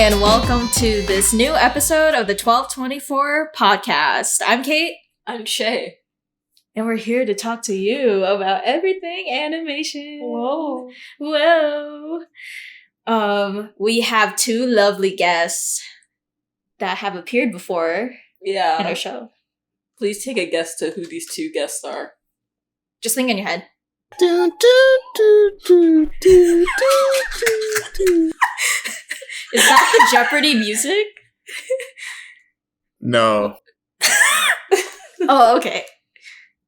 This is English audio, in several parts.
and welcome to this new episode of the 1224 podcast. I'm Kate. I'm Shay. And we're here to talk to you about everything animation. Whoa. Whoa. We have two lovely guests that have appeared before in our show. Please take a guess to who these two guests are. Just think in your head. Is that the Jeopardy music? No. Oh, okay.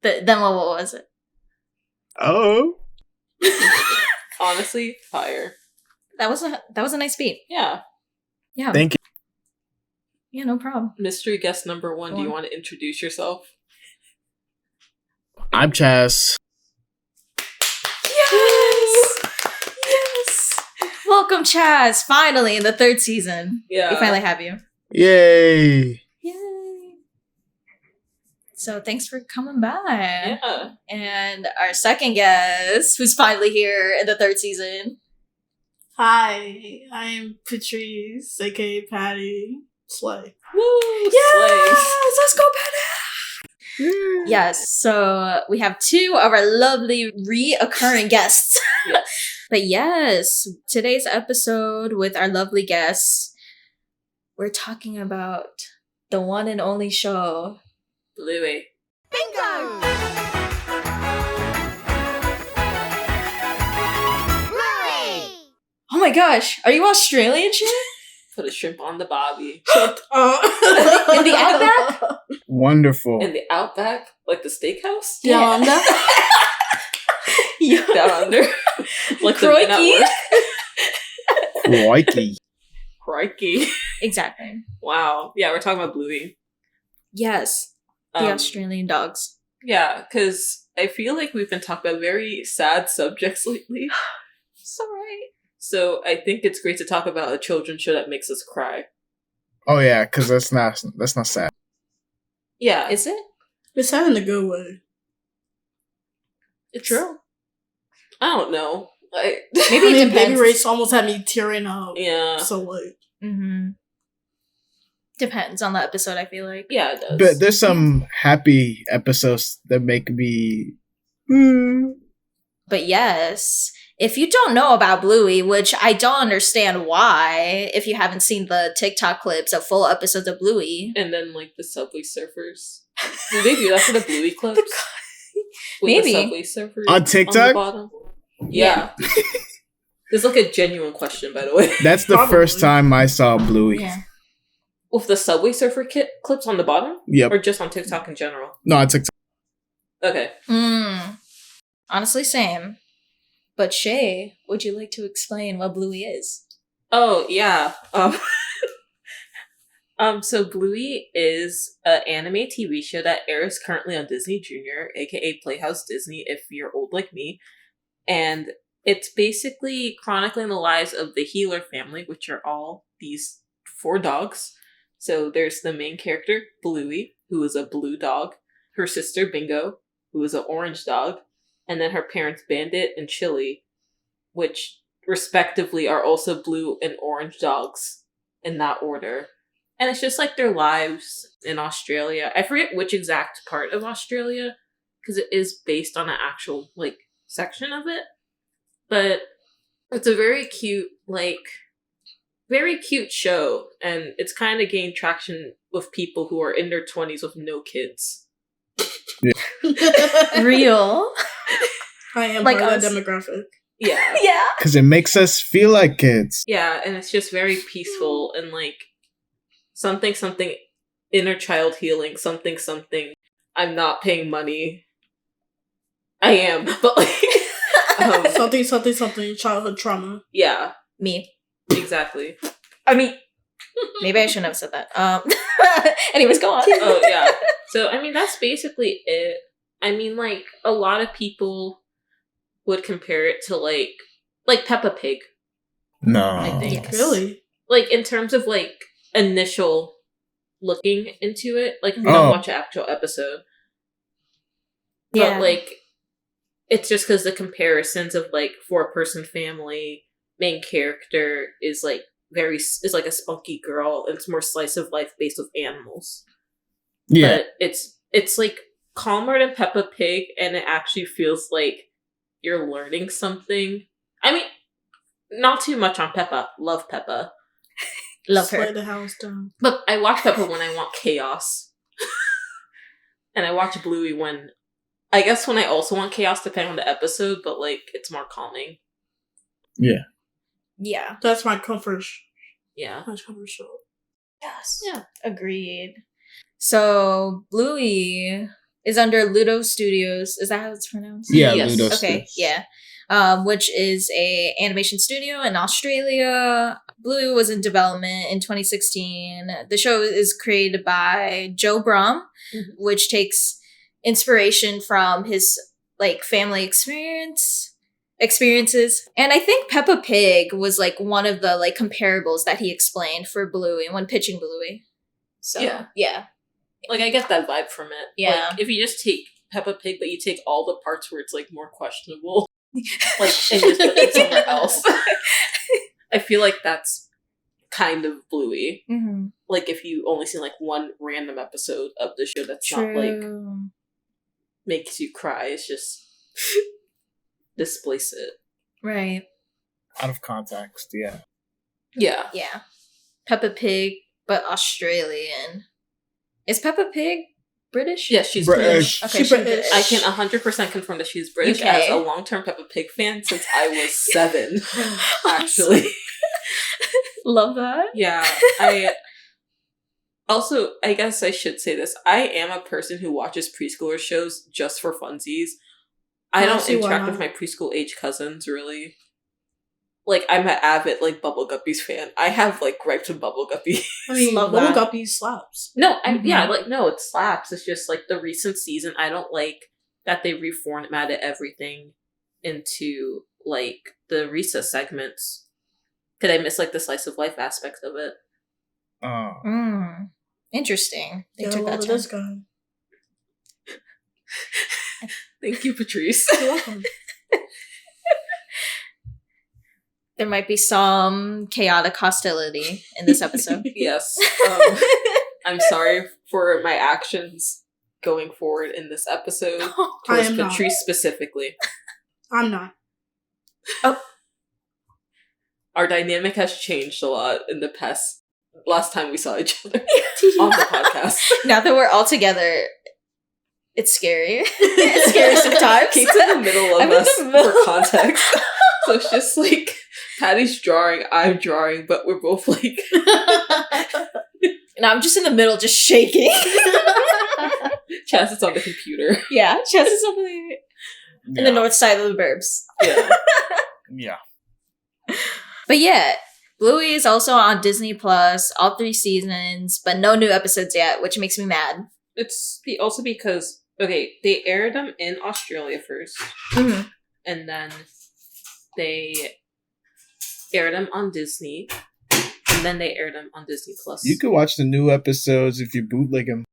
Then what was it? Oh. Honestly, fire. That was a nice beat. Yeah. Yeah. Thank you. Yeah, no problem. Mystery guest number one, do you want to introduce yourself? I'm Chaz. Yes! Welcome, Chaz. Finally, in the third season. Yeah. We finally have you. Yay! Yay! So thanks for coming by. Yeah. And our second guest, who's finally here in the third season. Hi, I'm Patrice, aka Patty. Slay. Woo! Yes! Let's go, Patty! Yes, so we have two of our lovely reoccurring guests. Yes. But yes, today's episode with our lovely guests, we're talking about the one and only show, Bluey. Bingo! Bluey! Oh my gosh, are you Australian, shit? Put a shrimp on the bobby. In the Outback? Wonderful. In the Outback? Like the steakhouse? Down under. Yeah. Down under? Like the men Crikey. at work? Crikey. Crikey. Exactly. Wow. Yeah, we're talking about Bluey. Yes, the Um, Australian dogs. Yeah, because I feel like we've been talking about very sad subjects lately. It's alright. So I think it's great to talk about a children's show that makes us cry. Oh yeah, because that's not sad. Yeah, Is it? It's sad in a good way. it's True. I don't know. Maybe I it mean, depends. Baby Race almost had me tearing up. Yeah. So like, Mm-hmm. Depends on the episode, I feel like. Yeah, it does. But there's some happy episodes that make me. But yes, if you don't know about Bluey, which I don't understand why, if you haven't seen the TikTok clips of full episodes of Bluey. And then like the Subway Surfers. Do they do that for the Bluey clips? With Maybe. the Subway Surfers On TikTok? the bottom? Yeah. There's like a genuine question, by the way. That's the Probably. first time I saw Bluey. Yeah. With the Subway Surfer clips on the bottom? Yep. Or just on TikTok in general? No, on TikTok. Okay. Honestly, same. But Shay, would you like to explain what Bluey is? Oh, yeah. So Bluey is an anime TV show that airs currently on Disney Junior, aka Playhouse Disney if you're old like me. And it's basically chronicling the lives of the Healer family, which are all these 4 dogs. So there's the main character, Bluey, who is a blue dog, her sister, Bingo, who is an orange dog, and then her parents, Bandit and Chili, which respectively are also blue and orange dogs in that order. And it's just like their lives in Australia. I forget which exact part of Australia, because it is based on an actual like section of it. But it's a very cute show, and it's kind of gained traction with people who are in their 20s with no kids. Real? I am Like part of us. that demographic. Yeah. Yeah. Because it makes us feel like kids. Yeah, and it's just very peaceful and like something inner child healing, something I'm not paying money. I am, but like Something, childhood trauma. yeah, Me. exactly. I mean, maybe I shouldn't have said that. Anyways, go on. Oh yeah. So I mean that's basically it. I mean like a lot of people would compare it to like Peppa Pig. No. I think. Yes. Really? Like in terms of like initial looking into it, like if you don't watch an actual episode. Yeah. But like it's just because the comparisons of like 4-person family, main character is like is like a spunky girl, and it's more slice of life based with animals. Yeah. But it's like calmer than Peppa Pig, and it actually feels like you're learning something. I mean, not too much on Peppa. Love Peppa. Love Slay her. the house down. But I watch Peppa when I want chaos. And I watch Bluey when I also want chaos depending on the episode, but like it's more calming. Yeah. Yeah. That's my comfort. Yeah. My comfort show. Yes. Yeah. Agreed. So Bluey is under Ludo Studios. Is that how it's pronounced? Yeah, Yes. Ludo Okay, Studios. yeah. Which is a animation studio in Australia. Bluey was in development in 2016. The show is created by Joe Brum, Mhm. which takes inspiration from his like family experiences. And I think Peppa Pig was like one of the like comparables that he explained for Bluey when pitching Bluey. So yeah. Like, I get that vibe from it. Yeah. Like, if you just take Peppa Pig, but you take all the parts where it's, like, more questionable, like, and just put it somewhere else, I feel like that's kind of Bluey. Mm-hmm. Like, if you only seen, like, one random episode of the show that's not, like, makes you cry, it's just displace it. Right. Out of context, yeah. Yeah. Yeah. Peppa Pig, but Australian. Is Peppa Pig British? Yeah, she's British. British. Okay, She's she's British. I can 100% confirm that she's British Okay. as a long-term Peppa Pig fan since I was 7, actually. Love that. Yeah, I guess I should say this. I am a person who watches preschooler shows just for funsies. I don't see why interact not. with my preschool age cousins, really. Like, I'm an avid, like, Bubble Guppies fan. I have, like, gripes with Bubble Guppies. I mean, Love Bubble that. Guppy slaps. No, Mhm. yeah, like, no, it slaps. It's just, like, the recent season, I don't like that they reformatted everything into, like, the recess segments. Because I miss, like, the slice of life aspect of it. Oh. Interesting. They Get a took load that of turn. this guy. Thank you, Patrice. You're welcome. There might be some chaotic hostility in this episode. Yes. I'm sorry for my actions going forward in this episode. I Towards am not. Patrice specifically. I'm not. Our dynamic has changed a lot in the last time we saw each other on the podcast. Now that we're all together, it's scary. It's scary sometimes. Kate's in the middle of I'm in us the middle. for context. So it's just like Patty's drawing, I'm drawing, but we're both like And I'm just in the middle, just shaking. Chaz is on the computer. Yeah, Chaz is up in the north side of the burbs. Yeah. Yeah. But yeah, Bluey is also on Disney Plus, all 3 seasons, but no new episodes yet, which makes me mad. It's also because, okay, they aired them in Australia first, Mm-hmm. and then they aired them on Disney, and then they aired them on Disney Plus. You could watch the new episodes if you bootleg them.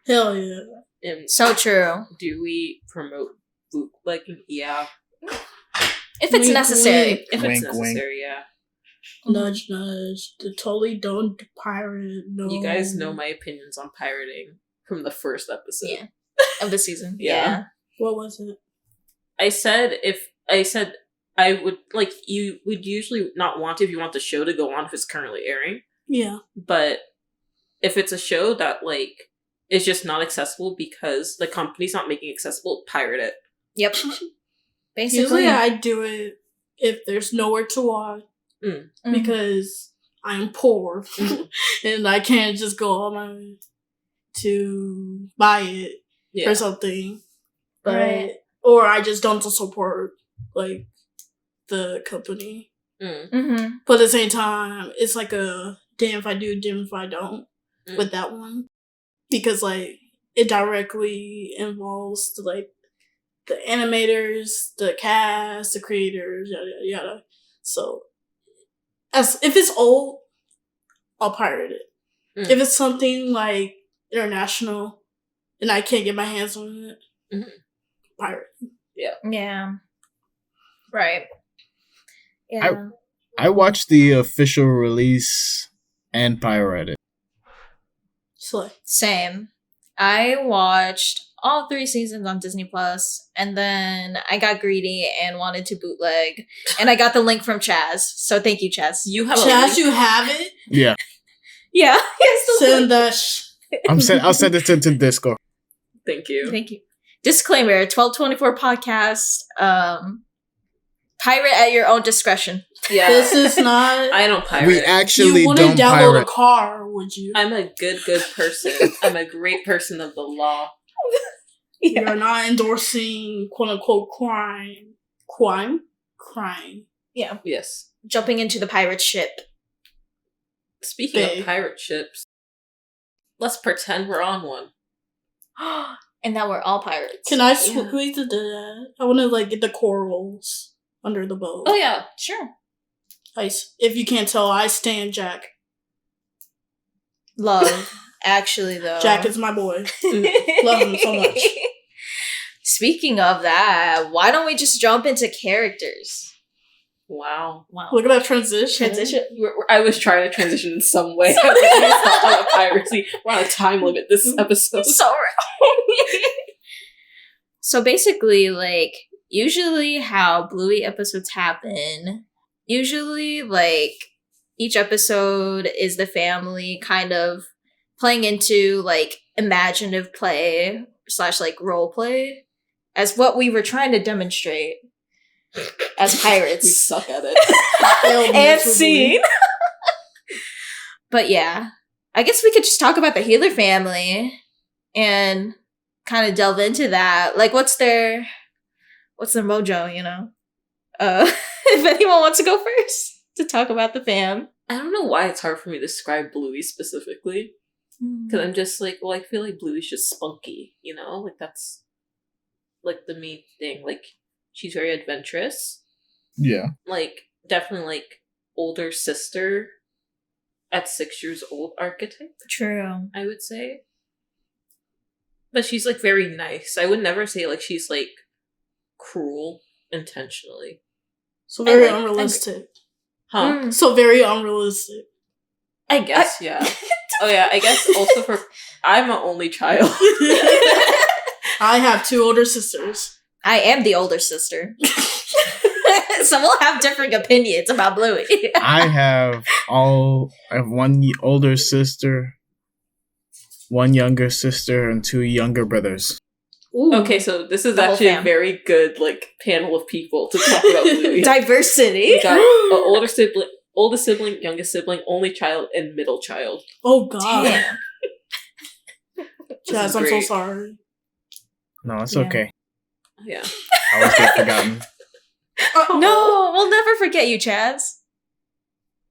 Hell yeah. And So true. do we promote bootlegging? Yeah. If it's Wink, necessary. wink. If Wink, it's necessary, yeah. Nudge, nudge. Totally don't pirate. No. You guys know my opinions on pirating from the first episode. Yeah. Of the season. Yeah. What was it? I said I would, like, you would usually not want to if you want the show to go on if it's currently airing. Yeah. But if it's a show that, like, is just not accessible because the company's not making it accessible, pirate it. Yep. Basically. Usually I do it if there's nowhere to watch Mm. Mhm. because I'm poor Mhm. and I can't just go on my way to buy it Yeah. or something. But Right. or I just don't support like the company. Mm. Mhm. But at the same time, it's like a damn if I do, damn if I don't Mm. with that one. Because like it directly involves like the animators, the cast, the creators, yada yada yada. So as if it's old, I'll pirate it. Mm. If it's something like international and I can't get my hands on it, Mhm. pirate. Yeah. Right. Yeah. I watched the official release and pirated. Slay. Same. I watched all 3 seasons on Disney Plus, and then I got greedy and wanted to bootleg, and I got the link from Chaz. So thank you, Chaz. You have a Chaz, link? you have it? Yeah, Yeah. Send that I'll send it to Discord. Thank you. Thank you. Disclaimer: 1224 podcast. Pirate at your own discretion. Yeah. This is not... I don't pirate. We actually you wouldn't don't download pirate. a car, would you? I'm a good person. I'm a great person of the law. You're not endorsing quote-unquote crime. Crime. Yeah. Yes. Jumping into the pirate ship. Speaking Big. of pirate ships, let's pretend we're on one. And now we're all pirates. Can I Yeah. squeeze do that? I want to like get the corals under the boat. Oh yeah. Sure. If you can't tell, I stand Jack. Love. Actually, though. Jack is my boy. Love him so much. Speaking of that, why don't we just jump into characters? Wow. Wow. Look at that transition. Transition. I was trying to transition in some way. I was like, it's not talking about piracy. We're on a time limit this episode. So wrong. So basically, like, usually how Bluey episodes happen, usually, like, each episode is the family kind of playing into, like, imaginative play / like, role play as what we were trying to demonstrate as We pirates. suck at it. Failed And miserably. scene. But yeah, I guess we could just talk about the Healer family and kind of delve into that. Like, what's their mojo, you know? If anyone wants to go first to talk about the fam. I don't know why it's hard for me to describe Bluey specifically. Because I'm just like, well, I feel like Bluey's just spunky, you know? Like, that's, like, the main thing. Like, she's very adventurous. Yeah. Like, definitely, like, older sister at 6 years old archetype, True. I would say. But she's, like, very nice. I would never say, like, she's, like, cruel intentionally. So very I like- unrealistic. Huh? Mm. So very unrealistic. I guess, yeah. Oh, yeah, I guess also for... I'm an only child. I have 2 older sisters. I am the older sister. So we'll have different opinions about Bluey. I have one older sister, one younger sister, and 2 younger brothers. Ooh. Okay, so this is The whole actually a fam. very good, like, panel of people to talk about Bluey. Diversity. We got an older sibling, oldest sibling, youngest sibling, only child, and middle child. Oh god. Damn. This Chaz, is I'm so great. sorry. No, it's Yeah. okay. Yeah. I always get forgotten. No, we'll never forget you, Chaz.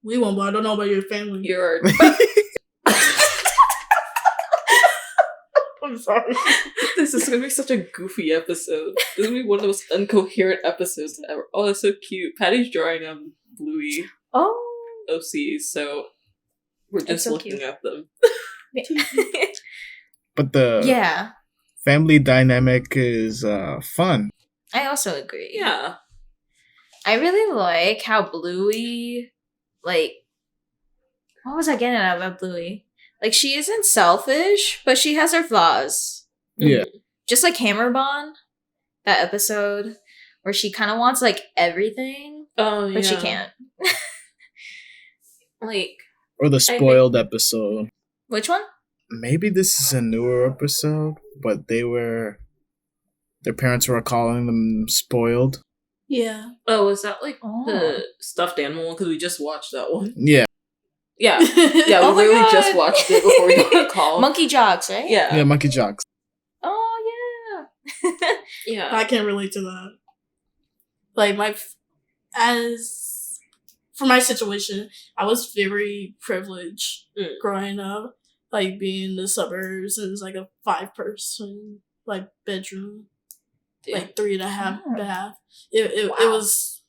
We won't, but I don't know about your family. You're... I'm sorry. This is gonna be such a goofy episode. This is gonna be one of the most incoherent episodes ever. Oh, that's so cute. Patty's drawing Bluey Oh. OCs, so we're It's just so looking cute. at them. But the Yeah, family dynamic is fun. I also agree. Yeah. I really like how Bluey, like, what was I getting at about Bluey? Like, she isn't selfish, but she has her flaws. Yeah. Just like Hammerbond, that episode where she kind of wants, like, everything, Oh, but she can't. Like, Or the spoiled episode. Which one? Maybe this is a newer episode, but their parents were calling them spoiled. Yeah. oh, was that like Oh. the stuffed animal one? Because we just watched that one. Yeah. Yeah. Yeah, Oh we my literally God. just watched it before we got a call. Monkey Jocks, right? Yeah. Yeah, Monkey Jocks. Oh, yeah. Yeah. I can relate to that. Like for my situation, I was very privileged growing up. Like being in the suburbs and it's like a 5-person like bedroom, Yeah. like 3.5 Oh. bath. It Wow. was.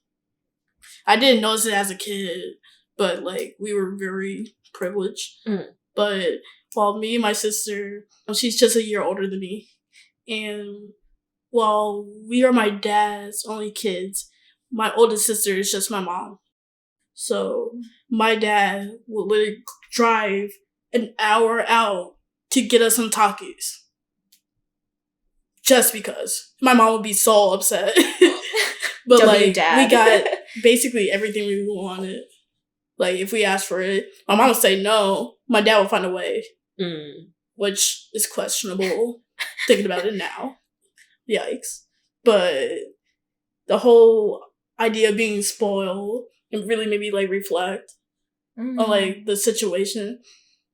I didn't notice it as a kid, but like we were very privileged. Mm. But while me and my sister, she's just a year older than me, and while we are my dad's only kids, my oldest sister is just my mom. So my dad would literally drive an hour out to get us some Takis. Just because. My mom would be so upset. But like, Dad. we got basically everything we wanted. Like, if we asked for it, my mom would say no. My dad would find a way. Which is questionable, thinking about it now. Yikes. But the whole idea of being spoiled, it really made me, like, reflect on, like, the situation.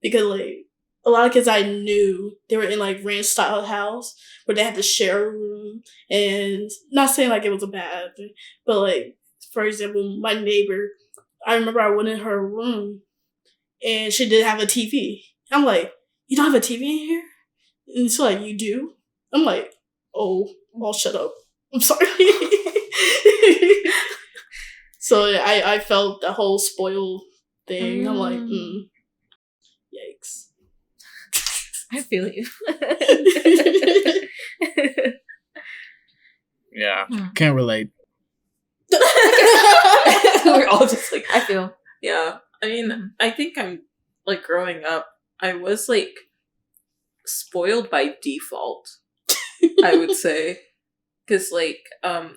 Because, like, a lot of kids I knew, they were in, like, ranch-style house where they had to share a room. And not saying, like, it was a bad thing, but, like, for example, my neighbor, I remember I went in her room and she didn't have a TV. I'm like, you don't have a TV in here? And she's like, you do? I'm like, oh, I'll shut up. I'm sorry. So I felt the whole spoiled thing. I'm like, yikes. I feel you. Yeah, can't relate. We're all just like, I feel. yeah. I mean, I think I'm, like, growing up, I was, like, spoiled by default, I would say. Because, like, I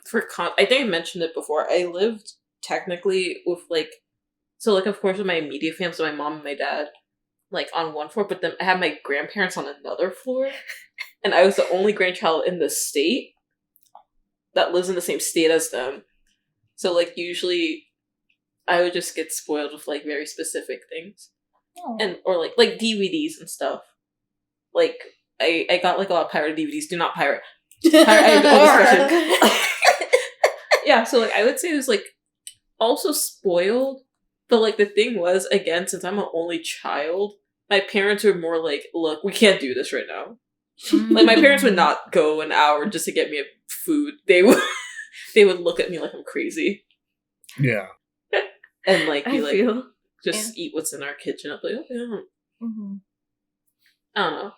think I mentioned it before, I lived technically with, like, so, like, of course, with my immediate family, so my mom and my dad, like, on one floor, but then I had my grandparents on another floor, and I was the only grandchild in the state that lives in the same state as them. So, like, usually I would just get spoiled with, like, very specific things. And, or, like DVDs and stuff. Like, I got, like, a lot of pirated DVDs. Do not pirate. Yeah, so, like, I would say it was, like, also spoiled. But, like, the thing was, again, since I'm an only child, my parents were more like, look, we can't do this right now. Like, my parents would not go an hour just to get me food. They would look at me like I'm crazy. Yeah. And, like, be like, feel. just eat what's in our kitchen. I'm like, okay. I don't know.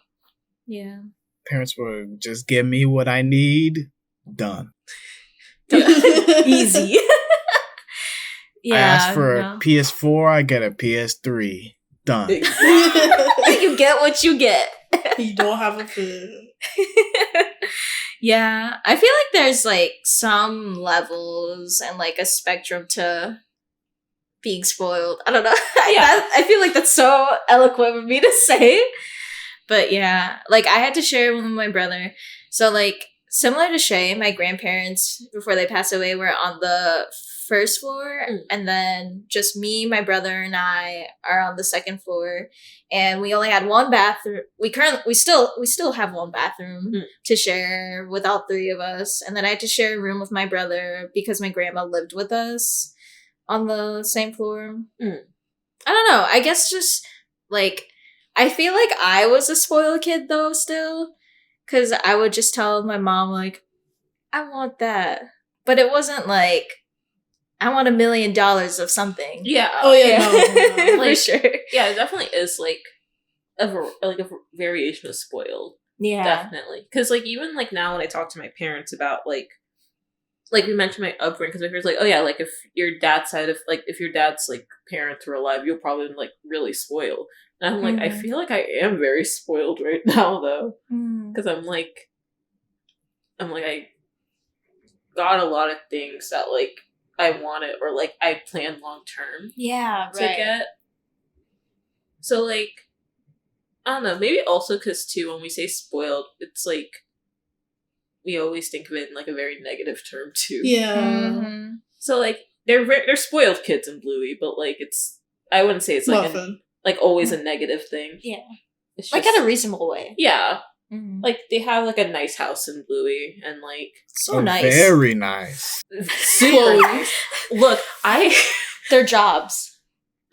Yeah. Parents would just give me what I need. Done. Easy. Yeah. I asked for a PS4, I get a PS3. Done. You get what you get. You don't have a food. Yeah. I feel like there's, like, some levels and, like, a spectrum to being spoiled. I don't know. I feel like that's so eloquent of me to say. But yeah, like, I had to share with my brother. So, like, similar to Shay, my grandparents, before they passed away, were on the first floor, and then just me, my brother, and I are on the second floor. And we only had one bathroom. We still have one bathroom to share with all three of us. And then I had to share a room with my brother because my grandma lived with us on the same floor. I don't know. I guess just, like, I feel like I was a spoiled kid, though, still. Because I would just tell my mom, like, I want that. But it wasn't like, I want $1 million of something. Yeah. Oh, yeah, no. Like, for sure. yeah, it definitely is, like, a variation of spoiled. Yeah. Definitely. Because, like, even, like, now when I talk to my parents about, like we mentioned my upbringing, because my parents like, oh, yeah, like, if your dad's side of, like, if your dad's, like, parents were alive, you'll probably be, like, really spoiled. And I'm like, I feel like I am very spoiled right now, though. Because I'm like, I got a lot of things that, like, I wanted, or, like, I planned long term Yeah, to get. So, like, I don't know, maybe also because, too, when we say spoiled, it's, like, we always think of it in, like, a very negative term, too. Yeah. So, like, they're spoiled kids in Bluey, but, like, it's, I wouldn't say it's, like, always a negative thing. Yeah. It's Like, just, in a reasonable way. yeah. Like, they have, like, a nice house in Bluey, and, like... So nice. Very nice. Super nice. Look, Their jobs.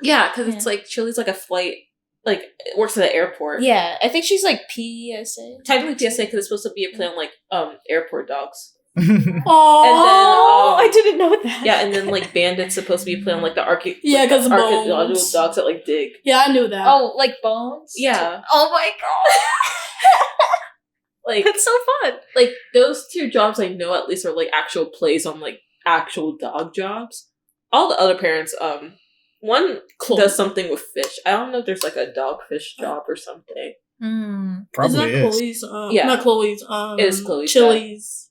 Yeah, because it's, like, Chili's, like, a flight... Like, it works at the airport. Yeah, I think she's, like, PSA. Technically PSA, because it's supposed to be a play on, like, airport dogs. Oh, And then, I didn't know that. Yeah, and then, like, Bandit's supposed to be a play on, like, the Yeah, because archaeological bones. dogs that, like, dig. Yeah, I knew that. Oh, like Bones? Yeah. Oh my god. Like, That's so fun. like, those two jobs I know at least are, like, actual plays on, like, actual dog jobs. All the other parents, One Chloe. does something with fish. I don't know if there's like a dogfish job or something. Probably Isn't that is. Chloe's? Yeah. Not Chloe's. It is Chloe's Chili's.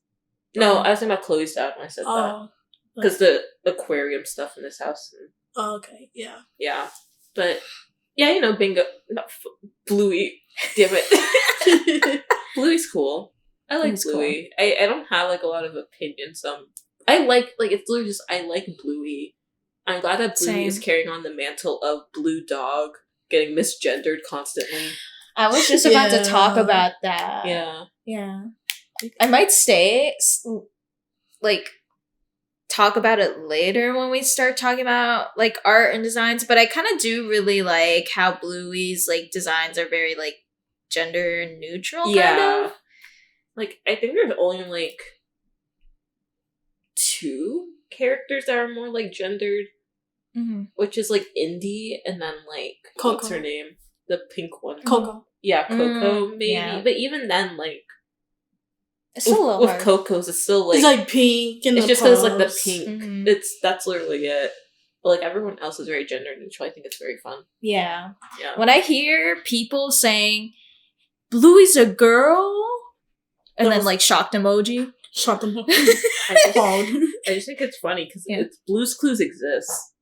No, I was thinking about Chloe's dad when I said that. Oh. Because the aquarium stuff in this house. Oh, okay. Yeah. Yeah. But, yeah, you know, Bingo. Not Bluey. Damn it. Bluey's cool. I like He's Bluey. I don't have, like, a lot of opinions. I like, it's literally just, I like Bluey. I'm glad that Bluey is Same. carrying on the mantle of Blue Dog, getting misgendered constantly. I was just about to Yeah. talk about that. Yeah. Yeah. I might talk about it later when we start talking about, like, art and designs, but I kind of do really like how Bluey's, like, designs are very, like, gender neutral, kind of. Like, I think there's only, like, 2 characters that are more, like, gendered, which is, like, Indy and then, like, what's Coco. her name? The pink one. Coco. Yeah, Coco, maybe. yeah. But even then, like, It's still a little with hard. Coco's, it's still, like... It's like pink and it's the just because, like, the pearls. pink. Mhm. That's literally it. But, like, everyone else is very gender neutral. I think it's very fun. Yeah. Yeah. When I hear people saying, Bluey's a girl, and That then, was- like, shocked emoji. Shut them up. I just think it's funny because Yeah. Blue's Clues exists.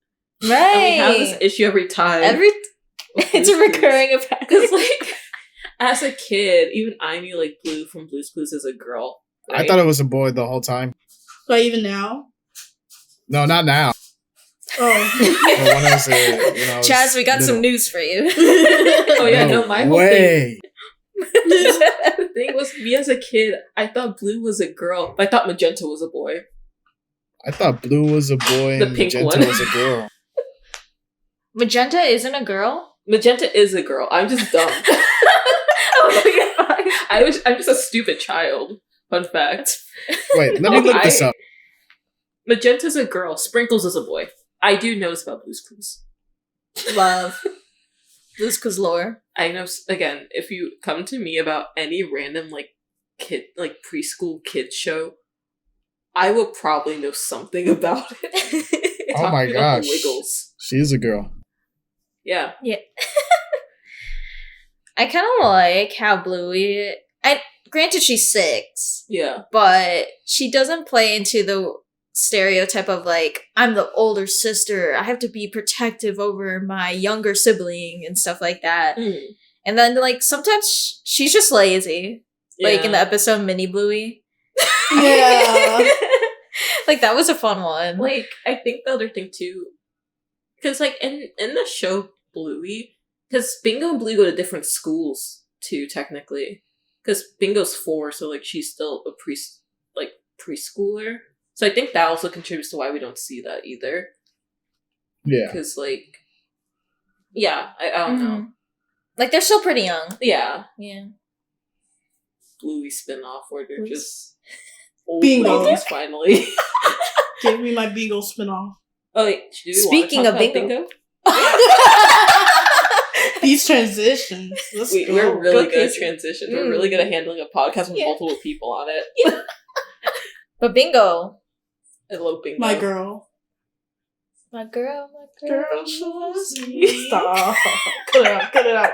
Right. And we have this issue every time. with It's a Blue's Clues. recurring effect. Because, like, as a kid, even I knew, like, Blue from Blue's Clues as a girl. I right? thought it was a boy the whole time. But even now. No, not now. Oh. But when I was, when I was Chaz, we got little. some news for you. Oh, yeah, no, my whole thing. way. The thing was, me as a kid, I thought Blue was a girl, but I thought Magenta was a boy. I thought Blue was a boy The and pink Magenta one. was a girl. Magenta isn't a girl? Magenta is a girl. I'm just dumb. I'm just a stupid child. Fun fact. Wait, let me look this up. Magenta's a girl. Sprinkles is a boy. I do know this about Blue's Clues. Love. Blue's Clues lore. I know, again, if you come to me about any random, like, kid, like, preschool kids show, I will probably know something about it. Oh Talk my to me about the gosh. Wiggles. She is a girl. Yeah. I kind of like how Bluey... Granted, she's 6, Yeah. but she doesn't play into the stereotype of, like, I'm the older sister, I have to be protective over my younger sibling and stuff like that. And then, like, sometimes she's just lazy. Like, in the episode Mini Bluey. Yeah. Like, that was a fun one. Like, I think the other thing, too, because, like, in the show Bluey, because Bingo and Bluey go to different schools, too, technically. Because Bingo's 4, so, like, she's still a preschooler. So I think that also contributes to why we don't see that either. Yeah. Because, like, yeah, I don't know. Like, they're still pretty young. Yeah. Yeah. Bluey spin-off where they're Bluey. just old Bingo. ladies, finally. Give me my Beagle spinoff. Oh, wait, do you Speaking wanna of talk about Bingo. These transitions. Let's go. We're really Go good at Casey. transitions. We're really good at handling a podcast with Yeah. multiple people on it. But Bingo. I love Bingo. My girl. My girl. Girl chose me. Stop. Cut it out. Cut it out.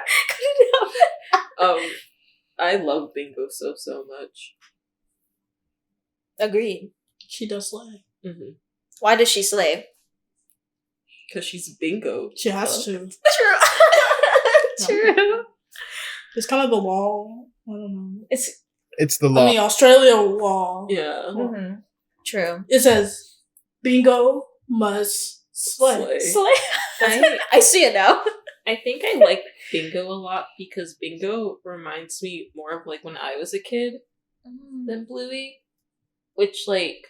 I love Bingo so much. Agreed. She does slay. Mm-hmm. Why does she slay? Because she's Bingo. She has to. True. It's kind of the law. I don't know. It's the law. I mean, Australia law. Yeah. Mm-hmm. True. It says, Bingo must slay. Slay. I see it now. I think I like Bingo a lot because Bingo reminds me more of, like, when I was a kid than Bluey. Which, like...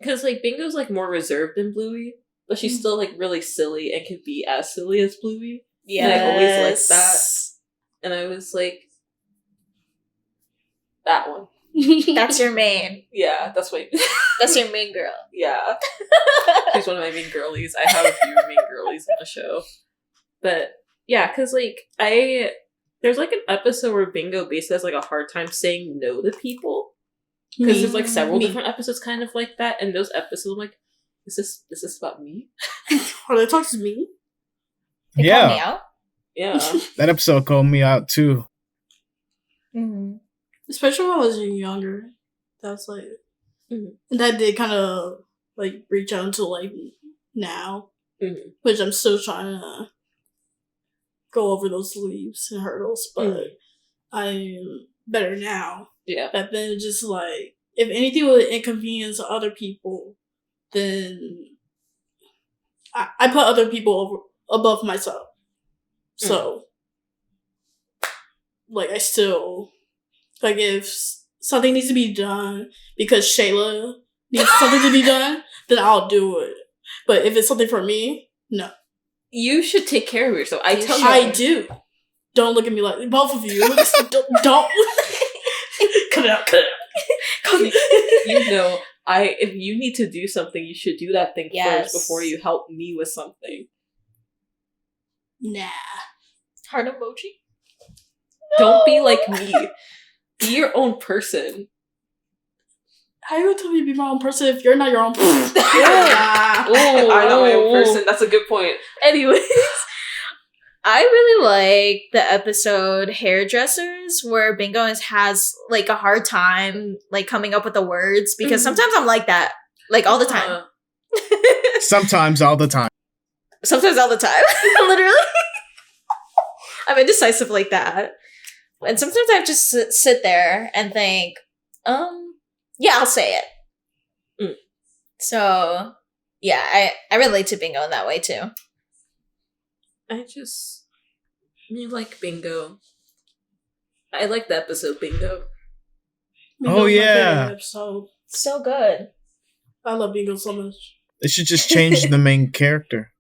Because, like, Bingo's, like, more reserved than Bluey. But she's still, like, really silly and can be as silly as Bluey. Yeah. And I've always liked that. And I was like... That one. That's your main. Yeah, that's what... That's your main girl. Yeah. She's one of my main girlies. I have a few main girlies on the show. But, yeah, because, like, there's, like, an episode where Bingo basically has, like, a hard time saying no to people. Because there's, like, several different episodes kind of like that. And those episodes, I'm like, Is this about me? Are they talking to me? They called me Yeah, out. Yeah. that episode called me out too. Mm-hmm. Especially when I was younger. That's like, Mhm. that did kind of like reach out to like now, Mhm. which I'm still trying to go over those leaps and hurdles, but Mhm. I'm better now. Yeah. But then it's just like, if anything would inconvenience other people, then I put other people above myself. So, like, I still, like, if something needs to be done because Shayla needs something to be done, then I'll do it. But if it's something for me, no. You should take care of yourself. I tell I you. do. Don't look at me like, both of you. Don't. Cut it out, cut it out. You know, if you need to do something, you should do that thing Yes. first before you help me with something. Nah. Heart emoji. Don't be like me. Be your own person. How you gonna tell me to be my own person if you're not your own person? Nah. Oh, I'm not my own person. That's a good point. Anyways. I really like the episode Hairdressers, where Bingo has like a hard time like coming up with the words, because sometimes I'm like that, like all the time. Sometimes, all the time. Sometimes all the time. Literally. I'm indecisive like that. And sometimes I just sit there and think, yeah, I'll say it. Mm. So, yeah, I relate to Bingo in that way too. I like Bingo. I like the episode Bingo. Oh, Bingo's my yeah. favorite episode. So good. I love Bingo so much. They should just change the main character.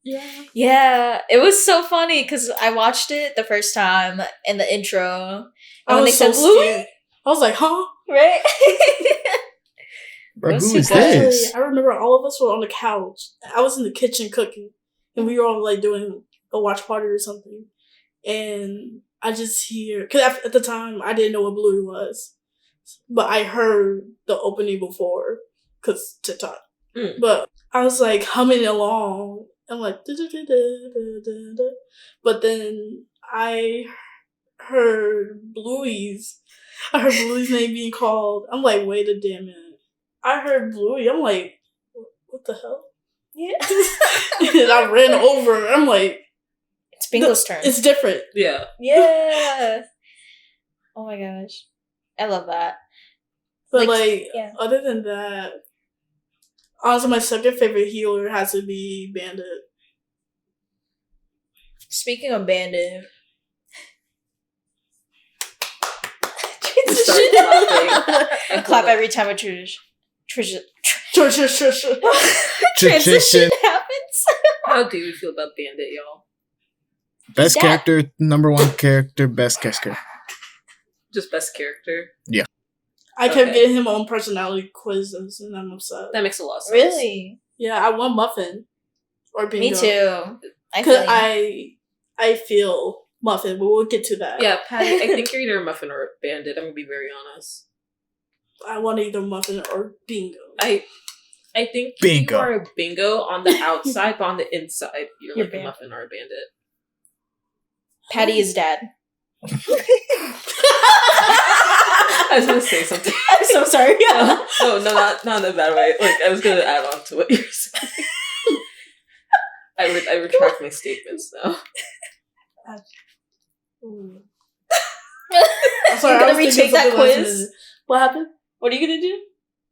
Yeah. Yeah, it was so funny because I watched it the first time in the intro. I when was they so said Bluey, scared. I was like, huh? right? Bro, That's who too is good. this? I remember all of us were on the couch. I was in the kitchen cooking, and we were all like doing a watch party or something. And I just hear, because at the time I didn't know what Bluey was, but I heard the opening before, because TikTok. Mm. But I was like humming along. I'm like, da-da-da-da-da-da-da. But then I heard Bluey's name being called. I'm like, wait a damn minute. I heard Bluey. I'm like, what the hell? Yeah. And I ran over. I'm like, It's Bingo's turn. it's different. Yeah. Yeah. Oh my gosh. I love that. But Like, like, yeah. other than that, honestly, my second favorite healer has to be Bandit. Speaking of Bandit. You start clapping. I clap every time a transition Transition. happens. How do you feel about Bandit, y'all? Best That- character, number one character, best character. Just best character? I kept Okay. getting him on personality quizzes, and I'm upset. That makes a lot of sense. Really? Yeah, I want Muffin or Bingo. Me too. I Because feel I feel Muffin, but we'll get to that. Yeah, Patty, I think you're either a Muffin or a Bandit. I'm gonna be very honest. I want either Muffin or Bingo. I think Bingo. you are a Bingo on the outside, but on the inside, you're You're like a Bandit. Muffin or a Bandit. Patty is dead. I was gonna say something. I'm so sorry. No, not in a bad way. Like, I was gonna add on to what you're saying. I retract my statements now. I'm I'm sorry, I gonna was thinking retake that something last quiz. minute. What happened? What are you gonna do?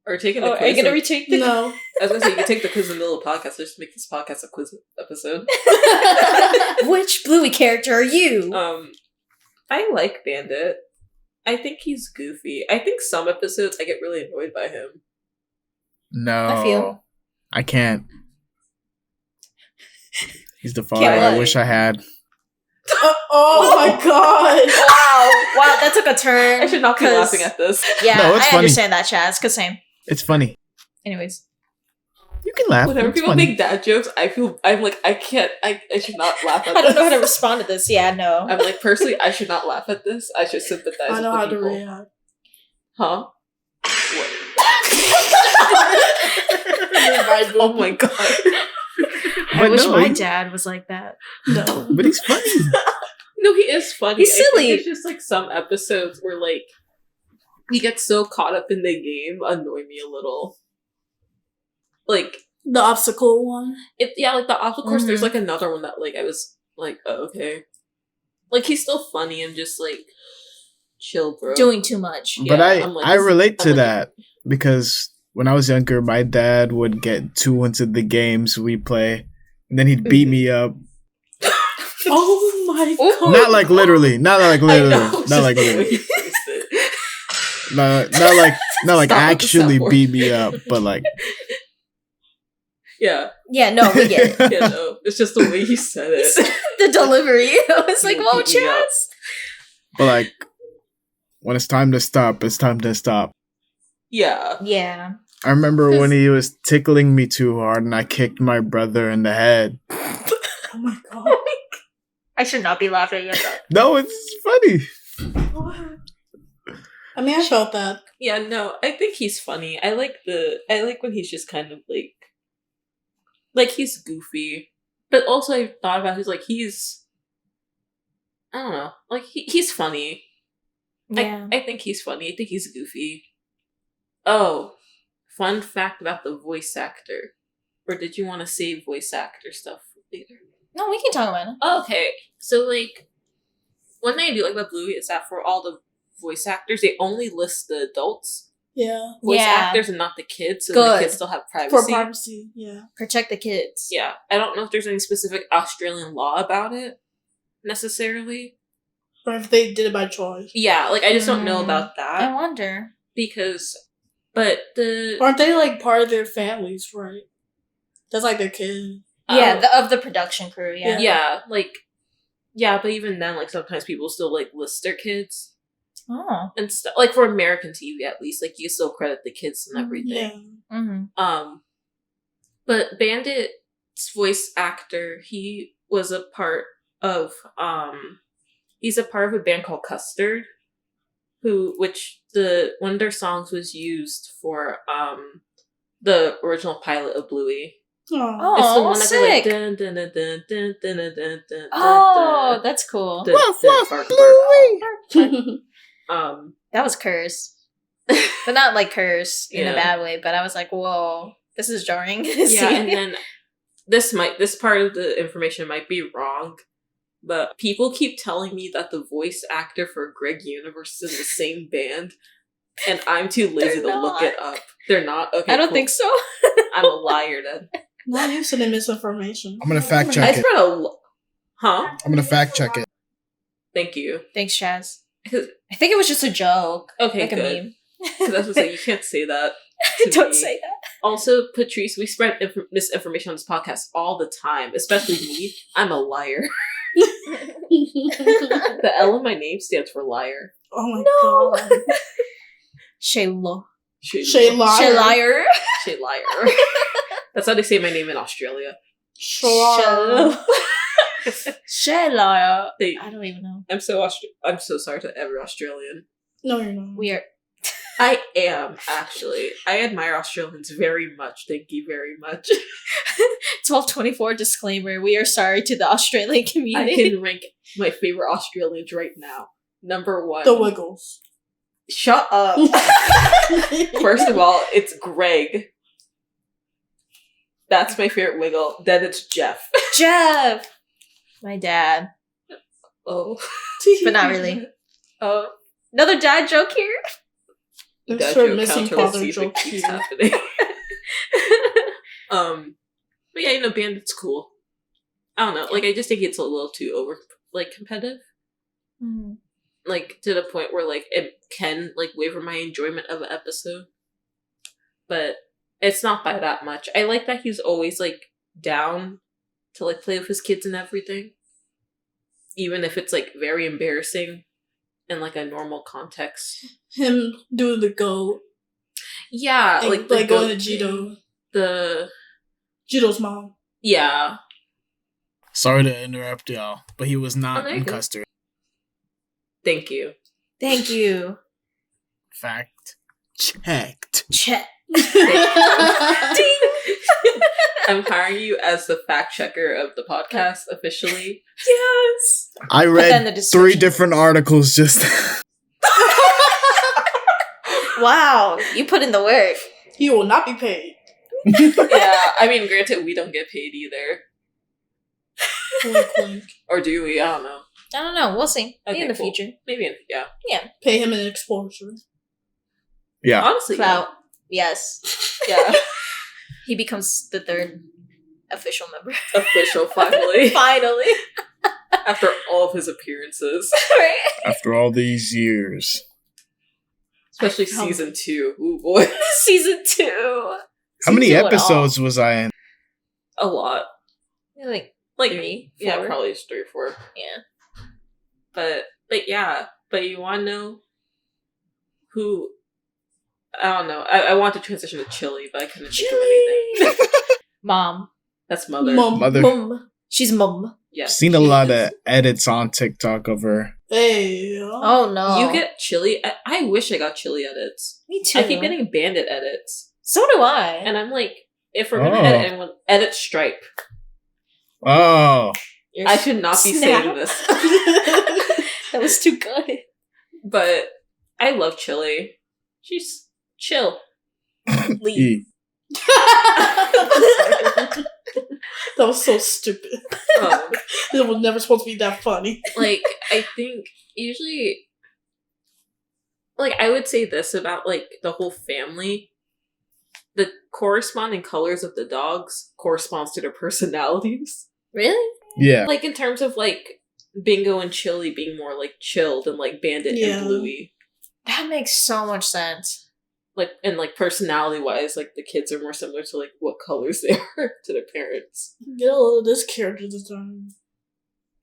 Or taking the Oh, quiz. are you gonna and- retake the No. I was gonna say you can take the quiz in the middle of the podcast. Let's just make this podcast a quiz episode. Which Bluey character are you? I like Bandit. I think he's goofy. I think some episodes I get really annoyed by him. No. I feel. I can't. He's the father Can't I lie. wish I had. Oh my god. Wow, that took a turn. I should not be 'cause- laughing at this. Yeah, No, it's I funny. understand that, Chaz. Cause same. It's funny. Anyways, You can laugh. Whenever It's people funny. make dad jokes, I'm like, I can't, I should not laugh at I don't know how to this. respond to this. Yeah, no. I'm like, personally, I should not laugh at this. I should sympathize I know with how the to people. react. Huh? What? Your right, Oh my god. I But wish no, my he- dad was like that. No. But he's funny. No, he is funny. He's I think silly. it's just like some episodes where like he gets so caught up in the game annoy me a little. Like The obstacle one. like the of course there's Mhm. like another one that like I was like, oh, okay. Like he's still funny and just like chill, bro. Doing too much. But Yeah, I'm like, I this- relate to I'm like- that because when I was younger, my dad would get too into the games we play, and then he'd beat me up. Oh my Oh. god. Not like literally, not like I literally, know, not just like the way literally, he phrased it. not like Stop with the actually sound beat me up, but like Yeah, Yeah, no, we get it. yeah, no. It's just the way he said it. The delivery. I was like, You whoa, beat me up. Chaz. but like when it's time to stop, it's time to stop. Yeah. Yeah. I remember when 'Cause- he was tickling me too hard, and I kicked my brother in the head. Oh my god. I should not be laughing at that. No, it's funny. I mean, I felt that. Yeah, no, I think he's funny. I like when he's just kind of like he's goofy. But also I thought about he's I don't know. Like he's funny. Yeah. I think he's funny. I think he's goofy. Oh, fun fact about the voice actor. Or did you want to save voice actor stuff for later? No, we can talk about it. Okay. So like one thing I do like about Bluey is that for all the voice actors, they only list the adults. Yeah. Voice Yeah. actors and not the kids, so Good. the kids still have For privacy. privacy, yeah. Protect the kids. Yeah. I don't know if there's any specific Australian law about it necessarily. Or if they did it by choice. Yeah, like I just don't know Mm. about I that wonder. because but the Aren't they like part of their families, right? That's like their kid. Yeah, of the production crew, yeah. yeah, but even then like sometimes people still like list their kids Oh. and stuff. Like for American TV at least, like you still credit the kids and everything. Yeah. Mm-hmm. But Bandit's voice actor, he was a part of he's a part of a band called Custard, which one of their songs was used for the original pilot of Bluey. Oh. It's the Oh, one that sick. goes like dun dun dun dun dun dun dun dun. Oh, that's cool. dun, dun, bark, bark. That was curse. But not like curse in a Yeah. bad way, but I was like, whoa, this is jarring. Yeah, and then this part of the information might be wrong, but people keep telling me that the voice actor for Greg Universe is in the same band, and I'm too lazy They're to look not. it up. They're not? Okay, I don't cool. think so. I'm a liar then. Not used to the misinformation. I'm gonna fact I check it. spread Huh? I'm gonna fact check it. Thank you. Thanks, Chaz. I think it was just a joke. Okay, Like a good. meme. Because I was gonna say, you can't say that. to Don't me. say that. Also, Patrice, we spread misinformation on this podcast all the time, especially me. I'm a liar. The L in my name stands for liar. Oh my No. god. Shayla. Shay liar. Shaylire. Shay liar. That's how they say my name in Australia. Sure. Shaylire. They, I don't even know. I'm so sorry to every Australian. No, you're not. We are. I am actually. I admire Australians very much. Thank you very much. 1224 disclaimer. We are sorry to the Australian I community. can rank my favorite Australians right now. Number 1. The Wiggles. Shut up. First of all, it's Greg. That's my favorite Wiggle. Then it's Jeff. Jeff. My dad. Oh. But not really. Oh. Another dad joke here? There's Dad her joke missing counter, let's father see if it joke keeps here. happening. But yeah, Bandit's cool. I don't know. Like, I just think it's a little too competitive. Mm. Like, to the point where, like, it can, like, waver my enjoyment of an episode. But it's not by that much. I like that he's always, like, down to, like, play with his kids and everything. Even if it's, like, very embarrassing in, like, a normal context. Him doing the goat. Yeah, And, like, the like going to goat Jito. thing. Jito's mom. Yeah. Sorry to interrupt y'all, but he was Oh, not there you in go. Custard. Thank you. Thank you. Fact checked. Chet. Ding. I'm hiring you as the fact checker of the podcast officially. Yes. I Put that in read the 3 description. different articles just. Wow, you put in the work. He will not be paid. Yeah, I mean, granted, we don't get paid either. Wink, wink. Or do we? I don't know. I don't know. We'll see. Maybe in the cool. future. Maybe, yeah. Pay him an exposure. Yeah. Honestly, Clout. Yes. yeah. He becomes the 3rd official member. Official, finally. Finally. After all of his appearances. Right? After all these years. Especially season 2. Ooh, boy. Season 2. How many Season 2 at all. episodes was I in? A lot. Like 3, 3, 4. Yeah, probably 3 or 4. Yeah. But yeah. But you want to know who... I don't know. I want to transition to Chili, but I couldn't think of anything. Mom. That's Mother. Mother. Mom. She's mom. Yeah. Seen a she lot is. of edits on TikTok of her. Hey. Oh no. You get Chili... I wish I got Chili edits. Me too. I keep getting Bandit edits. So do I. And I'm like, if we're going to Oh. edit anyone, edit Stripe. Oh. I should not be Snap. saying this. That was too good. But I love Chili. She's chill. E. That was so stupid. It was never supposed to be that funny. Like, I think usually, like, I would say this about, like, the whole family. The corresponding colors of the dogs corresponds to their personalities. Really? Yeah. Like, in terms of, like, Bingo and Chili being more, like, chilled and, like, Bandit Yeah. and Bluey. That makes so much sense. Like, and, like, personality-wise, like, the kids are more similar to, like, what colors they are to their parents. Get a little of this character design.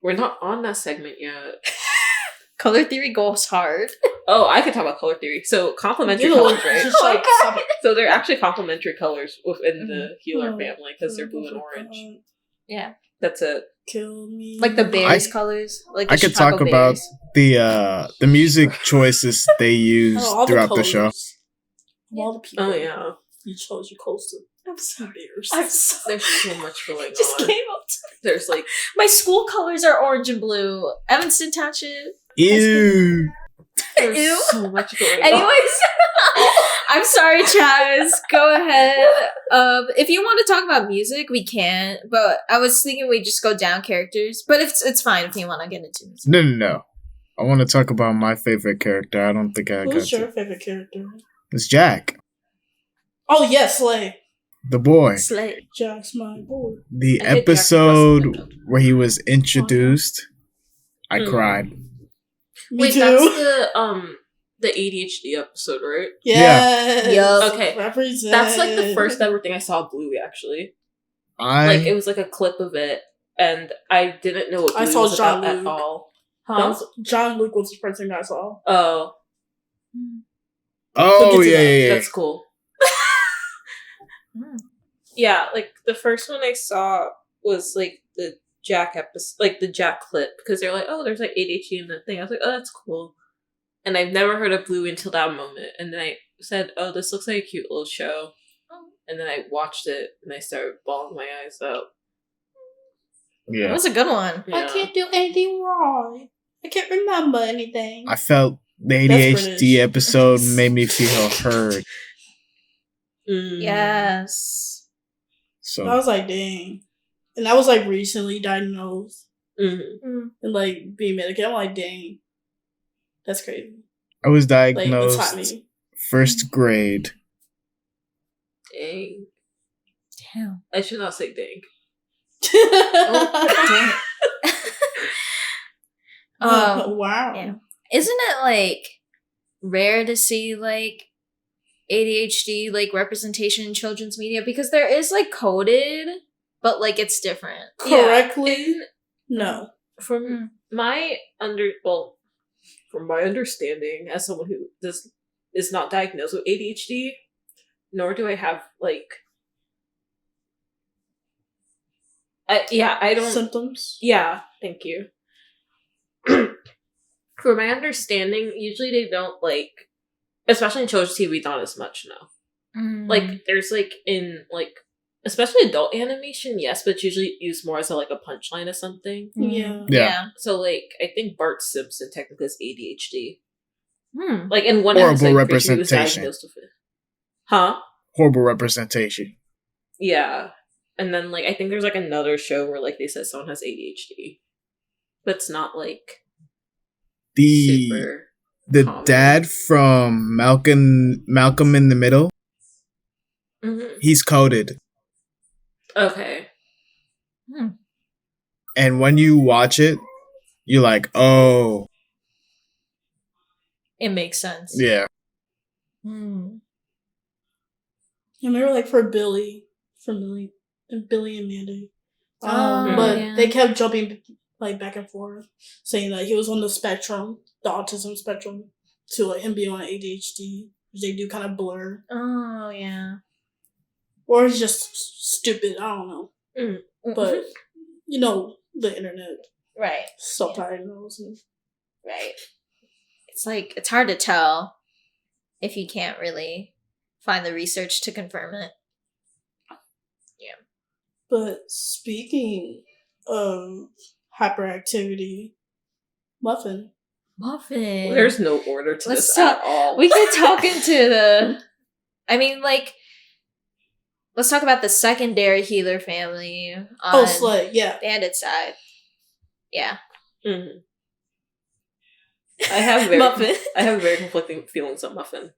We're not on that segment yet. Color theory goes hard. Oh, I could talk about color theory. So, complementary Get a little- colors, right? just Oh my like, God. stop it. So they're actually complementary colors within the Healer Oh, family because they're blue and oh, orange. God. Yeah. That's it. Kill me. Like the Bears I- colors. Like the I could Chicago talk about Bears. the music choices they use Oh, all throughout the show. colors. Of all the people. Oh, yeah. You chose your close to I'm sorry. Bears. I'm so There's so much going just on. came up to There's like, my school colors are orange and blue. Evanston Township. Ew. there's Ew. so much going on. Anyways, I'm sorry, Chaz. Go ahead. If you want to talk about music, we can. But I was thinking we just go down characters. But it's fine if you want to get into music. No. I want to talk about my favorite character. I don't think I got Who's your to. favorite character? It's Jack, Oh, yes, Slay. the boy. Slay. Jack's my boy. The I hate Jack episode Russell. where he was introduced, I Mm. cried. Me Wait, too. that's the ADHD episode, right? Yes. Yup. Okay. Represent. That's like the first ever thing I saw of Bluey, actually. Like, it was like a clip of it, and I didn't know what I Bluey saw was about John at Luke. all. That Huh? was- John Luke was the first thing I saw. Oh, Oh We'll get to yeah, that. yeah, yeah. that's cool. Mm. Yeah, like the first one I saw was like the Jack episode, like the Jack clip, because they're like, oh, there's like ADHD in the thing. I was like, oh, that's cool. And I've never heard of Bluey until that moment. And then I said, oh, this looks like a cute little show. And then I watched it and I started bawling my eyes out. That Yeah. was a good one. Yeah. do anything wrong. I can't remember anything. I felt the That's ADHD British. episode made me feel heard. Mm. Yes. So I was like, dang. And I was like recently diagnosed Mhm. Mm. and like being medicated. I'm like, dang. That's crazy. I was Like, the diagnosed timing. first grade. Dang. Damn. I should not say dang. Oh, Wow. yeah. Isn't it like rare to see like ADHD like representation in children's media, because there is like coded, but like it's different. Correctly? Yeah. No. From Mm. my from my understanding, as someone who is not diagnosed with ADHD, nor do I have like, I don't. Symptoms? Yeah, thank you. For my understanding, usually they don't like, especially in children's TV, not as much. No, Mm. like there's like in like especially adult animation, yes, but it's usually used more as a punchline or something. Yeah. Yeah. So I think Bart Simpson technically has ADHD. Hmm. In one Horrible episode, I'm pretty sure he was representation. diagnosed with it. Huh? Horrible representation. Yeah. And then I think there's another show where they said someone has ADHD. But it's not The super common. dad from Malcolm in the Middle, he's coded. Okay. And when you watch it, you're like, oh. It makes sense. Yeah. Hmm. I remember for Billy and Billy and Mandy. Oh, But yeah. they kept jumping back and forth, saying that he was on the spectrum, the autism spectrum, to him being on ADHD. They do kind of blur. Oh, yeah. Or it's just stupid, I don't know. But the internet. Right. Subtitles. Right. It's hard to tell if you can't really find the research to confirm it. Yeah. But speaking of hyperactivity, Muffin. There's no order to Let's this talk- at all. We could talk into the... I mean, let's talk about the secondary healer family on Slay, yeah. Bandit's side. Yeah. Mm-hmm. I have Muffin. I have very conflicting feelings on Muffin.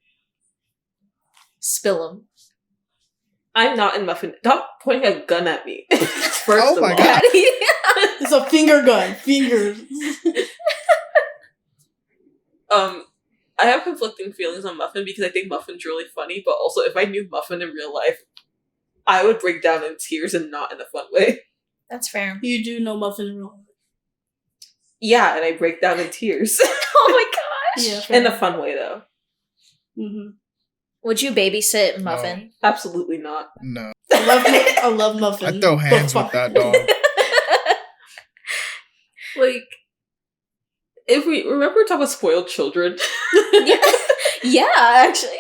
Spill them. I'm not in Muffin. Stop pointing a gun at me. First Oh of my all. God. It's a finger gun. Fingers. I have conflicting feelings on Muffin because I think Muffin's really funny, but also if I knew Muffin in real life, I would break down in tears and not in a fun way. That's fair. You do know Muffin in real life. Yeah, and I break down in tears. Oh my gosh. Yeah. In a fun way, though. Mm-hmm. Would you babysit Muffin? Absolutely not. No. I love Muffin. I throw hands with that dog. If we remember we're talking about spoiled children. Yeah, actually.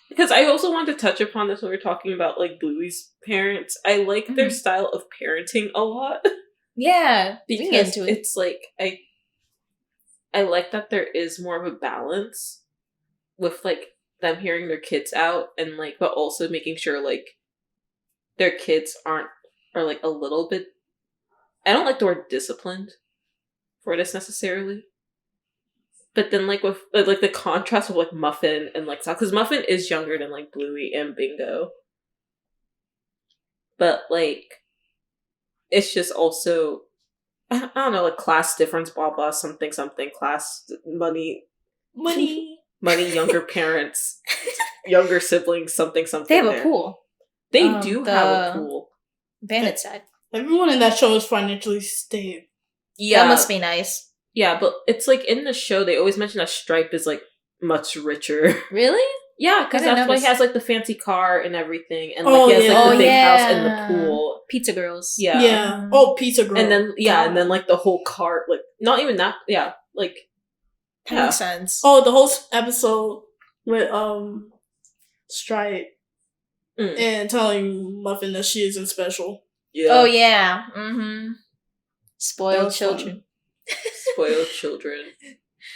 Because I also wanted to touch upon this when we were talking about Bluey's parents. I like their style of parenting a lot. Yeah, Because it's I like that there is more of a balance with them hearing their kids out and but also making sure their kids are a little bit, I don't like the word disciplined for this necessarily. But then with the contrast of Muffin and because Muffin is younger than Bluey and Bingo. But it's just also, I don't know, class difference, blah blah, something, class, money, younger parents, younger siblings, something. They have a pool. They do have a pool. Bandit side. Everyone in that show is financially stable. Yeah, that must be nice. Yeah, but it's in the show they always mention that Stripe is much richer. Really? Yeah, because that's why he has the fancy car and everything, and he has the big house and the pool. Pizza girls. Yeah. Yeah. Oh, pizza girl. And then and then the whole car, not even that. Yeah, that makes sense. Oh, the whole episode with Stripe and telling Muffin that she isn't special. Yeah. Oh yeah. Mm-hmm. Spoiled children. Spoiled children.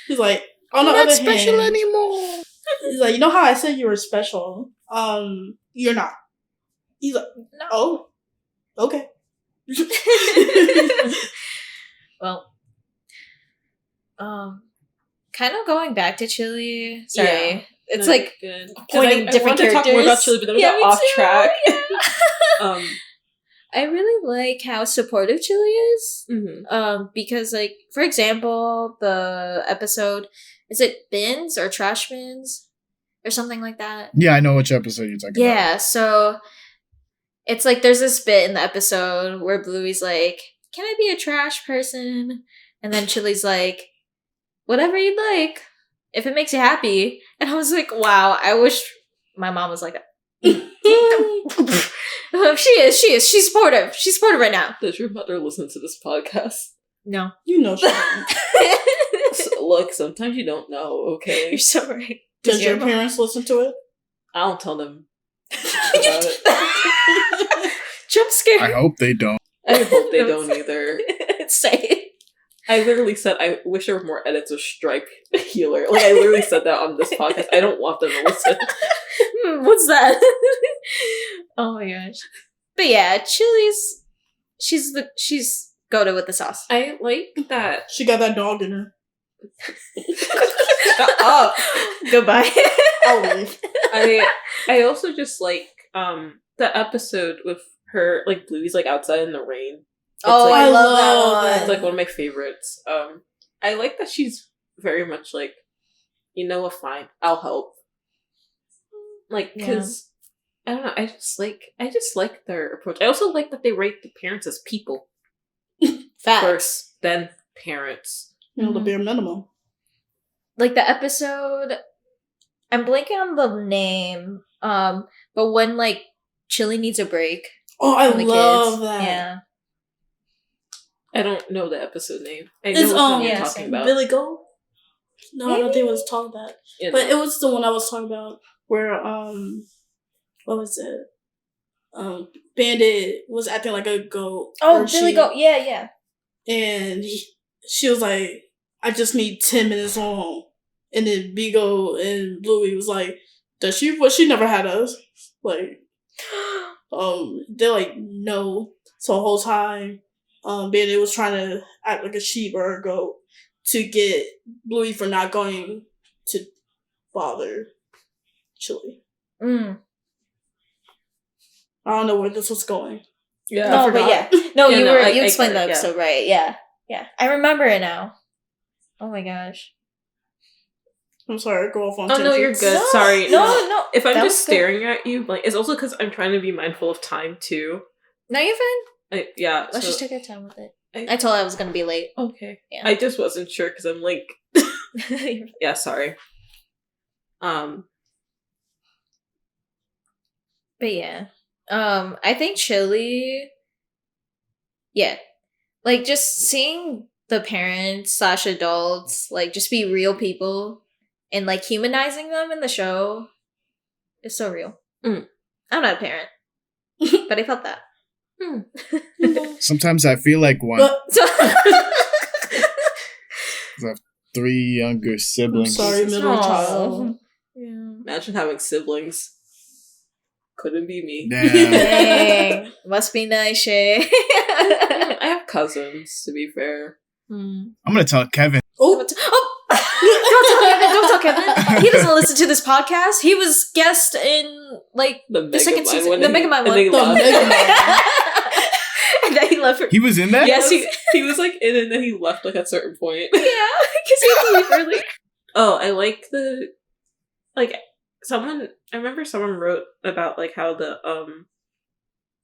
He's like, on the I'm other not special hand, anymore. He's like, you know how I said you were special? You're not. He's like, No. Oh, okay. Well, kind of going back to Chili. Sorry, Yeah. it's Good. pointing I different wanted to characters. talk more about Chili, but then we Yeah, got me off too. track. Yeah. I really like how supportive Chili is. Because for example, the episode, is it bins or trash bins or something like that? Yeah, I know which episode you're talking about. Yeah, so it's there's this bit in the episode where Bluey's like, "Can I be a trash person?" And then Chili's like, "Whatever you'd like, if it makes you happy." And I was like, wow, I wish my mom was like that. She is. She's supportive. She's supportive right now. Does your mother listen to this podcast? No. You know she doesn't. Look, sometimes you don't know, okay? You're so right. Does your parents listen to it? I don't tell them about it. Jump scare. I hope they don't. I hope they don't either. Say it. I literally said I wish there were more edits of Strike Healer. Like I literally said that on this podcast. I don't want them to listen. What's that? Oh my gosh. But yeah, Chili's she's goated with the sauce. I like that. She got that dog in her. Shut up. Goodbye. I'll leave. I also just like the episode with her, like Bluey's like outside in the rain. Oh, like, I love that love one. It's like one of my favorites. I like that she's very much like, you know what, fine, I'll help. Like, because I don't know, I just like their approach. I also like that they rate the parents as people Facts. first, then parents. You know, the bare minimum. Like the episode, I'm blanking on the name. But when like Chili needs a break. Oh, I from the love kids. that. Yeah. I don't know the episode name. I know It's which one you're yeah, talking same. about. Billy Goat? No, I don't Maybe? think it was talking about. You But know. it was the one I was talking about where what was it? Bandit was acting like a goat. Oh, or Billy she- Goat. Yeah. And she was like, I just need 10 minutes long. And then Bigo and Bluey was like, does she? Well, she never had us. Like, they're like, no. So the whole time, Bandit was trying to act like a sheep or a goat to get Bluey for not going to bother Chili. Mm. I don't know where this was going. Yeah. No, but yeah. No, Yeah, you no, were I you explained get the it, yeah. episode right. Yeah. Yeah. I remember it now. Oh my gosh. I'm sorry, go off on Oh no, you're tangents. good. No, Sorry. No. If I'm That just was good. staring at you, like it's also because I'm trying to be mindful of time too. No, you're fine. Yeah. Let's so- just take our time with it. I- I told her I was gonna be late. Okay. Yeah. I just wasn't sure because I'm like, yeah, sorry. But yeah. I think Chili, yeah. Like just seeing the parents / adults like just be real people and like humanizing them in the show is so real. Mm. I'm not a parent. But I felt that. Sometimes I feel like one. But So 'Cause I have 3 younger I'm siblings. sorry, middle Aw. child. yeah. Imagine having siblings. Couldn't be me. Damn. Dang. Must be nice, Shay. I have cousins, to be fair. Hmm. I'm gonna tell Kevin. Oh, Don't tell Kevin. He doesn't listen to this podcast. He was guest in like The second Megamind season. one. The Megamind one. And they The left. Megamind. And then he left for He was in that? Yes, he was like in and then he left like at a certain point. yeah, because he had to leave early. Oh, I like the I remember someone wrote about like how the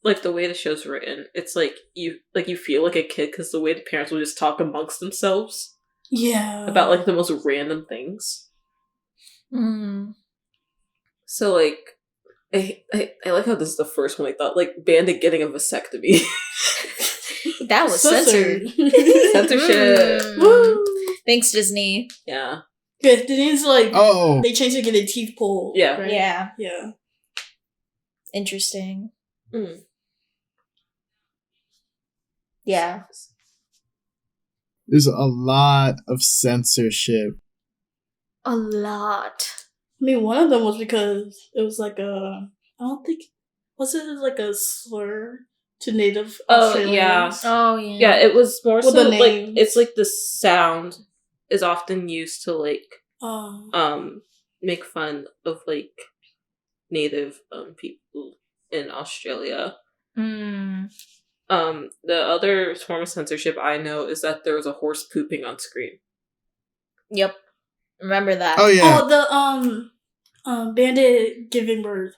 like the way the show's written, it's like you feel like a kid because the way the parents will just talk amongst themselves yeah. about like the most random things. Mm. So like I like how this is the first one I thought like Bandit getting a vasectomy. That was censored. Censorship. Mm. Woo. Thanks, Disney. Yeah. Yeah, the name's like Oh, they changed to get their teeth pulled. Yeah. right? Yeah, Yeah. interesting. Mm. Yeah. there's a lot of censorship. A lot. I mean, one of them was because it was like I don't think, was it like a slur to Native Oh, Australians? Oh, yeah. Yeah, it was more With so the like names. it's like the sound is often used to like make fun of like native people in Australia. Mm. The other form of censorship I know is that there was a horse pooping on screen. Yep. Remember that. Oh yeah. Oh, the Bandit giving birth.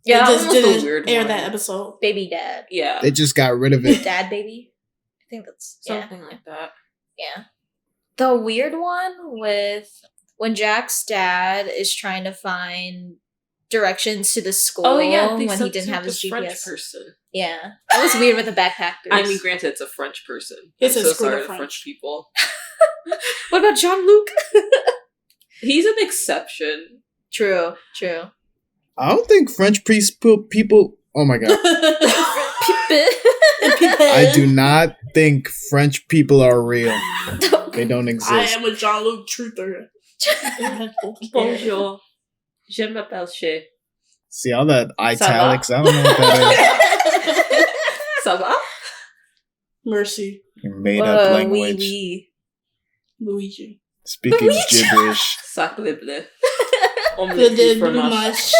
Yeah, They that just one was the didn't weird air one. that episode. Baby dad. Yeah, They just got rid of it. Dad baby? I think that's something like that. Yeah. The weird one with when Jack's dad is trying to find directions to the school they when he censored didn't have his the French GPS. person. Yeah. That was weird with the backpackers. I mean, granted, it's a French person. It's I'm a so screw sorry the to French French. people. What about Jean-Luc? He's an exception. True. I don't think French people. Oh my god. I do not think French people are real. They don't exist. I am a Jean-Luc truther. Bonjour. Je m'appelle Shay. See all that italics? I don't know what that is. Ça va? Mercy, Your made up language. Oui, Luigi. Speaking gibberish. Sacre bleu. The dead fromage.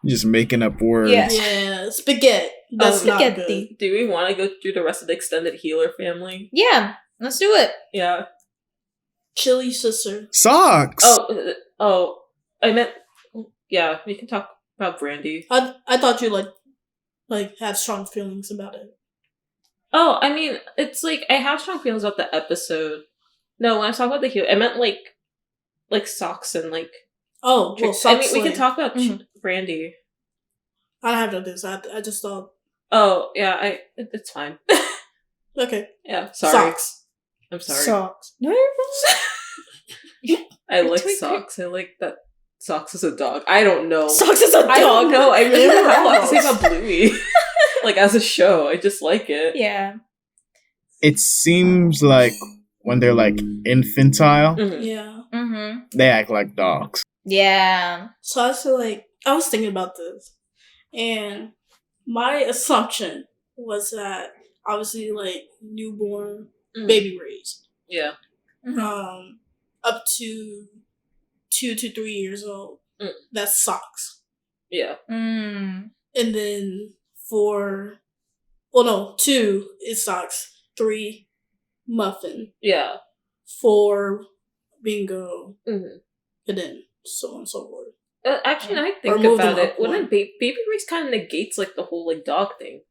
Just making up words. Yeah. Yeah, spaghetti. That's not good. Spaghetti. Do we want to go through the rest of the extended healer family? Yeah, let's do it. Yeah. Chili sister. Socks! I meant, yeah, we can talk about Brandy. I thought you like had strong feelings about it. Oh, I mean, it's like, I have strong feelings about the episode. No, when I talk about the healer, I meant like socks and like... Oh, well, I mean, socks. we can talk about Mhm. Brandy. I don't have no this. I just thought. Oh, yeah, it's fine. Okay. Yeah, sorry. Socks. I'm sorry. Socks. No, you're fine. I like Tweaker. socks. I like that Socks is a dog. I don't know. Socks is a dog. I don't know. I really don't have a lot to say Dogs. about Bluey. Like, as a show, I just like it. Yeah. It seems like when they're like infantile, Mhm. Yeah. Mm-hmm. they act like dogs. Yeah. So I feel like I was thinking about this, and my assumption was that obviously like newborn Mhm. baby raised, Yeah. up to 2 to 3 years old. Mm. That's socks, Yeah. Mm. and then 2 is socks, 3 muffin, Yeah. 4 bingo, Mhm. and then so on and so forth. Actually, now I Or think move about them it. up Wouldn't one. baby race kind of negates like the whole like dog thing?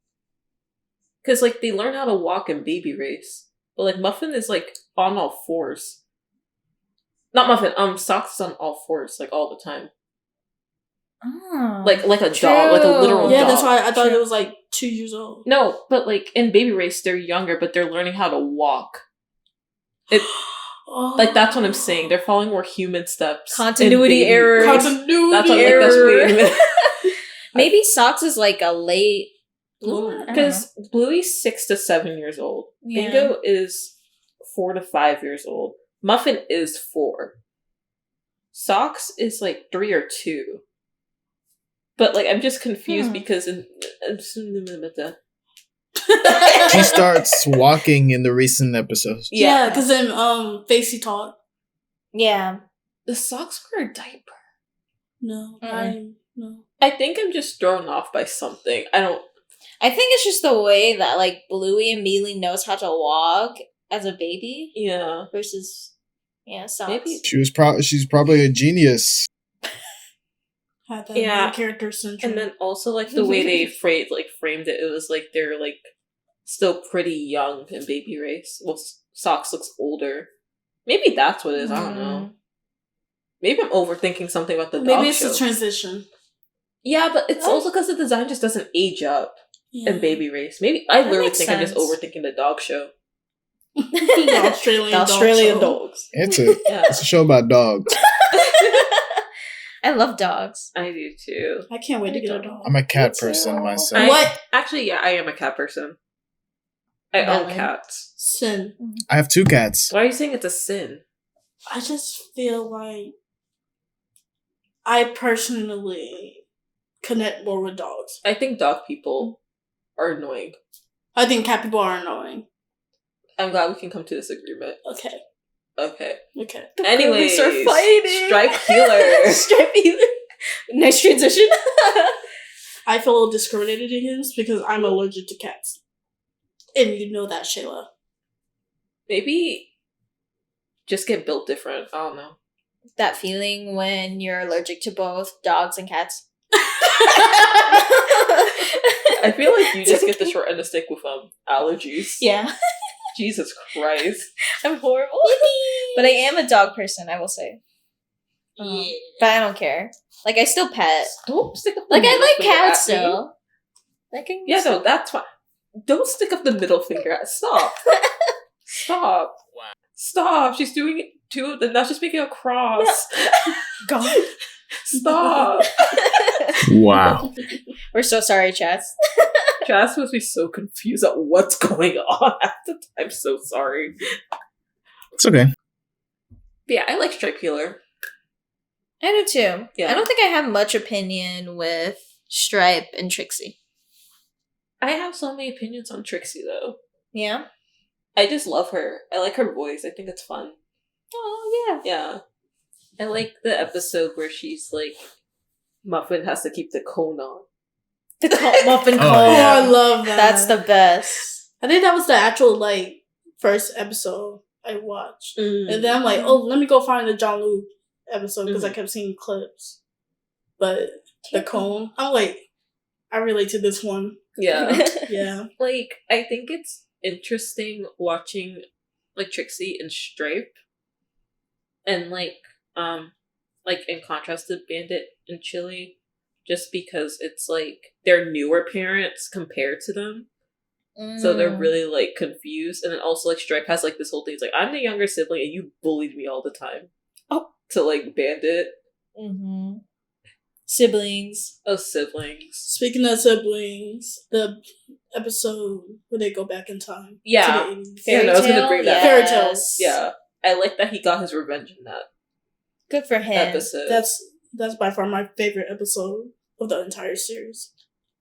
Because like they learn how to walk in baby race, but like Muffin is like on all fours. Not Muffin. Socks is on all fours like all the time. Oh. Like a dog, like a literal True. Yeah, dog. that's why I thought True. it was like 2 years old. No, but like in baby race they're younger, but they're learning how to walk. It Oh. like that's what I'm saying. They're following more human steps. in Continuity baby- errors. Continuity That's what error. like that's weird. Maybe Socks is like a late bloomer. I don't know. Because Bluey's 6 to 7 years old. Yeah. Bingo is 4 to 5 years old. Muffin is 4. Socks is like 3 or 2. But like I'm just confused because She starts walking in the recent episodes. Yeah, because then Facey taught. Yeah. the socks wear a diaper. No, no. I think I'm just thrown off by something. I don't. I think it's just the way that like Bluey immediately knows how to walk as a baby Yeah. versus Socks. Maybe- She's probably a genius. Had that Yeah. main character syndrome. And then also like the way they framed it, it was like they're like still pretty young in baby race. Well, Socks looks older. Maybe that's what it is. I don't know. Maybe I'm overthinking something about the dog maybe it's show. the transition. Yeah, but it's also because the design just doesn't age up Yeah. in baby race. Maybe I literally makes think I'm just sense. overthinking the dog show. The Australian dog show. dogs. It's a Yeah, it's a show about dogs. I love dogs. I do too. I can't wait to get a dog. I'm a cat Me too. person myself. What? Actually, yeah, I am a cat person. I own Valid. cats. Sin. I have 2 cats. Why are you saying it's a sin? I just feel like I personally connect more with dogs. I think dog people are annoying. I think cat people are annoying. I'm glad we can come to this agreement. Okay. Okay. Okay. Anyways, are fighting. Stripe healer. Stripe healer. Nice transition. I feel a little discriminated against because I'm allergic to cats. And you know that, Shayla. Maybe just get built different. I don't know. That feeling when you're allergic to both dogs and cats. I feel like you just get the short end of stick with allergies. Yeah. Jesus Christ. I'm horrible. But I am a dog person, I will say. But I don't care. Like, I still pet. Don't stick up the Like, I middle like finger cats at me. still. I can Yeah, no, that's fine. Don't stick up the middle finger at. Stop. Stop. Wow. Stop. She's doing it two of them. Now she's making a cross. God. Stop. Wow. We're so sorry, Chaz. Chaz Chaz must be so confused at what's going on at the time. I'm so sorry. It's okay. But yeah, I like Stripe Killer. I do too. Yeah. I don't think I have much opinion with Stripe and Trixie. I have so many opinions on Trixie, though. Yeah? I just love her. I like her voice. I think it's fun. Oh, yeah. Yeah. I like the episode where she's like, Muffin has to keep the cone on. The muffin cone. Oh, yeah. I love that. That's the best. I think that was the actual like first episode I watched, and then I'm like, oh, let me go find the John Luke episode because I kept seeing clips. But the cone, I'm like, I relate to this one. Yeah. Yeah. Like, I think it's interesting watching like Trixie and Stripe, and like in contrast to Bandit and Chili, just because it's like they're newer parents compared to them. So they're really like confused, and then also like Stripe has like this whole thing. It's like, I'm the younger sibling, and you bullied me all the time. Oh, to like Bandit. Mm-hmm. Siblings. Oh, siblings. Speaking of siblings, the episode where they go back in time. Yeah. To the 80s. Yeah, no, I was gonna bring that. Fairy tales. Yeah, I like that he got his revenge in that Good for him. episode. That's by far my favorite episode of the entire series.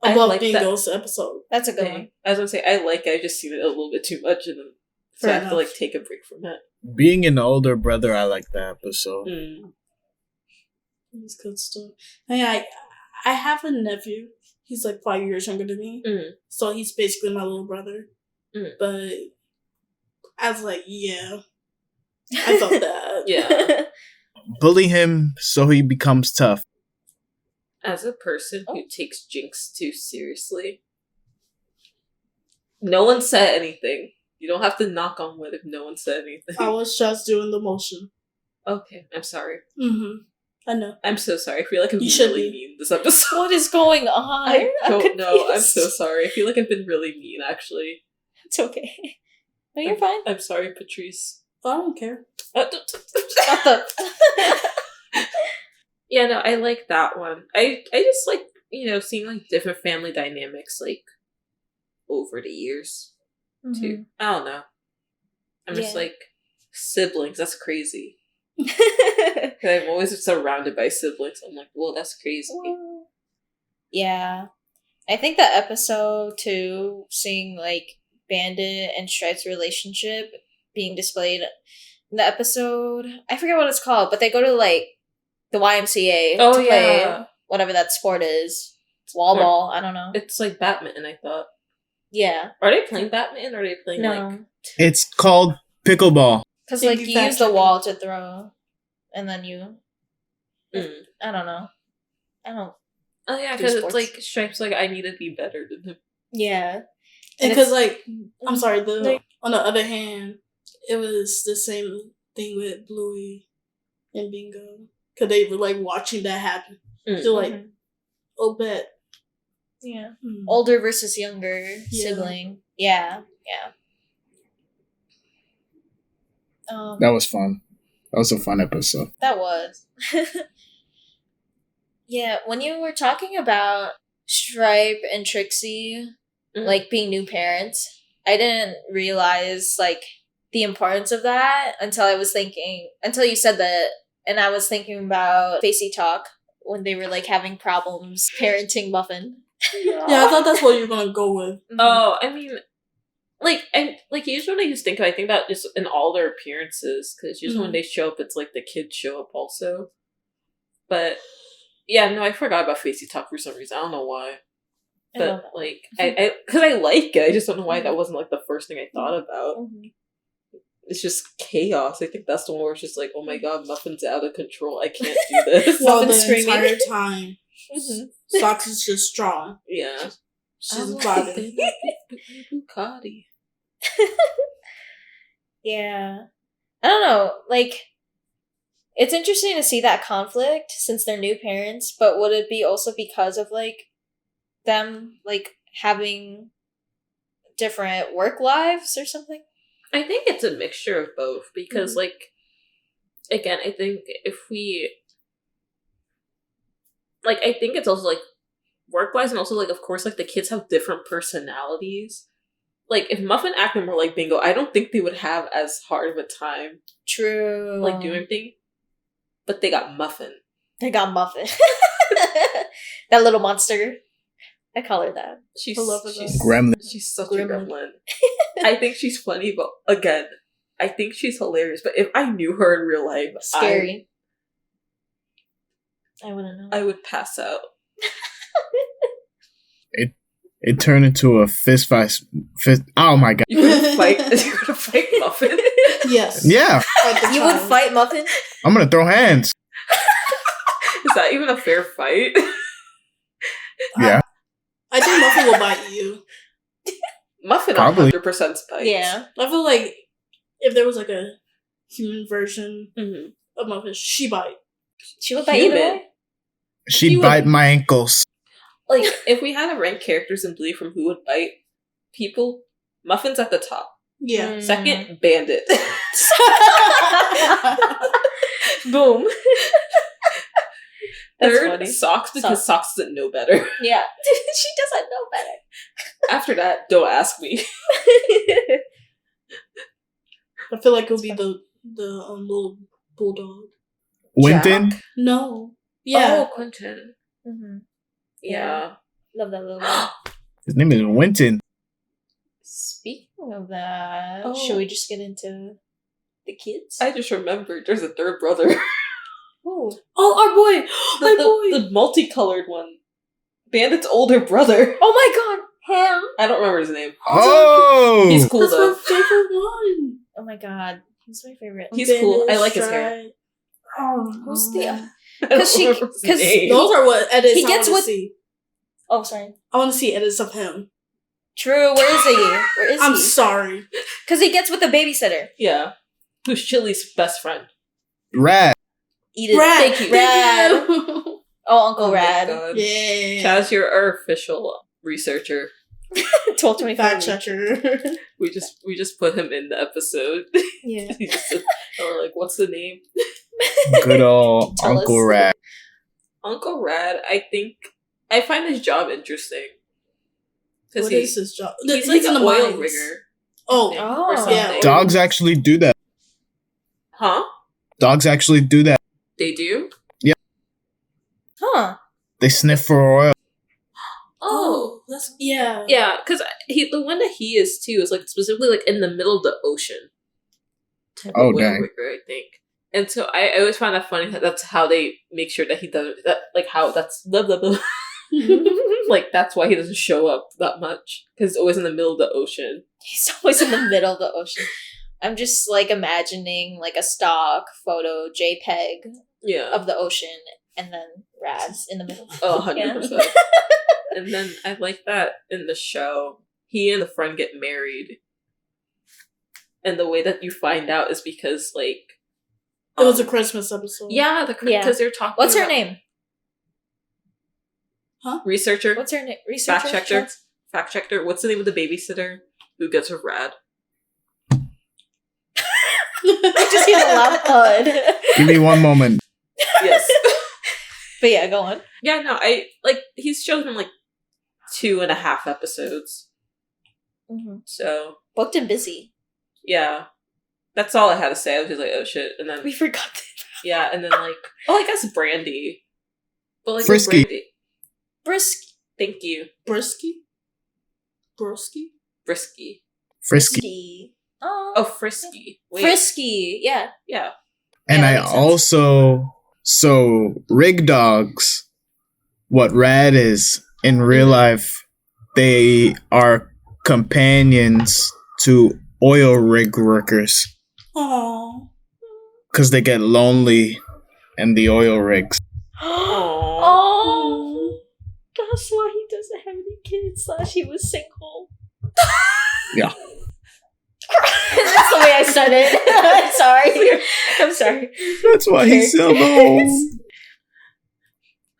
I Above like that. Bingo's episode. That's a good thing. one. I was gonna say, I've just seen it a little bit too much, and then so Fair I have to enough. like take a break from it. Being an older brother, I like that episode. It's good stuff. I have a nephew. He's like 5 years younger than me. So he's basically my little brother. But I was like, yeah. I felt that. Yeah. Bully him so he becomes tough. As a person who takes Jinx too seriously, no one said anything. You don't have to knock on wood if no one said anything. I was just doing the motion. Okay, I'm sorry. I know. I'm so sorry. I feel like I'm You being should really be. mean this episode. What is going on? I don't know. I'm confused. so sorry. I feel like I've been really mean, actually. It's okay. No, you're fine. I'm sorry, Patrice. I don't care. Not the... Yeah, no, I like that one. I just like, seeing like different family dynamics like over the years too. I don't know. I'm just like, siblings, that's crazy. 'Cause I'm always surrounded by siblings. I'm like, whoa, that's crazy. Yeah. I think the episode too, seeing like Bandit and Stripe's relationship being displayed in the episode, I forget what it's called, but they go to like the YMCA to play whatever that sport is. It's wall ball, I don't know. It's like badminton, I thought. Yeah. Are they playing badminton or are they playing like... It's called pickleball. Because like you use the wall to throw, and then you... I don't know. I don't... Oh yeah, because it's like, Stripe's like, I need to be better than him. Yeah. And because, like, I'm sorry, on the other hand, it was the same thing with Bluey and Bingo. Because they were, like, watching that happen. They're like, oh, bet. Yeah. Older versus younger sibling. Yeah. That was fun. That was a fun episode. That was. Yeah, when you were talking about Stripe and Trixie, like, being new parents, I didn't realize, like, the importance of that until you said that, and I was thinking about Facey Talk when they were, like, having problems parenting Muffin. Yeah, I thought that's what you were going to go with. Oh, I mean, usually when I just think about it, I think about just in all their appearances, because usually when they show up, it's like the kids show up also. But, yeah, no, I forgot about Facey Talk for some reason. I don't know why. But, like, because I like it, I just don't know why that wasn't, like, the first thing I thought about. It's just chaos. I think that's the one where it's just like, oh my god, Muffin's out of control. I can't do this. Well, the screaming. entire time, Socks is just strong. Yeah. She's vibing. Bucati. Yeah. I don't know, like, it's interesting to see that conflict since they're new parents, but would it be also because of, like, them, like, having different work lives or something? I think it's a mixture of both because, like, again, I think if we, like, I think it's also, like, work-wise, and also, like, of course, like, the kids have different personalities. Like, if Muffin acted more like Bingo, I don't think they would have as hard of a time, True. like, doing things. But they got Muffin. They got Muffin. That little monster. I call her that. She's Gremlin. She's such Gremlin. a gremlin. I think she's funny, but again, I think she's hilarious. But if I knew her in real life, Scary. I wouldn't know. I would pass out. It turned into a fist fight. Oh my god. You gonna fight? You gonna fight Muffin? Yes. Yeah, Fight the You would child. fight Muffin? I'm gonna throw hands. Is that even a fair fight? Yeah. I think Muffin will bite you. Muffin Probably. 100% spikes. Yeah. I feel like if there was like a human version Mm-hmm. of Muffin, she bite. She would bite you Human. though? She'd You bite would- my ankles. Like, if we had to rank characters in Bluey from who would bite people, Muffin's at the top. Yeah. Mm. Second, Bandit. Boom. That's Third, funny. Socks, because Socks doesn't know better. Yeah. She doesn't know better. After that, don't ask me. I feel like it'll be the little bulldog. Winton? No. Yeah. Oh, Quentin. Mm-hmm. Yeah. Love that little one. His name is Winton. Speaking of that, Oh. should we just get into the kids? I just remembered there's a third brother. Ooh. Oh, our boy. My boy. The multicolored one. Bandit's older brother. Oh my god, him! I don't remember his name. Oh! He's cool That's though. my favorite one. Oh my god, he's my favorite. He's cool. I like his hair. Who's the? I don't 'Cause she- remember his 'cause name. Those are what edits He I gets want what- to see. Oh, sorry. I want to see edits of him. True. Where is he? Where is I'm he? sorry. Because he gets with the babysitter. Yeah. Who's Chili's best friend? Rad. Eat it. Rad. Thank you. Rad. you. Oh, Uncle Oh my Rad. God. Yeah. Chaz, you're our official researcher. 1225. Fact checker. We just put him in the episode. Yeah. He just said- and we're like, what's the name? Good old Tell Uncle us. Rad. Uncle Rad, I find his job interesting. Because What is his job? he's like in an the oil mines. rigger. Oh. Oh. Or something. Yeah. Dogs actually do that. Huh? Dogs actually do that. They do? Huh. They sniff for oil. Oh, that's yeah. Yeah, because the one that he is too is like specifically like in the middle of the ocean. Type of Oh, oil dang. rigger, I think. And so I always find that funny that that's how they make sure that he doesn't, that like how that's blah blah blah. Like that's why he doesn't show up that much because it's always in the middle of the ocean. He's always in the middle of the ocean. I'm just like imagining like a stock photo JPEG Yeah. of the ocean and then Rad's in the middle. Oh, 100%. And then I like that in the show, he and the friend get married. And the way that you find out is because, like... It was a Christmas episode. Yeah, Yeah. because they're talking What's her about- name? Researcher. What's her name? Researcher? Fact checker. Fact checker. What's the name of the babysitter who gets with Rad? I just hear a loud thud. Give me one moment. Yes. But yeah, go on. Yeah, no, he's shown him, 2.5 episodes. Mm-hmm. So, Booked and busy. yeah. That's all I had to say. I was just like, oh shit. And then, We forgot that. yeah, and then, I guess Brandy. But, Frisky. Brandy. Brisk. Thank you. Brisky? Broski? Frisky. Frisky. Oh, Oh, Frisky. Wait. Frisky. Yeah. Yeah. And Yeah, I that makes sense. also, so rig dogs, what Rad is in real life, they are companions to oil rig workers Aww. because they get lonely in the oil rigs. Oh. That's why he doesn't have any kids. He was single. Yeah. That's the way I said it. I'm sorry. I'm sorry. That's why he's so alone.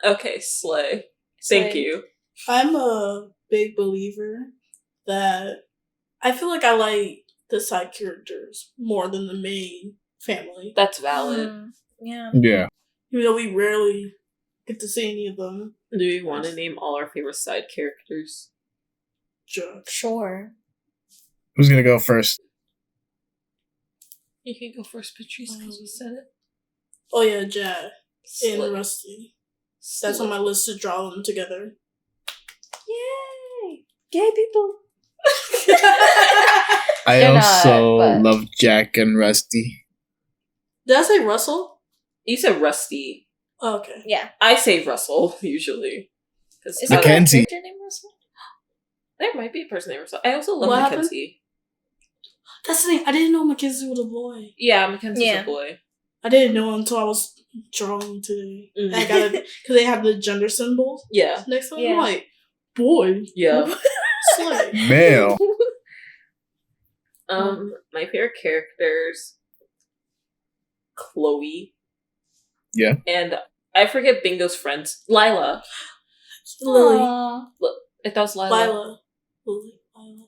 Okay, Slay. Thank Slay. you. I'm a big believer that I feel like I like the side characters more than the main family. That's valid. Yeah. Yeah. Even though we rarely get to see any of them. Do we want to name all our favorite side characters? Jack. Sure. Who's gonna go first? You can go first, Patrice, because we said it. Oh yeah, Jack and Slit. Rusty. That's on my list to draw them together. Yay! Gay people. I They're not, also but- love Jack and Rusty. Did I say Russell? You said Rusty. Oh, okay. Yeah. I say Russell, usually. 'Cause Is I- there a Mackenzie. character named Russell? There might be a person named Russell. I also love What happened? Mackenzie. That's the thing. I didn't know Mackenzie was a boy. Yeah, Mackenzie's Yeah. a boy. I didn't know until I was drawing today. Mhm. I got it because they have the gender symbols Yeah. next to it. Yeah. I'm like, boy, Yeah. slay. Male. My favorite characters, Chloe. Yeah. And I forget Bingo's friends. Lila. Lily, Aw. If that was Lila. Lila, Lily, Lila.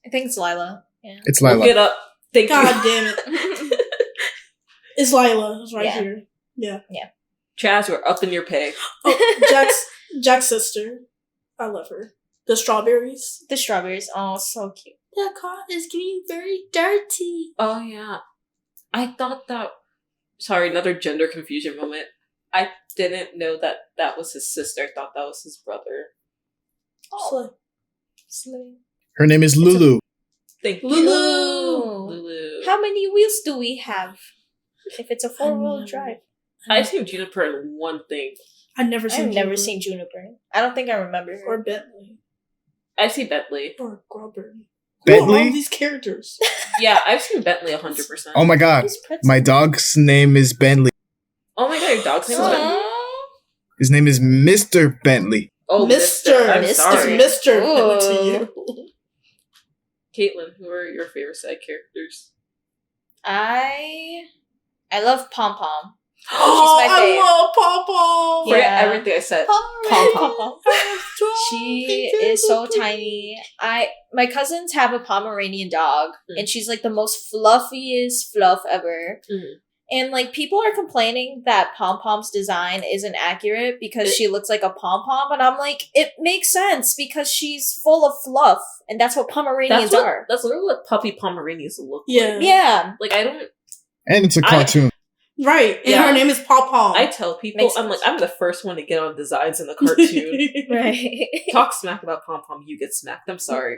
I think it's Lila. Yeah. It's Look Lila. it up. Thank God you. damn it! It's Lila. It's right Yeah. here. Yeah. Chaz, we're up in your pay. Oh, Jack's sister. I love her. The strawberries. The strawberries. Oh, so cute. The car is getting very dirty. Oh, yeah. I thought that... Sorry, another gender confusion moment. I didn't know that that was his sister. I thought that was his brother. Slay. Slay. Her name is Lulu. Thank you. Lulu. Lulu. How many wheels do we have? If it's a 4-wheel drive. I've seen Juniper in one thing. I've never seen. I've never Juniper. seen Juniper. I don't think I remember her. Or Bentley I've seen Bentley. or Grubber. Bentley? All these characters. Yeah, I've seen Bentley 100%. Oh my god. Who's Pretzel? My dog's name is Bentley. Oh my god, your dog's name is Bentley? Aw. His name is Mr. Bentley. Oh, Mister. I'm Mister. sorry. Mister. Ooh. To you. Caitlin, who are your favorite side characters? I love Pom Pom. Oh, She's my fave. I love Papa. Forget Yeah. everything I said. Pom Pom. She is so tiny. My cousins have a Pomeranian dog, Mm. and she's like the most fluffiest fluff ever. Mhm. And like people are complaining that Pom Pom's design isn't accurate because she looks like a pom pom, and I'm like, it makes sense because she's full of fluff, and that's what Pomeranians are. That's literally what puppy Pomeranians look Yeah. like. Yeah, Like, I don't... And it's a cartoon. Right. And Yeah. her name is Papa. I tell people, Makes I'm like, sense. I'm the first one to get on designs in the cartoon. right. Talk smack about Pom Pom, you get smacked. I'm sorry.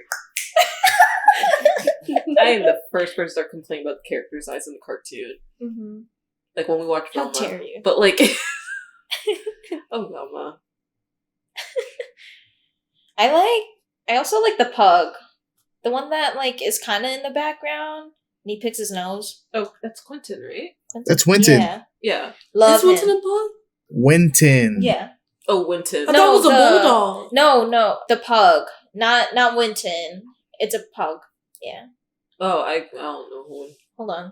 I am the first person to start complaining about the character designs in the cartoon. hmm Like, when we watch How Velma. dare you? But, like... oh, Velma. I also like the pug, the one that like is kind of in the background, and he picks his nose. Oh, that's Quentin, right? That's Winton. Yeah, Yeah. love This one's in him. a book? Winton. Yeah. Oh, Winton. I No, thought it was a the- bulldog. No, the pug, not Winton. It's a pug. Yeah. Oh, I don't know who. Hold on.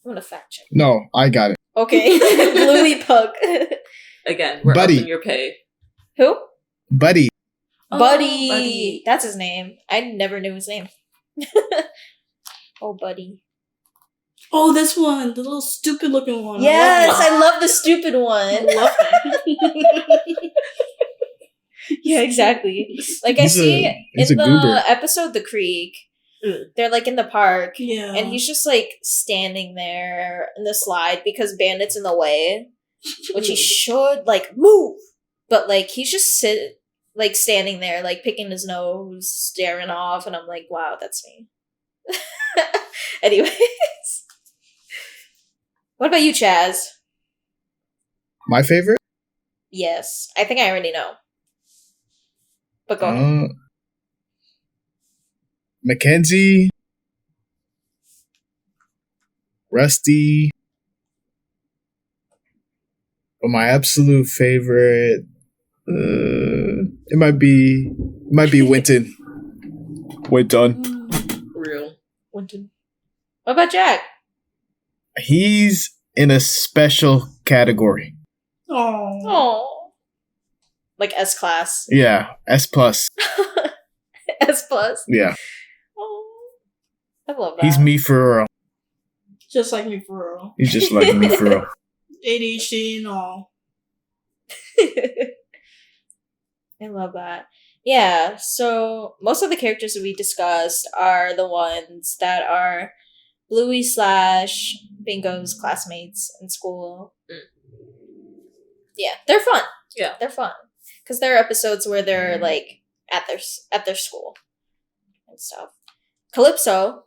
I'm gonna fact check. No, I got it. Okay. Bluey pug. Again, we're Buddy. up in your pay. Who? Buddy. Oh, Buddy. Buddy. That's his name. I never knew his name. Oh, Buddy. Oh, this one. The little stupid looking one. Yes, I I love the stupid one. love him. Yeah, exactly. Like I He's see he's in a the goober. episode The Creek, Mm. they're like in the park, Yeah. and he's just like standing there in the slide because Bandit's in the way, which he should like move, but like he's just standing there like picking his nose, staring off, and I'm like, wow, that's me. Anyways, what about you, Chaz? My favorite? Yes, I think I already know, but go ahead. Mackenzie. Rusty. But my absolute favorite, it might be Winton. Winton. Real. Winton. What about Jack? He's in a special category. Oh. Oh, like S class, Yeah, S plus. S plus. Yeah, Oh, I love that. he's me for real. Just like me for real. He's just like me for real. ADHD and all. I love that. Yeah, so most of the characters that we discussed are the ones that are Bluey slash Bingo's classmates in school. Yeah, they're fun. Yeah. They're fun. Because there are episodes where they're, like, at their school and stuff. Calypso,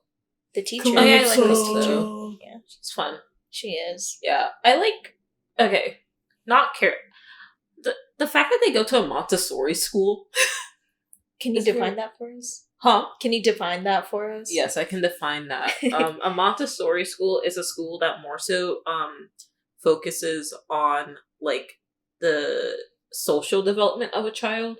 the teacher. Oh, yeah, I like this Calypso. too. It's fun. She is. Yeah, I like. Okay, not care. The fact that they go to a Montessori school. Can you It's define weird. that for us? Huh? Can you define that for us? Yes, I can define that. A Montessori school is a school that more so focuses on like the social development of a child.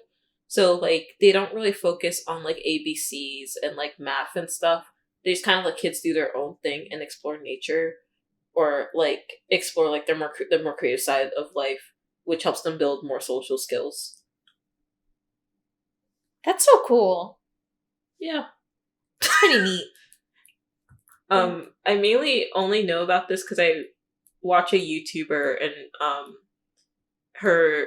So like they don't really focus on like ABCs and like math and stuff. They just kind of let kids do their own thing and explore nature, or like explore like the more creative side of life, which helps them build more social skills. That's so cool. Yeah. It's pretty neat. I mainly only know about this because I watch a YouTuber and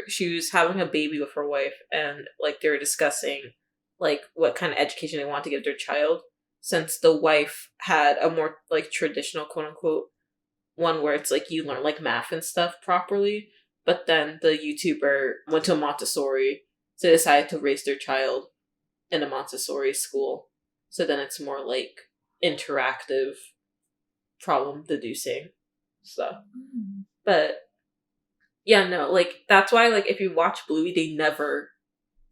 she was having a baby with her wife, and like they were discussing like what kind of education they want to give their child, since the wife had a more like traditional quote unquote one where it's like you learn like math and stuff properly, but then the YouTuber went to a Montessori, so they decided to raise their child in a Montessori school. So then it's more like interactive problem deducing stuff. But yeah, no, like that's why like if you watch Bluey, they never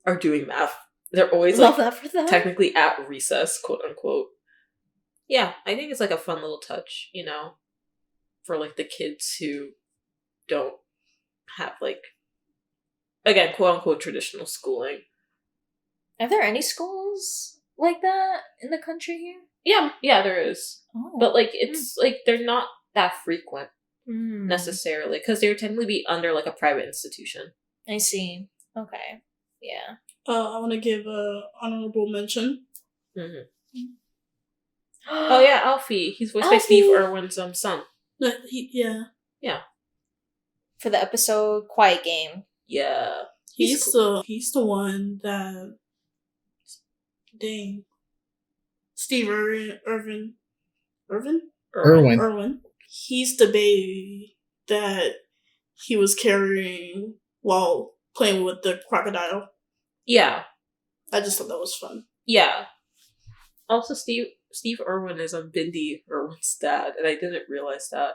are doing math. They're always Love like that for them. technically at recess, quote unquote. Yeah, I think it's like a fun little touch, you know, for like the kids who don't have like, again, quote unquote traditional schooling. Are there any schools like that in the country here? Yeah, there is. Oh. But like it's like they're not that frequent Mm. necessarily because they would technically be under like a private institution. I see. Okay. Yeah. I want to give a honorable mention. Mm-hmm. Oh yeah, Alfie. He's voiced by Steve Irwin's son. Yeah, For the episode Quiet Game. Yeah, he's the one that. Dang. Steve Irwin. He's the baby that he was carrying while playing with the crocodile. Yeah, I just thought that was fun. yeah. Also, Steve Irwin is Bindi Irwin's dad, and I didn't realize that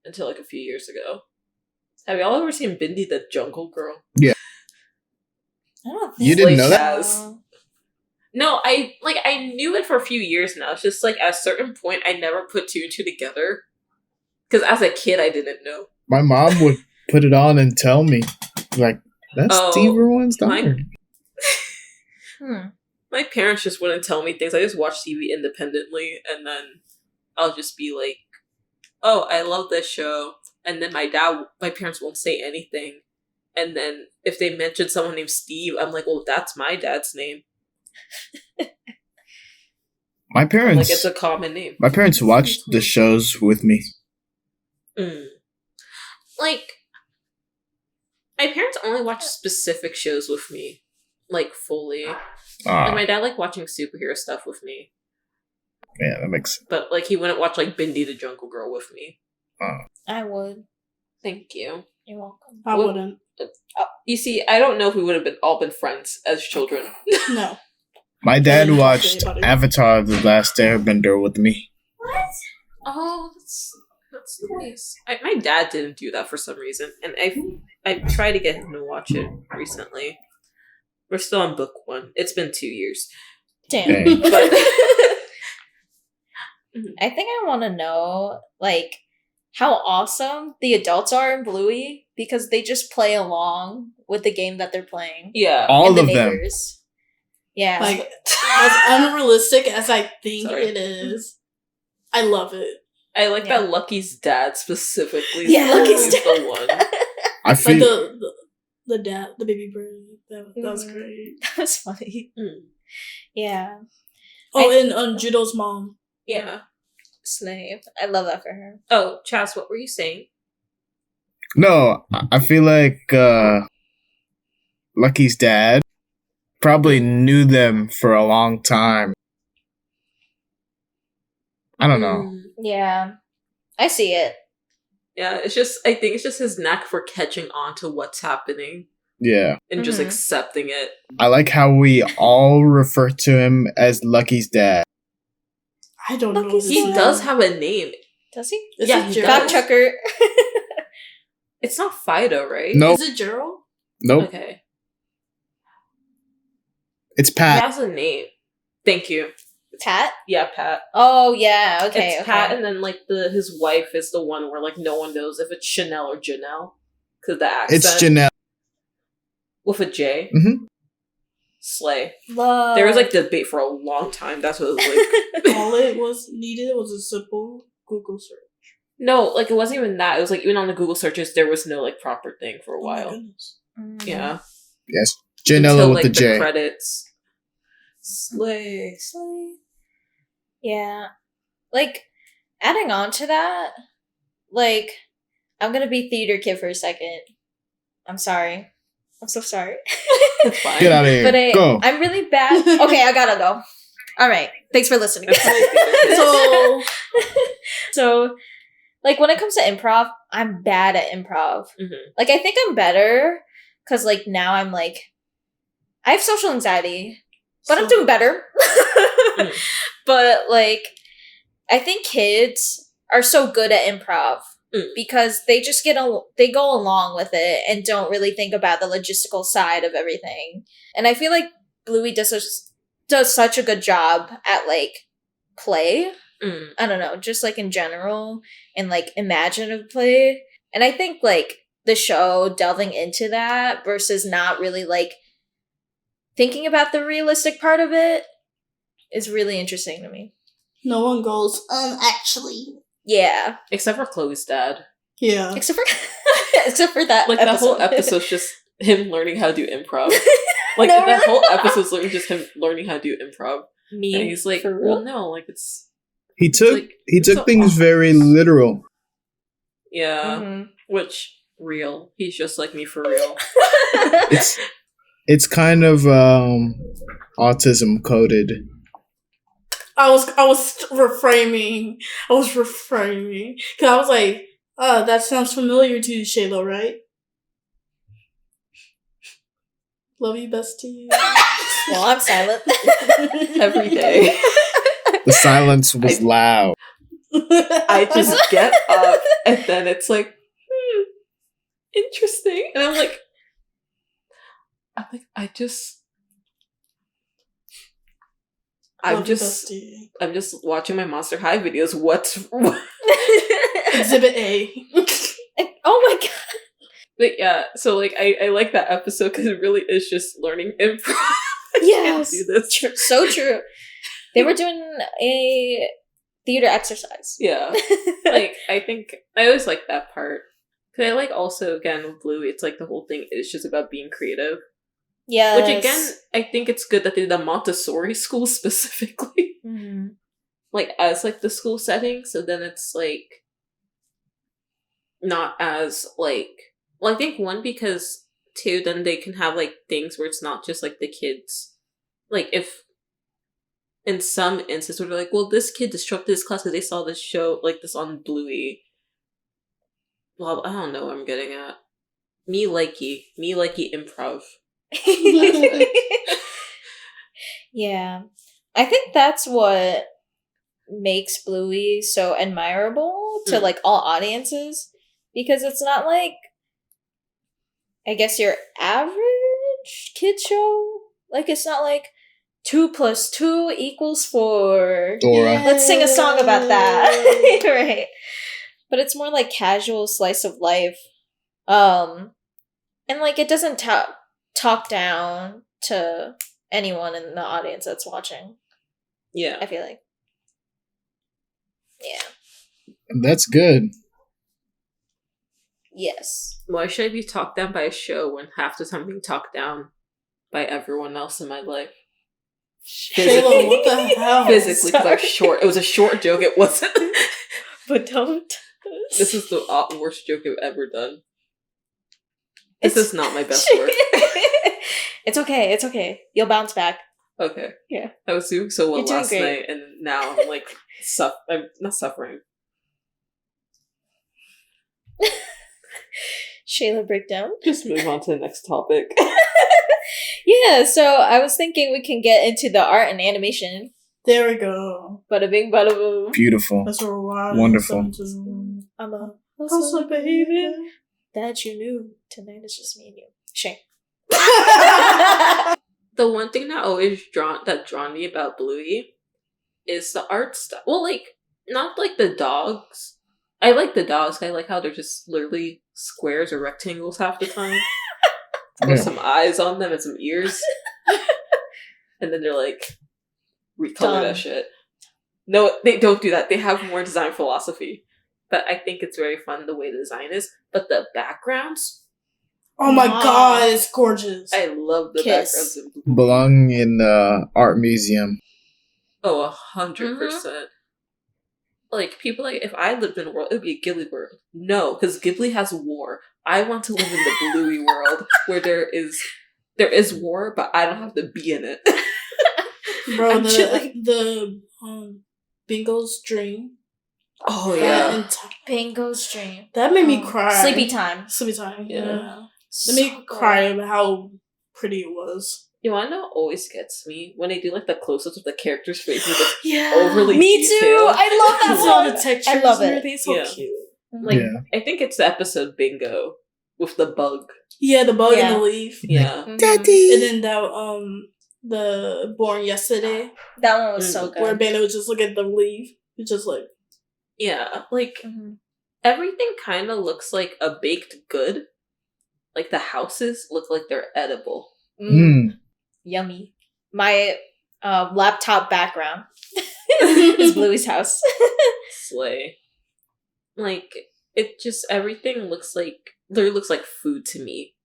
until like a few years ago. Have y'all ever seen Bindi the Jungle Girl? Yeah. I don't think You didn't know that? so. No, I knew it for a few years now. It's just like at a certain point, I never put two and two together. Because as a kid, I didn't know. My mom would put it on and tell me, like, that's Steve Irwin's daughter. My parents just wouldn't tell me things. I just watch TV independently, and then I'll just be like, "Oh, I love this show," and then my parents won't say anything. And then if they mention someone named Steve, I'm like, "Well, that's my dad's name." My parents, like it's a common name. My parents watched the shows with me. Like, my parents only watch specific shows with me, like fully. Like my dad liked watching superhero stuff with me. Yeah, that makes sense. But like he wouldn't watch like Bindi the Jungle Girl with me. I would. Thank you. You're welcome. I wouldn't. You see, I don't know if we would have all been friends as children. No. My dad watched Avatar: The Last Airbender with me. What? Oh, that's nice. My dad didn't do that for some reason, and I tried to get him to watch it recently. We're still on book 1. It's been 2 years. Damn. But I think I want to know, like, how awesome the adults are in Bluey because they just play along with the game that they're playing. Yeah. All and of the them. neighbors. Yeah. Like, as unrealistic as I think Sorry. it is, I love it. I like that Lucky's dad specifically. Yeah, Lucky's is the one. I feel Like the dad, the baby bird. That was great. That was funny. Yeah. Oh, and Judo's mom. Yeah. Slave. I love that for her. Oh, Chaz, what were you saying? no. I feel like Lucky's dad probably knew them for a long time. I don't know. Yeah. I see it. Yeah, it's just, I think it's just his knack for catching on to what's happening Yeah. and just Mhm. accepting it. I like how we all refer to him as Lucky's dad. I don't know. Lucky's his He name. does have a name. Does he? Is Yeah, it he Gerald? does. Fact checker. It's not Fido, right? Nope. Is it Gerald? Nope. Okay. It's He Pat. has a name. Thank you. Pat? Yeah, Pat. Oh, yeah. Okay. It's okay. Pat, and then like his wife is the one where like no one knows if it's Chanel or Janelle because the accent. It's Janelle. With a J. Mhm. Slay. Love. There was like debate for a long time. That's what it was like. All it was needed was a simple Google search. No, like it wasn't even that. It was like even on the Google searches, there was no like proper thing for a Oh my while. goodness. Mm. Yeah. Yes. Janella Until, with like, the J. credits. Slay. Slay. Yeah. Like, adding on to that, like, I'm gonna be theater kid for a second. I'm sorry. I'm so sorry. That's fine. Get out of here. But Go. I'm really bad. Okay, I gotta go. All right. Thanks for listening. So, So, like, when it comes to improv, I'm bad at improv. Mhm. Like, I think I'm better because, like, now I'm like, I have social anxiety, but I'm So- doing better. Mm. But, like, I think kids are so good at improv because they just they go along with it and don't really think about the logistical side of everything. And I feel like Bluey does such a good job at, like, play. Mm. I don't know, just like in general and like imaginative play. And I think like the show delving into that versus not really like thinking about the realistic part of it is really interesting to me. no one goes, actually. Yeah. Except for Chloe's dad. Yeah. Except for that Like that whole episode's just him learning how to do improv. Like No, that really? whole episode's literally just him learning how to do improv. Me. And he's like, for real? well, no, like it's He took like, it's so things very obvious. literal. Yeah. Mhm. Which real. He's just like me for real. It's kind of autism coded. I was reframing. Because I was like, that sounds familiar to you, Shayla, right? Love you, bestie. Well, I'm silent. Every day. The silence was loud. I just get up and then it's like, interesting. And I'm like, I'm Love you, just bestie. I'm just watching my Monster High videos. What's Exhibit A. Oh my god. But yeah, so like I like that episode because it really is just learning improv. Yes. Do this. So true. They were doing a theater exercise. Yeah. Like I think I always like that part. Cause I like also again with Bluey, it's like the whole thing is just about being creative. Yeah. Which again, I think it's good that they did a Montessori school specifically. Mhm. Like as like the school setting, so then it's like not as like, well, I think one because two, then they can have like things where it's not just like the kids. Like if in some instances where they're like, well, this kid disrupted this class because they saw this show like this on Bluey. Well, I don't know what I'm getting at. Me likey improv. Yeah. I think that's what makes Bluey so admirable to like all audiences because it's not like I guess your average kid show. Like it's not like 2 + 2 = 4. Dora. Let's sing a song about that. Right. But it's more like casual slice of life. And like it doesn't talk down to anyone in the audience that's watching. Yeah. I feel like. Yeah. That's good. Yes. Why should I be talked down by a show when half the time I'm being talked down by everyone else in my life? Shayla, what the hell? Physically, because it was a short joke, it wasn't. But don't. This is the worst joke I've ever done. This is not my best work. It's okay. It's okay. You'll bounce back. Okay. Yeah. I was doing so well You're doing last great. night, and now I'm like, I'm not suffering. Shayla breakdown. Just move on to the next topic. Yeah, so I was thinking we can get into the art and animation. There we go. Bada bing, bada boom. Beautiful. That's what we're watching. Wonderful. I'm a Hustler, baby. that you knew. Tonight is just me and you. Shame. The one thing that always drawn me about Bluey is the art style. Well, like, not like the dogs. I like the dogs. I like how they're just literally squares or rectangles half the time. With Yeah. some eyes on them and some ears. And then they're like, recolor Done. that shit. No, they don't do that. They have more design philosophy. But I think it's very fun the way the design is. But the backgrounds, Oh my Wow. god, it's gorgeous. I love the Kiss. backgrounds in Bluey. Belong in the art museum. Oh, 100%. Like, people like, if I lived in a world, it would be a Ghibli world. No, because Ghibli has war. I want to live in the Bluey world where there is war, but I don't have to be in it. Bro, I'm chilling. the Bingo's dream. Oh, That, yeah. Bingo's dream. that made me cry. Sleepy time. Sleepy time. Yeah. Yeah. It made me cry about how pretty it was. You want to know what always gets me? When they do, like, the close-ups of the characters' faces. It's Yeah. overly Me too. detailed. I love that I All song. the textures I love and it. everything, so Yeah. cute. Like, Yeah. I think it's the episode Bingo with the bug. Yeah, the bug Yeah. and the leaf. Yeah. Mhm. And then that the Born Yesterday, That one was so where good. Banda would just look at the leaf. It's just like, Yeah. Like, Mhm. everything kind of looks like a baked good. Like, the houses look like they're edible. Mm. Yummy. My laptop background is Bluey's house. Slay. Like, it just, everything literally looks like food to me.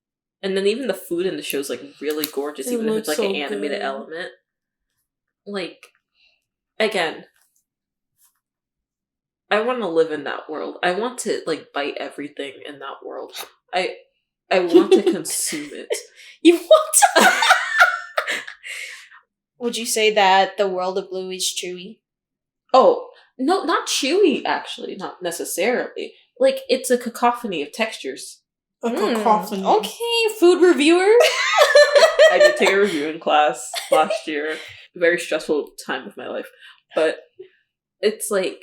And then even the food in the show is, like, really gorgeous, It even if it's, like, looks an so animated good. element. Like, again, I want to live in that world. I want to, like, bite everything in that world. I want to consume it. You want to? Would you say that the world of Bluey's chewy? Oh, no, not chewy, actually. Not necessarily. Like, it's a cacophony of textures. a cacophony. Okay, food reviewer. I did take a reviewing class last year. Very stressful time of my life. But it's like...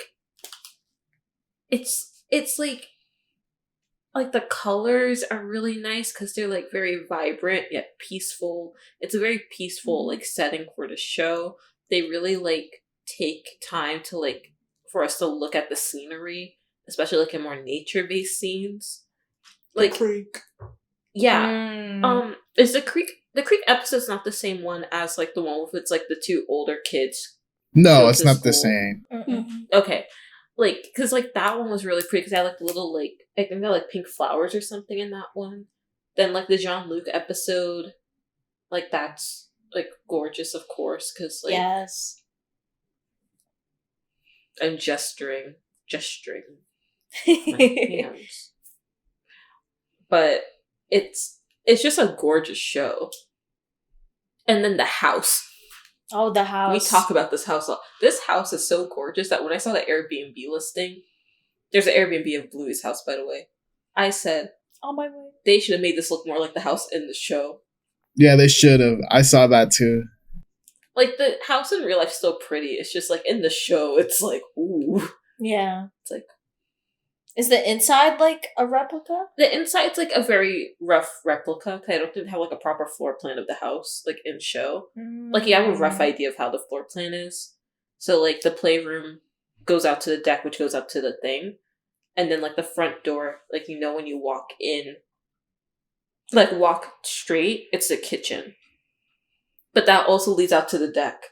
It's like the colors are really nice because they're like very vibrant yet peaceful. It's a very peaceful like setting for the show. They really like take time to like for us to look at the scenery, especially like in more nature-based scenes. Like The creek. yeah. Mm. Is the creek episode's not the same one as like the one with it's like the two older kids. No, Go it's to not the school. same. Mm-mm. Okay. Like, because, like, that one was really pretty, because I had, like, the little, like, I think they had, like, pink flowers or something in that one. Then, like, the Jean-Luc episode, like, that's, like, gorgeous, of course, because, like, Yes. I'm gesturing my hands. But it's just a gorgeous show. And then the house. Oh, the house. We talk about this house a lot. This house is so gorgeous that when I saw the Airbnb listing, there's an Airbnb of Bluey's house, by the way. I said, On my way. they should have made this look more like the house in the show. Yeah, they should have. I saw that too. Like, the house in real life is still pretty. It's just, like, in the show, it's like, ooh. Yeah. It's like... Is the inside like a replica? The inside's, like, a very rough replica. 'Cause I don't think they have, like, a proper floor plan of the house, like, in show. Like, you have a rough idea of how the floor plan is. So, like, the playroom goes out to the deck, which goes up to the thing. And then, like, the front door, like, you know when you walk in, like, walk straight, it's the kitchen. But that also leads out to the deck.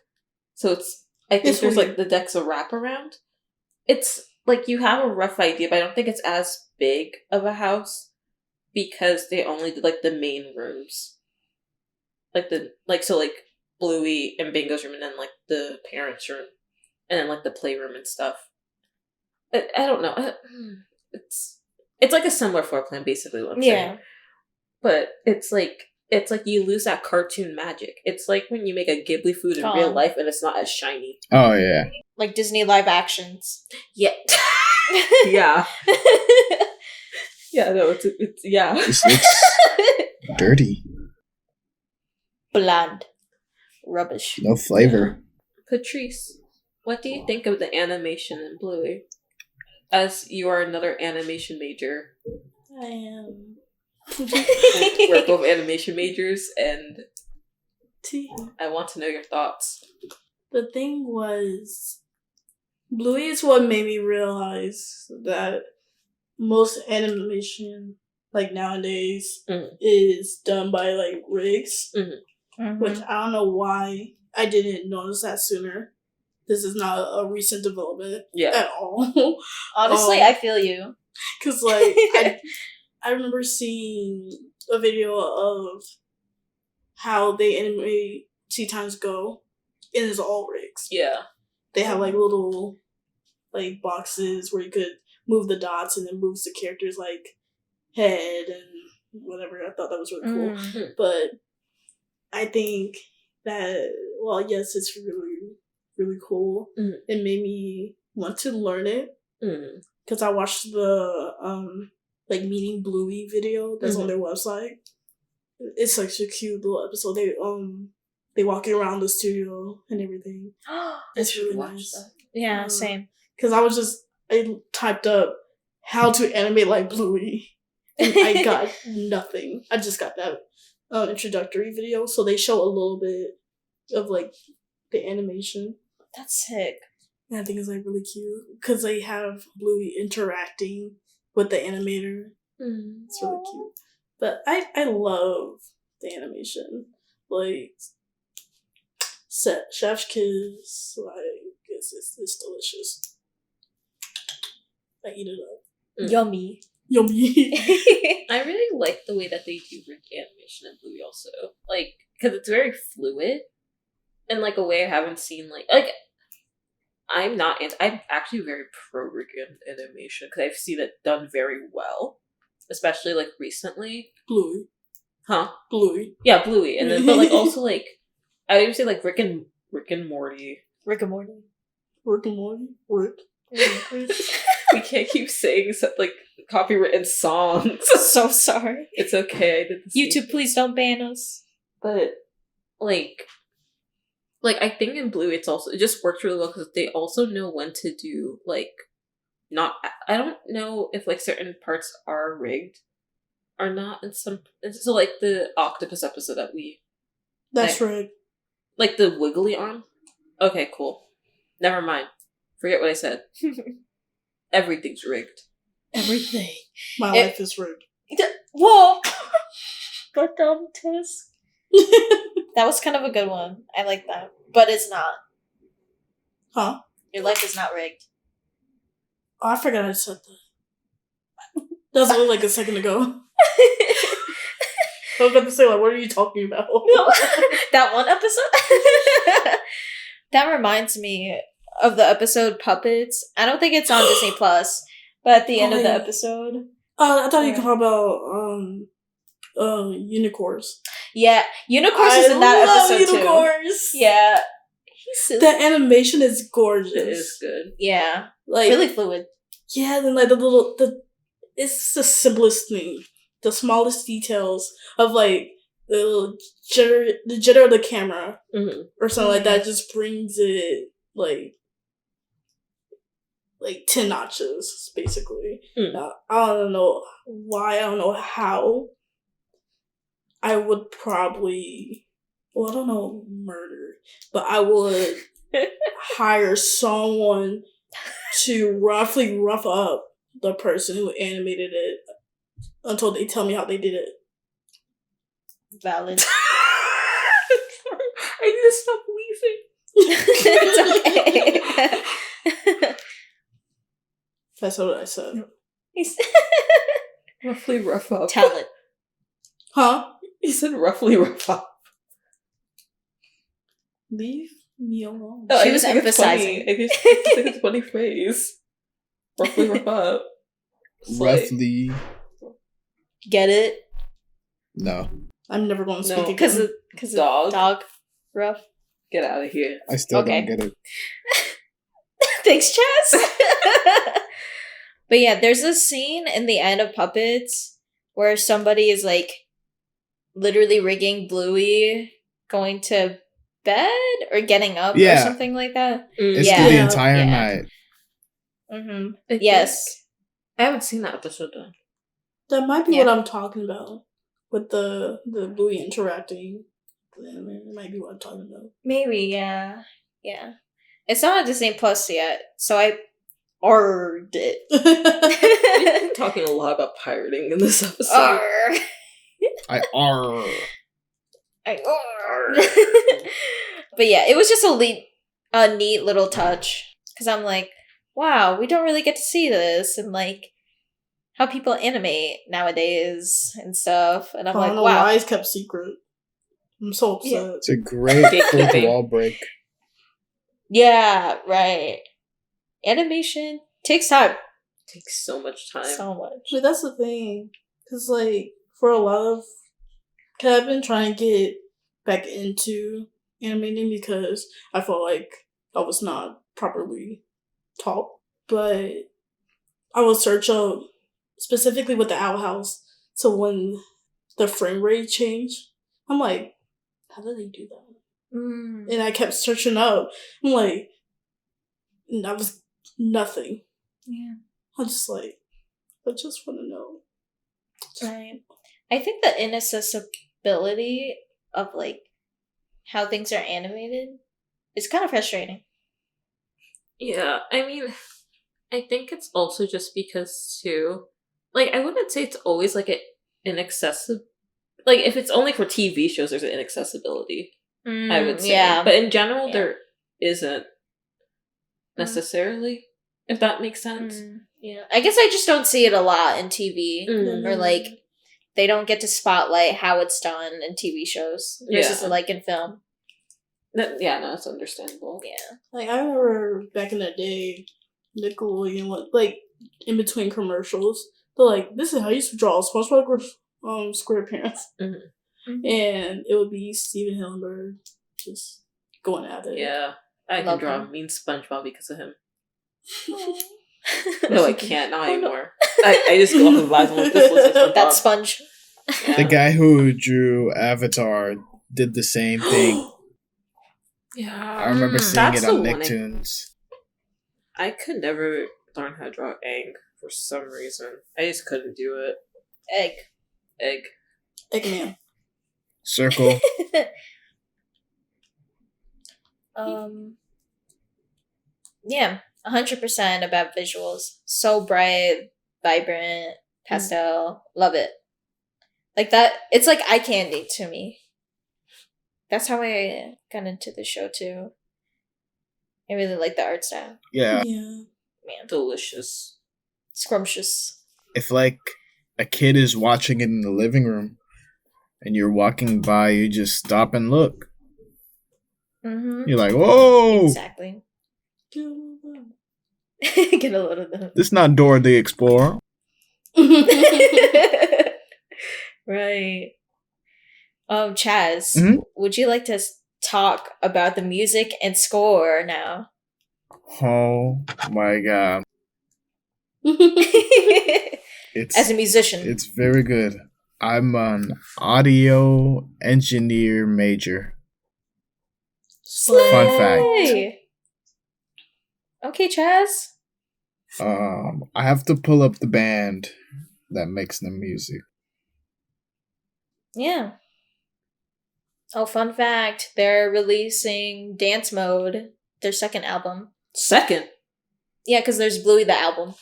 So it's, I think It's there's, weird. like, the deck's a wraparound. It's, like, you have a rough idea, but I don't think it's as big of a house because they only did, like, the main rooms. So, Bluey and Bingo's room and then, like, the parents' room. And then, like, the playroom and stuff. I don't know. It's like a similar floor plan, basically, what I'm saying. Yeah. But it's, like, it's like you lose that cartoon magic. It's like when you make a Ghibli food in real life and it's not as shiny. Oh yeah. Like Disney live actions. Yeah. Yeah. Yeah, no, it's yeah. This looks dirty. Bland. Rubbish. No flavor. Patrice, what do you think of the animation in Bluey? As you are another animation major. I am. We're both animation majors, and T. I want to know your thoughts. The thing was, Bluey is what made me realize that most animation, like nowadays, is done by like rigs, which I don't know why I didn't notice that sooner. This is not a recent development at all. Honestly, I feel you. Because like I remember seeing a video of how they animate Tea Times Go, and it's all rigs. Yeah. They have like little like boxes where you could move the dots and it moves the character's like head and whatever. I thought that was really cool. But I think that, well, yes, it's really, really cool. It made me want to learn it. Because I watched the like Meeting Bluey video that's on their website. It's such a cute little episode. They walking around the studio and everything. It's really nice. That. Yeah, same. Because I typed up how to animate like Bluey, and I got nothing. I just got that introductory video, so they show a little bit of like the animation. That's sick. And I think it's like really cute because they have Bluey interacting with the animator. It's really cute. But I love the animation. Like Chef's Kiss, like it's delicious. I eat it up. Yummy. Yummy. I really like the way that they do rig animation in Bluey also. Like, because it's very fluid in like a way I haven't seen like I'm actually very pro rig animation because I've seen it done very well, especially like recently. Bluey. Huh? Bluey. Yeah, Bluey, and then but like also like I would even say like Rick and Morty. Rick and Morty. Rick and Morty. Rick. We can't keep saying like copywritten songs. So sorry. It's okay. I did the YouTube, please don't ban us. But like I think in Blue it just works really well because they also know when to do like not. I don't know if like certain parts are rigged or not in some. So like the octopus episode that we. That's right. Like the wiggly arm. Okay, cool. Never mind. Forget what I said. Everything's rigged. Everything. My life is rigged. Whoa! But tisk. That was kind of a good one. I like that. But it's not. Huh? Your life is not rigged. Oh, I forgot I said that. That was only like a second ago. I was about to say, like, what are you talking about? No. That one episode? That reminds me of the episode Puppets. I don't think it's on Disney Plus, but at the end of the episode. I thought you could talk about unicorns. Yeah, unicorns is in that episode unicorns. Too. Yeah. The animation is gorgeous. It is good. Yeah. Like really fluid. Yeah, then like it's the simplest thing. The smallest details of like the jitter of the camera or something like that just brings it like 10 notches, basically. I don't know why, I don't know how. I would probably, well, I don't know, murder, but I would hire someone to roughly rough up the person who animated it until they tell me how they did it. Valid. I need to stop leaving. It's okay. That's what I said. Roughly rough up. Talent. Huh? He said roughly rough up. Leave me alone. No, She was emphasizing. I just think it's a funny phrase. Roughly rough up. Roughly. Get it? No. I'm never going to speak No, again. Because Dog. dog rough. Get out of here. I still Okay. don't get it. Thanks, Chaz. But yeah, there's a scene in the end of Puppets where somebody is like literally rigging Bluey going to bed or getting up or Yeah. something like that. It's Yeah. through the Yeah. entire Yeah. night. Mm-hmm. I think- Yes. I haven't seen that episode though. That might be Yeah. what I'm talking about with the Bluey interacting. It might be what I'm talking about. Maybe, yeah. Yeah. It's not on Disney Plus yet, so I ordered it. We've been talking a lot about pirating in this episode. Arr. I are. But yeah, it was just a neat little touch. Because I'm like, wow, we don't really get to see this and like how people animate nowadays and stuff. And I'm I like, don't know wow. why it's kept secret. I'm so upset. Yeah. It's a great fourth wall break. Yeah, right. Animation takes time. Takes so much time. So much. But that's the thing. Because, like, for a lot of... Cause I've been trying to get back into animating because I felt like I was not properly taught. But I will search up, specifically with the Owl House, so when the frame rate changed, I'm like, how did they do that? Mm. And I kept searching up. I'm like, and that was nothing. Yeah. I'm just like, I just want to know. Right. I think the inaccessibility of like how things are animated is kind of frustrating. Yeah, I mean, I think it's also just because too, like, I wouldn't say it's always like an inaccessible. Like, if it's only for TV shows, there's an inaccessibility. I would say, Yeah. but in general, Yeah. there isn't necessarily. If that makes sense. Yeah. I guess I just don't see it a lot in TV. Mm. Or like they don't get to spotlight how it's done in TV shows versus Yeah. like in film. Yeah, no, it's understandable. Yeah. Like, I remember back in the day, Nickelodeon, like, in between commercials, they're like, this is how you used to draw SpongeBob SquarePants. Mm-hmm. And it would be Steven Hillenburg just going at it. Yeah, I Love can draw him. mean SpongeBob because of him. No, I can't, not anymore. I just go off the vibes. I'm like, this looks like SpongeBob. That sponge. Yeah. The guy who drew Avatar did the same thing. Yeah, I remember seeing That's it on the one Nicktoons. I could never learn how to draw Aang for some reason. I just couldn't do it. Egg. Eggman. Circle. Yeah, 100% about visuals. So bright, vibrant, pastel. Love it. Like that, it's like eye candy to me. That's how I got into the show too. I really like the art style. Yeah. Yeah. Man, Delicious. scrumptious. If like a kid is watching it in the living room and you're walking by, you just stop and look. Mm-hmm. You're like, whoa! Exactly. Get a load of them. This not Dora the Explorer. Right. Chaz, Mhm. would you like to talk about the music and score now? Oh my god. It's As a musician. it's very good. I'm an audio engineer major. Fun fact. Slay! Okay, Chaz. I have to pull up the band that makes the music. Yeah. Oh, fun fact. They're releasing Dance Mode, their second album. Second. Yeah, because there's Bluey the album.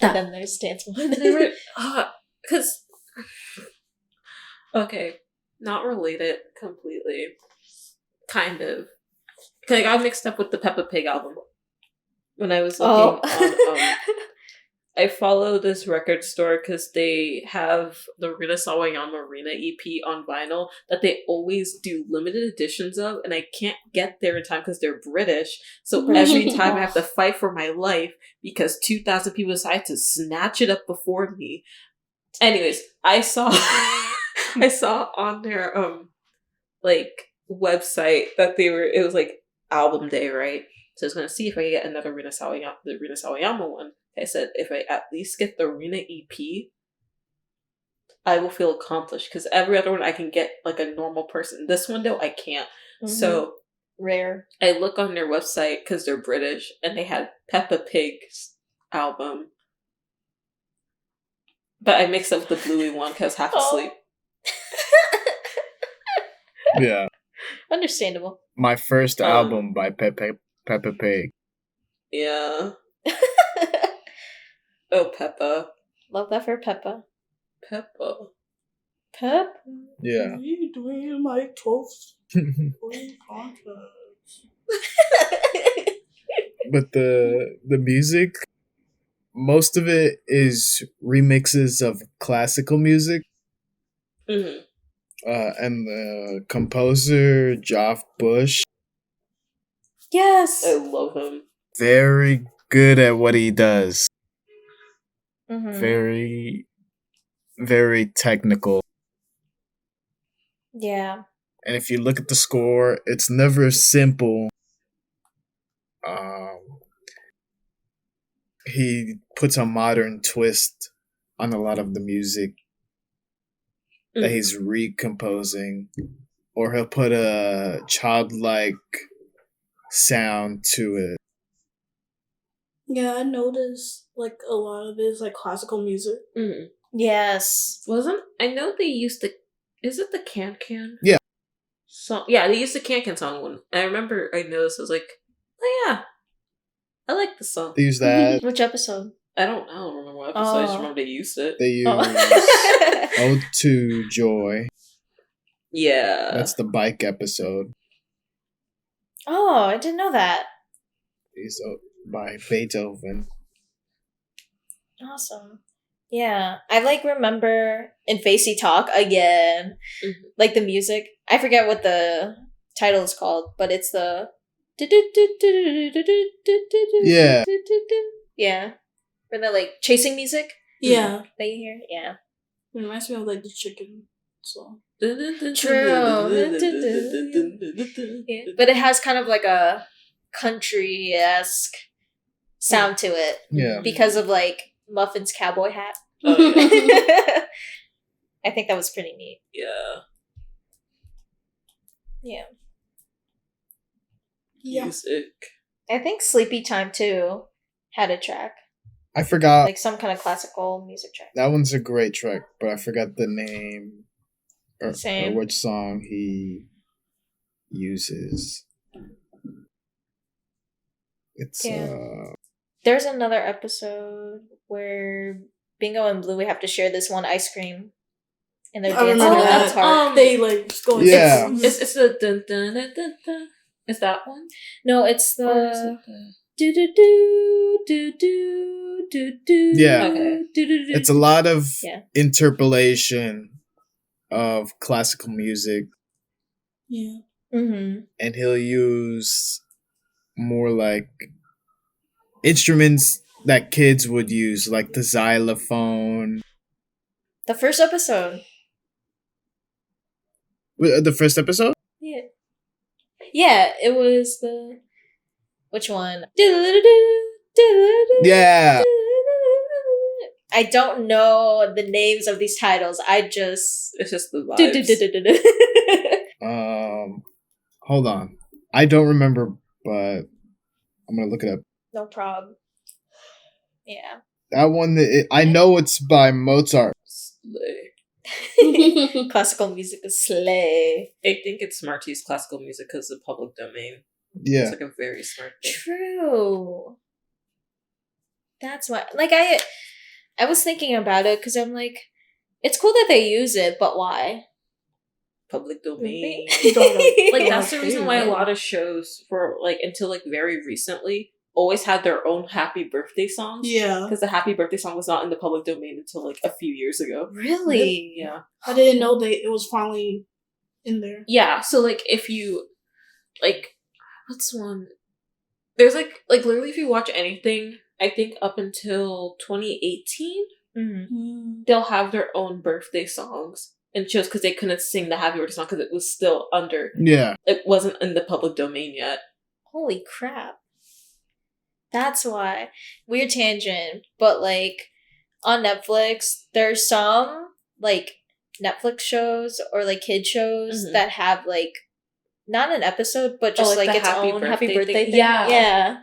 And then there's Dance Mode. Because okay, not related completely. Kind of. 'Cause I got mixed up with the Peppa Pig album when I was looking on. I follow this record store because they have the Rina Sawayama Marina EP on vinyl that they always do limited editions of, and I can't get there in time because they're British. So every time I have to fight for my life because 2,000 people decide to snatch it up before me. Anyways, I saw I saw on their like website that it was like album day, right? So I was gonna see if I could get another the Rina Sawayama one. I said if I at least get the Rina EP, I will feel accomplished because every other one I can get like a normal person. This one though I can't. So rare. I look on their website because they're British and they had Peppa Pig's album. But I mixed up the Bluey one because half asleep. Yeah. Understandable. My first album by Peppa Pig. Yeah. Oh, Peppa. Love that for Peppa. Peppa. Pep. Yeah. You doing my toast? But the music, most of it is remixes of classical music. Mm-hmm. And the composer, Geoff Bush, Yes. I love him. very good at what he does. Mm-hmm. Very, very technical. Yeah. And if you look at the score, it's never simple. He puts a modern twist on a lot of the music that he's recomposing, or he'll put a childlike sound to it. Yeah, I noticed like a lot of it is like classical music. Mm-hmm. Yes. I know they used the... Is it the Can Can? Yeah. Song? Yeah, they used the Can Can song one. And I remember I noticed, I was like, oh yeah, I like the song. They use that. Which episode? I don't remember what episode. I just remember they used it. They use Ode to Joy. Yeah. That's the bike episode. Oh, I didn't know that. It's by Beethoven. Awesome. Yeah. I remember in Facey Talk again, like the music. I forget what the title is called, but it's the Yeah. Yeah. For the chasing music Yeah. that you hear. Yeah. It reminds me of like the chicken song. True. Yeah. But it has kind of like a country-esque sound to it. Yeah. Because of Muffin's cowboy hat. Oh, yeah. I think that was pretty neat. Yeah. Yeah. Yeah. Music. I think Sleepy Time too had a track. I forgot. Some kind of classical music track. That one's a great track, but I forgot the name or Same. which song he uses. It's There's another episode where Bingo and Bluey have to share this one ice cream. And they're I dancing remember in that. the park. They just go. Yeah. It's the dun dun dun dun dun. Is that one? No, it's Or is the it the... do do do do do do do. Yeah. Okay. Do, do, do. It's a lot of Yeah. interpolation of classical music, Yeah. Mm-hmm. and he'll use more instruments that kids would use, like the xylophone. The first episode. The first episode? Yeah. Yeah, it was the... Which one? Yeah. I don't know the names of these titles. I just... It's just the vibes. Hold on. I don't remember, but I'm gonna look it up. No problem. Yeah. That one, I know it's by Mozart. Slay. Classical music is slay. I think it's smart to use classical music because of the public domain. Yeah. It's a very smart thing. True. That's why... I was thinking about it because I'm it's cool that they use it, but why? Public domain. Like, That's the reason why a lot of shows for until very recently always had their own happy birthday songs. Yeah. Because the happy birthday song was not in the public domain until a few years ago. Really? Yeah. I didn't know it was finally in there. Yeah. So if you what's one? There's literally if you watch anything, I think up until 2018, Mm-hmm. they'll have their own birthday songs. in shows because they couldn't sing the Happy Birthday song because it was still under. Yeah. It wasn't in the public domain yet. Holy crap. That's why. Weird tangent, but like on Netflix, there's some like Netflix shows or like kid shows that have like not an episode, but just like the its own happy birthday thing. Yeah. Yeah.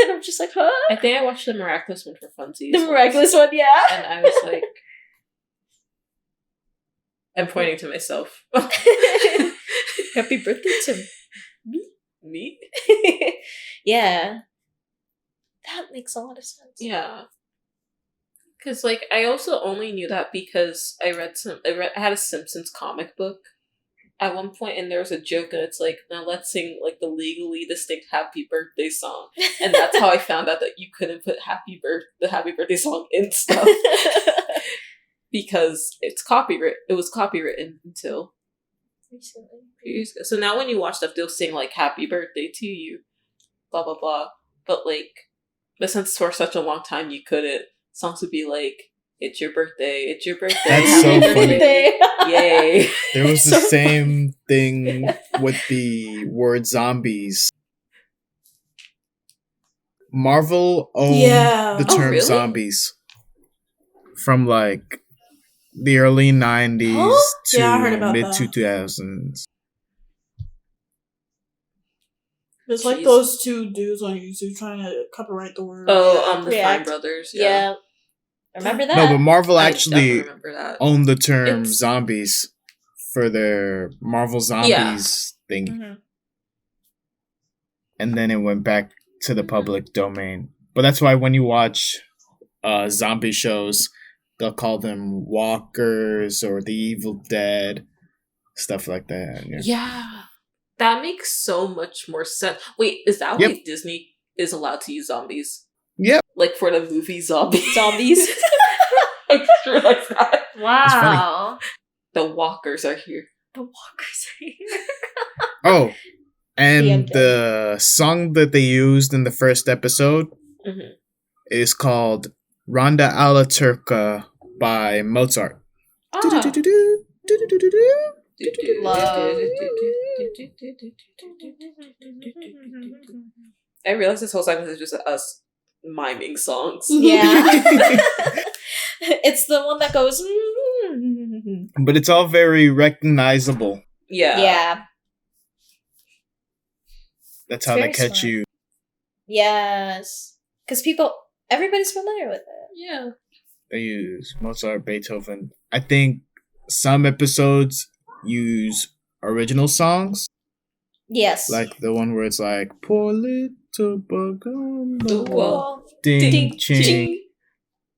And I'm just like, huh? I think I watched the Miraculous one for funsies. The Miraculous one, yeah. And I was like, I'm pointing to myself. Happy birthday to Me? yeah. That makes a lot of sense. Yeah. Because, like, I also only knew that because I had a Simpsons comic book at one point, and there was a joke, and it's like, now let's sing, like, the legally distinct Happy Birthday song. And that's how I found out that you couldn't put the Happy Birthday song in stuff. Because it was copywritten until Recently. years ago. So now when you watch stuff, they'll sing, like, Happy Birthday to you, blah, blah, blah. But since for such a long time you couldn't, songs would be like, it's your birthday, it's your birthday. That's so happy funny. birthday. Yay. There was the same thing with the word zombies. Marvel owned the Oh, term really? zombies from like the early 90s Huh? Yeah, I heard to about mid that. 2000s. It's like Jeez. those two dudes on YouTube trying to copyright the word. Oh, the React. Fine Brothers. Yeah. Remember that? No, but Marvel I actually definitely remember that. owned the term It's- zombies for their Marvel Zombies thing. Mhm. And then it went back to the public domain. But that's why when you watch zombie shows, they'll call them walkers or the Evil Dead, stuff like that. Yeah. Yeah. That makes so much more sense. Wait, is that Yep. why Disney is allowed to use zombies? Yep. Like for the movie Zombies? Zombies. I just realized that. Wow. The walkers are here. The walkers are here. Oh, and undead. the song that they used in the first episode Mhm. is called Ronda alla Turca by Mozart. Ah. Do-do-do-do-do, do-do-do-do-do. Love. I realized this whole segment is just us miming songs. Yeah. It's the one that goes. Mm. But it's all very recognizable. Yeah. Yeah. That's It's how they very catch smart. you. Yes. Because everybody's familiar with it. Yeah. They use Mozart, Beethoven. I think some episodes use original songs, Yes. like the one where it's like "Poor little bug on the The wall, wall. ding ching."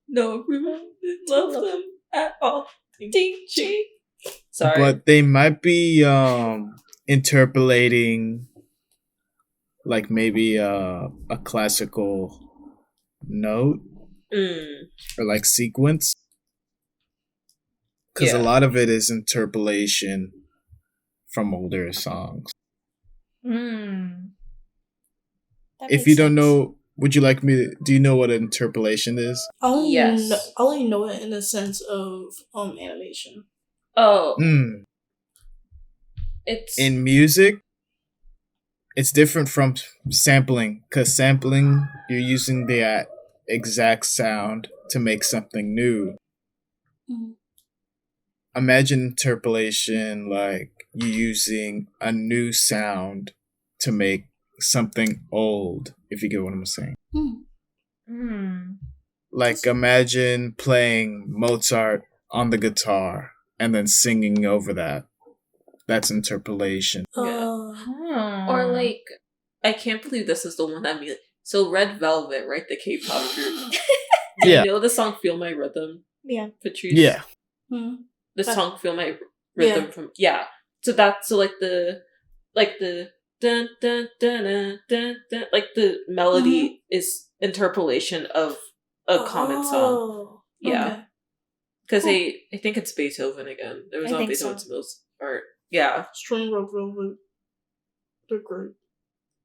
No room to love them at all. Ding ching. Sorry. But they might be interpolating, like maybe a classical note or like sequence, because a Yeah. lot of it is interpolation from older songs. Mm. That If makes you don't sense. know, would you like me to, do you know what an interpolation is? I only Yes. know it in the sense of animation. Oh, it's In music, it's different from sampling, because sampling, you're using the exact sound to make something new. Mhm. Imagine interpolation like you using a new sound to make something old, if you get what I'm saying. Hmm. Mm. Like imagine playing Mozart on the guitar and then singing over that. That's interpolation. or like I can't believe this is the one I mean. So Red Velvet, right? The K-pop group. Yeah. You know the song "Feel My Rhythm," Yeah. Patrice. Yeah. The song "Feel My Rhythm" from So like the dun dun dun dun dun, dun like the melody is interpolation of a common song. Oh, Yeah. okay. Because Cool. I think it's Beethoven again. It was I on think Beethoven's so. most art. Yeah. String Red Velvet. They're great.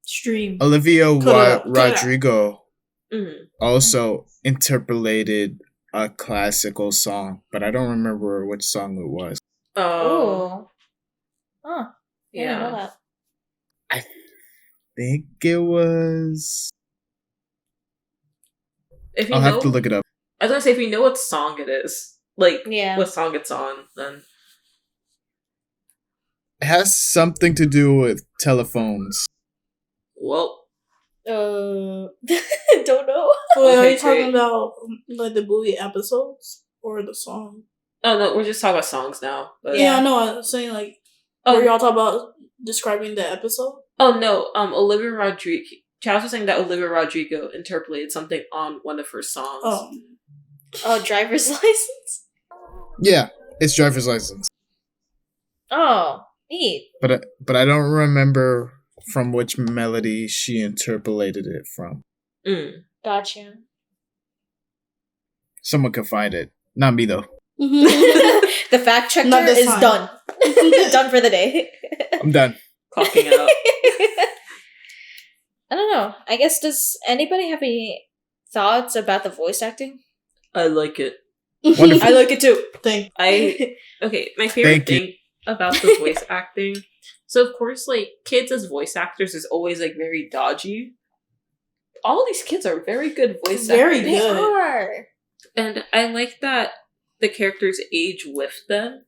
Stream. Olivia Cut it out, cut it out. Rodrigo Mm-hmm. also interpolated a classical song, but I don't remember which song it was. Oh. Huh. I didn't know Yeah. that. I think it was. If you I'll know, have to look it up. I was gonna say if you know what song it is, like Yeah. what song it's on, then It has something to do with telephones. well, Don't know. Wait, are Okay, you talking great. about like the Bluey episodes or the song? oh no, we're just talking about songs now. But Yeah, I know. I was saying like, oh were y'all talking about describing the episode? oh no, Olivia Rodrigo. Chaz was saying that Olivia Rodrigo interpolated something on one of her songs. Oh, Driver's license? Yeah, it's driver's license. Oh, neat. But I don't remember from which melody she interpolated it from. Mm. Gotcha. Someone could find it. Not me though. The fact checker Not this is time. done. Done for the day. I'm done. Clocking out. I don't know. I guess, does anybody have any thoughts about the voice acting? I like it. Wonderful. I like it too. Thank. Okay, my favorite Thank you. thing about the voice acting. So of course, like kids as voice actors is always like very dodgy. All these kids are very good voice Very actors. They good. are. And I like that the characters age with them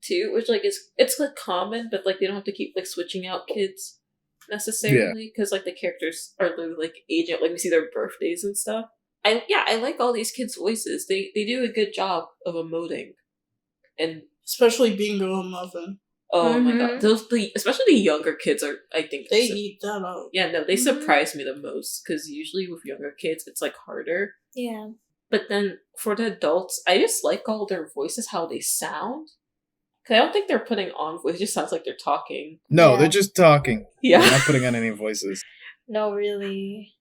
too, which like it's like common, but like they don't have to keep like switching out kids necessarily because like the characters are literally like aging, like we see their birthdays and stuff. I like all these kids' voices. They do a good job of emoting, and Especially Bingo and Muffin. oh my Mhm. god, especially the younger kids are, I think They eat that up. yeah, no, they Mhm. surprise me the most because usually with younger kids it's like harder. Yeah. But then for the adults, I just like all their voices, how they sound. Cause I don't think they're putting on voice; it just sounds like they're talking. No, Yeah. they're just talking. Yeah. They're not putting on any voices. No, really.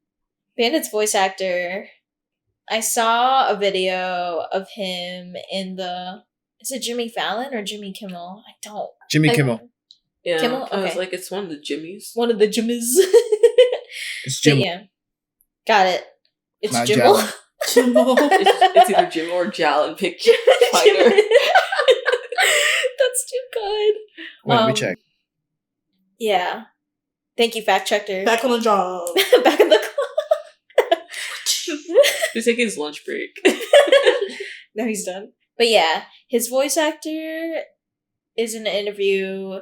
Bandit's voice actor. I saw a video of him in the. Is it Jimmy Fallon or Jimmy Kimmel? I don't. Jimmy I- Kimmel. Yeah, Kimmel? I was Okay. like, it's one of the Jimmys. One of the Jimmys. It's But Jim. yeah. Got it. It's Not Jimmel. Jalen. Jimbo. It's either Jim or Jalen. Pick fighter. Jimmel. That's too good. Wait, let me Um, check. Yeah. Thank you, fact checker. Back on the job. Back in the clock. He's taking his lunch break. No, he's done. But yeah, his voice actor is in an interview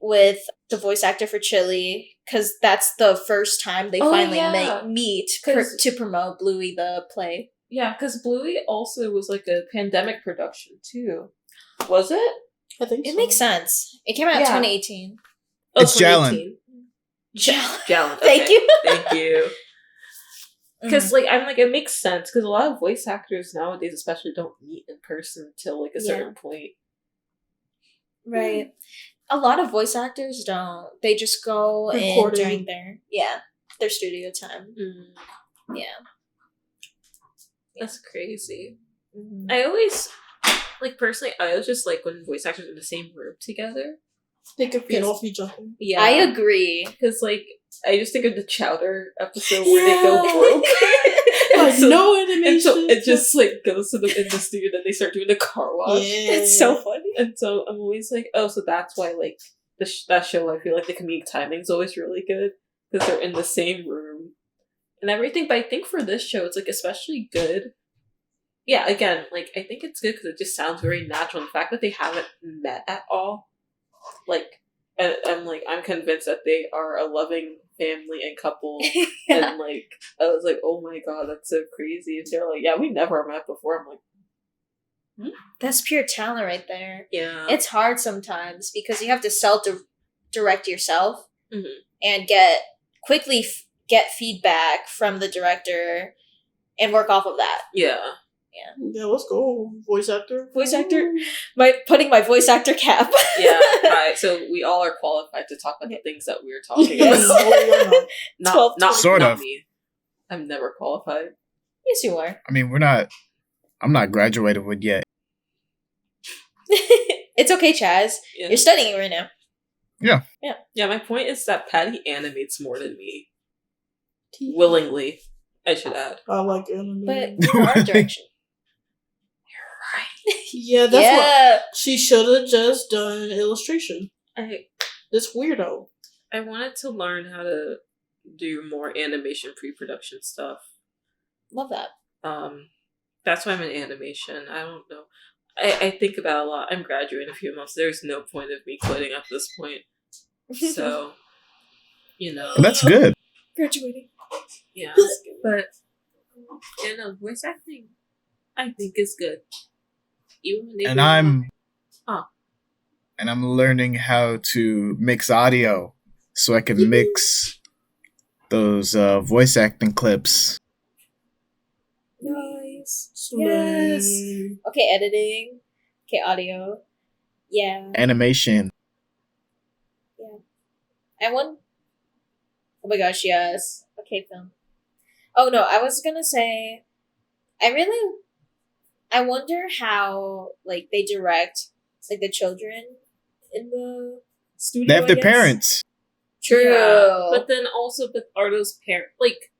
with the voice actor for Chili, because that's the first time they Oh, finally yeah. meet 'Cause- to promote Bluey the play. Yeah, because Bluey also was like a pandemic production too. Was it? I think It so. makes sense. It came out in Yeah. 2018. It's Jalen. 2018. Jalen. Jalen. Thank okay. you. Thank you. Mm. Because like I'm like it makes sense because a lot of voice actors nowadays especially don't meet in person until like a certain point. Right. A lot of voice actors don't. They just go in Recording. during their studio time. Yeah. That's crazy. Mhm. I always like personally I always just like when voice actors are in the same room together. They could feed Yes. off each other. Yeah. I agree. Because like I just think of the Chowder episode where they go Yeah. broke. And Like so- no animation. And so it just like goes to the in the studio, then they start doing the car wash. Yeah. It's so funny. And so I'm always like, oh, so that's why like that show. I feel like the comedic timing's always really good because they're in the same room and everything. But I think for this show, it's like especially good. Yeah, again, like I think it's good because it just sounds very natural. And the fact that they haven't met at all, like, I'm convinced that they are a loving family and couple. Yeah. And like I was like, oh my god, that's so crazy. And they're like, yeah, we never met before. I'm like, That's pure talent right there. yeah, It's hard sometimes because you have to self-direct yourself Mhm. and quickly get feedback from the director and work off of that. yeah. Yeah, let's go. Voice actor. Voice actor? Putting my voice actor cap. Yeah, right. So we all are qualified to talk about the things that we're talking Yes. about. Oh, Not 12, not Sort not of. me. I'm never qualified. Yes, you are. I mean, I'm not graduated with yet. It's okay, Chaz. Yeah. You're studying right now. Yeah, my point is that Patty animates more than me. yeah. Willingly, I should add. I like anime. But you're art direction. Right. Yeah, that's what she should have just done illustration. This weirdo. I wanted to learn how to do more animation pre-production stuff. Love that. That's why I'm in animation. I don't know. I think about it a lot. I'm graduating in a few months. There's no point of me quitting at this point. So, you know. And that's good. Graduating. Yeah. But, voice acting, I think is good. Even when they And I'm learning how to mix audio so I can mix those voice acting clips. Nice. Yes. Okay, editing. Okay, audio. Yeah. Animation. Yeah. I want. Oh my gosh, yes. Okay, film. Oh no, I was gonna say, I wonder how like they direct like the children in the studio. They have their parents. True. Yeah, but then also, are those parents like?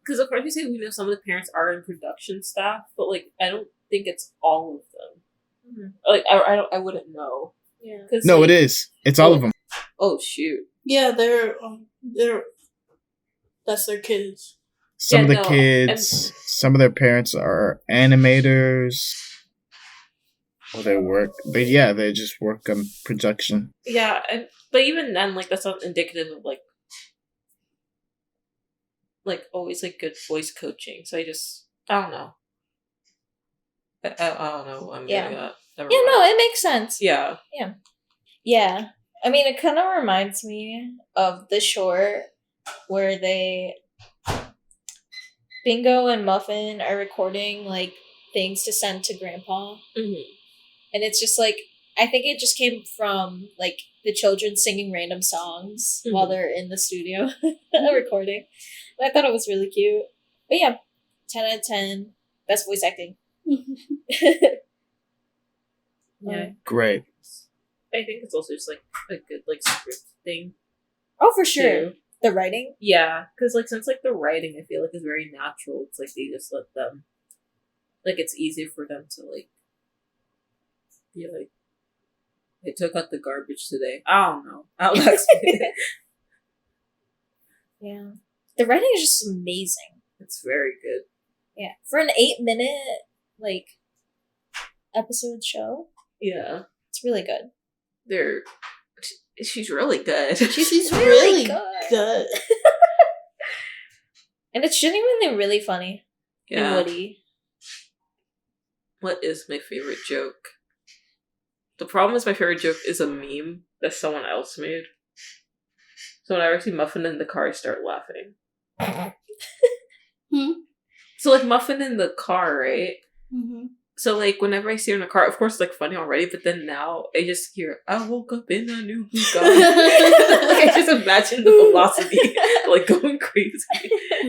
Because of course you say we know some of the parents are in production staff, but like I don't think it's all of them. Mm-hmm. Like I wouldn't know. Yeah. No, it is. It's all of them. Oh shoot. Yeah, they're that's their kids. Some of the kids, some of their parents are animators. Or they work, but yeah, they just work on production. Yeah, but even then, like that's not indicative of like always like good voice coaching. So I don't know. I don't know. I'm getting that. No, it makes sense. Yeah. Yeah. I mean, it kind of reminds me of the short where Bingo and Muffin are recording like things to send to Grandpa, and it's just like I think it just came from like the children singing random songs while they're in the studio recording. I thought it was really cute. But yeah, 10 out of 10. Best voice acting. Yeah. Great. I think it's also just like a good like script thing. Oh, for sure. Too. The writing? Yeah, because like since like the writing I feel like is very natural. It's like they just let them like it's easy for them to like be like they took out the garbage today. I don't know. I'll explain it. Yeah. The writing is just amazing. It's very good. Yeah. For an 8-minute, like, episode show. Yeah. It's really good. She's really good. She's really good. And it's genuinely really funny. Yeah. And witty. What is my favorite joke? The problem is my favorite joke is a meme that someone else made. So whenever I see Muffin in the car, I start laughing. So like Muffin in the car, right? Mm-hmm. So like whenever I see her in the car, of course it's like funny already, but then now I just hear, I woke up in a new Bugatti. Like I just imagine the velocity like going crazy.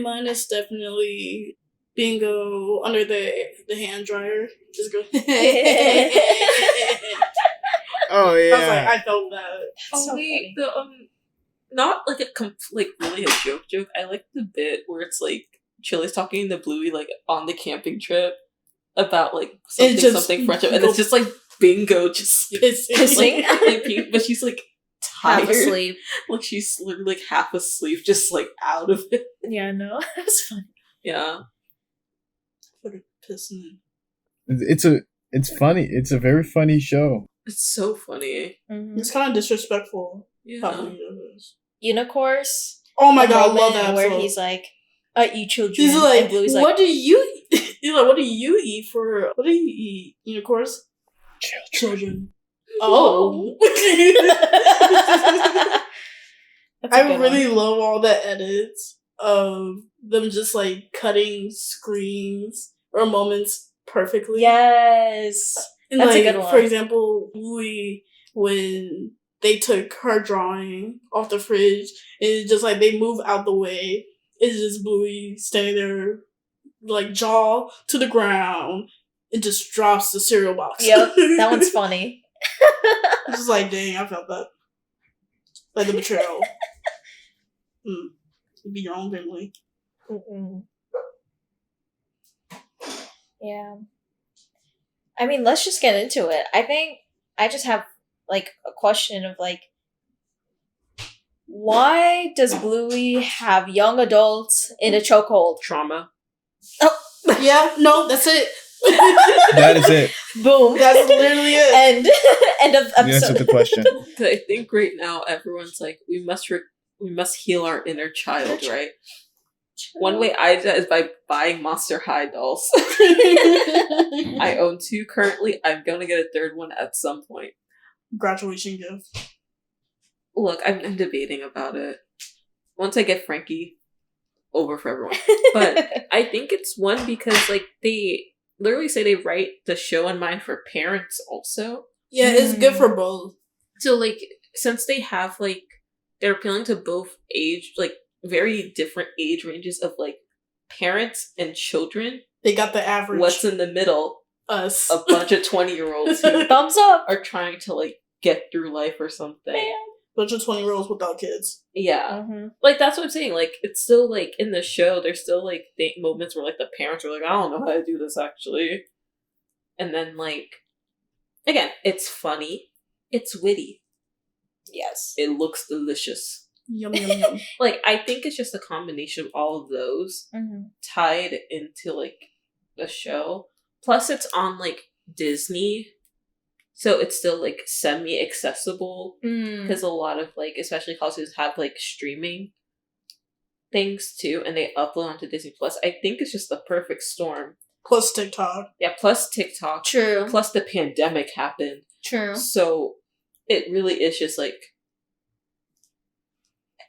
Mine is definitely Bingo under the hand dryer. Just go. Oh yeah. I was like, I felt that. Oh so wait, the not like like really a joke. I like the bit where it's like Chili's talking to Bluey like on the camping trip about like something friendship, and it's just like Bingo just pissing, like, but she's like tired, half asleep, like she's literally like half asleep, just like out of it. Yeah, no, that's funny. Yeah, what a pissing. It's funny. It's a very funny show. It's so funny. Mm-hmm. It's kind of disrespectful. Yeah. Unicorse. Oh my god, I love that where episode. he's like, "You children." He's like, Bluey's "What do you?" He's like, "What do you eat for? What do you eat?" Unicorse. Children. Oh. I really love all the edits of them just like cutting screens or moments perfectly. Yes. And that's like, a good one. For example, Bluey, when they took her drawing off the fridge, it's just like they move out the way. It's just Bluey standing there, like jaw to the ground, and just drops the cereal box. Yep, that one's funny. It's just like, dang, I felt that. Like the betrayal. Be your own family. Mm-mm. Yeah. I mean, let's just get into it. I think I just have like a question of like, why does Bluey have young adults in a chokehold? Trauma. Yeah, no, that's it. That is it. Boom. That's literally it. End of You answered episode. the question. I think right now everyone's like, we must heal our inner child, right? One way I do that is by buying Monster High dolls. I own 2 currently. I'm gonna get a 3rd one at some point. Graduation gift. Look, I'm debating about it. Once I get Frankie, over for everyone. But I think it's one because like they literally say they write the show in mind for parents also. Yeah, it's good for both. So like since they have like they're appealing to both age like very different age ranges of like parents and children. They got the average. What's in the middle? Us. A bunch of 20-year-olds who Thumbs up. are trying to like get through life or something. Man. Bunch of 20-year-olds without kids. Yeah. Mm-hmm. Like that's what I'm saying. Like it's still like in the show, there's still like moments where like the parents are like, I don't know how to do this actually. And then like again, it's funny. It's witty. Yes. It looks delicious. Yum, yum, yum. Like I think it's just a combination of all of those Mm-hmm. tied into like the show. Plus it's on like Disney. So it's still like semi-accessible Mm. because a lot of like, especially colleges have like streaming things too, and they upload onto Disney Plus. I think it's just the perfect storm. Plus TikTok. Yeah, plus TikTok, True. plus the pandemic happened, True. so it really is just like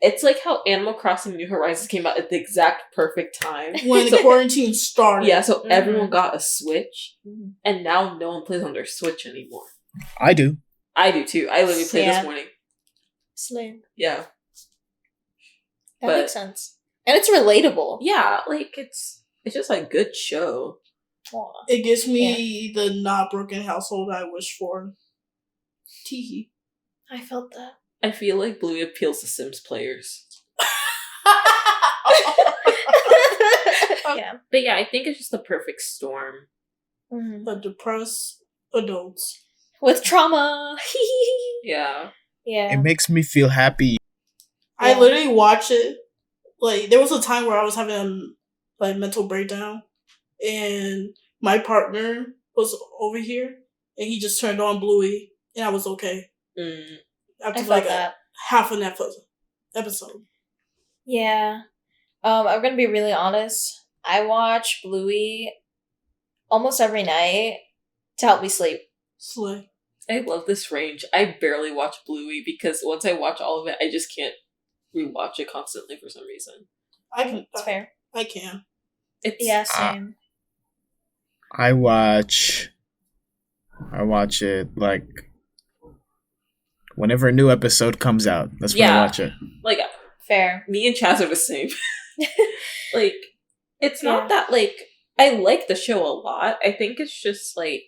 it's like how Animal Crossing New Horizons came out at the exact perfect time. When the quarantine started. Yeah, so Mhm. everyone got a Switch, Mhm. and now no one plays on their Switch anymore. I do. I do too. I literally played Yeah. this morning. Slim. Yeah. That But- makes sense. And it's relatable. Yeah, like it's just a good show. Aw. It gives me the not broken household I wish for. Teehee. I felt that. I feel like Bluey appeals to Sims players. Yeah. But yeah, I think it's just the perfect storm. Mhm. The depressed adults. With trauma. Yeah. Yeah. It makes me feel happy. I Yeah. literally watch it. Like, there was a time where I was having a like mental breakdown, and my partner was over here, and he just turned on Bluey, and I was okay Mm. after I like felt that. half an episode. Yeah. I'm gonna be really honest. I watch Bluey almost every night to help me sleep. Slay. I love this range. I barely watch Bluey because once I watch all of it, I just can't rewatch it constantly for some reason. I can. It's fair. I can. It's Yeah, same. I watch it like whenever a new episode comes out. That's when I Yeah. watch it. like Fair. me and Chaz are the same. Like it's not Yeah. that like I like the show a lot. I think it's just like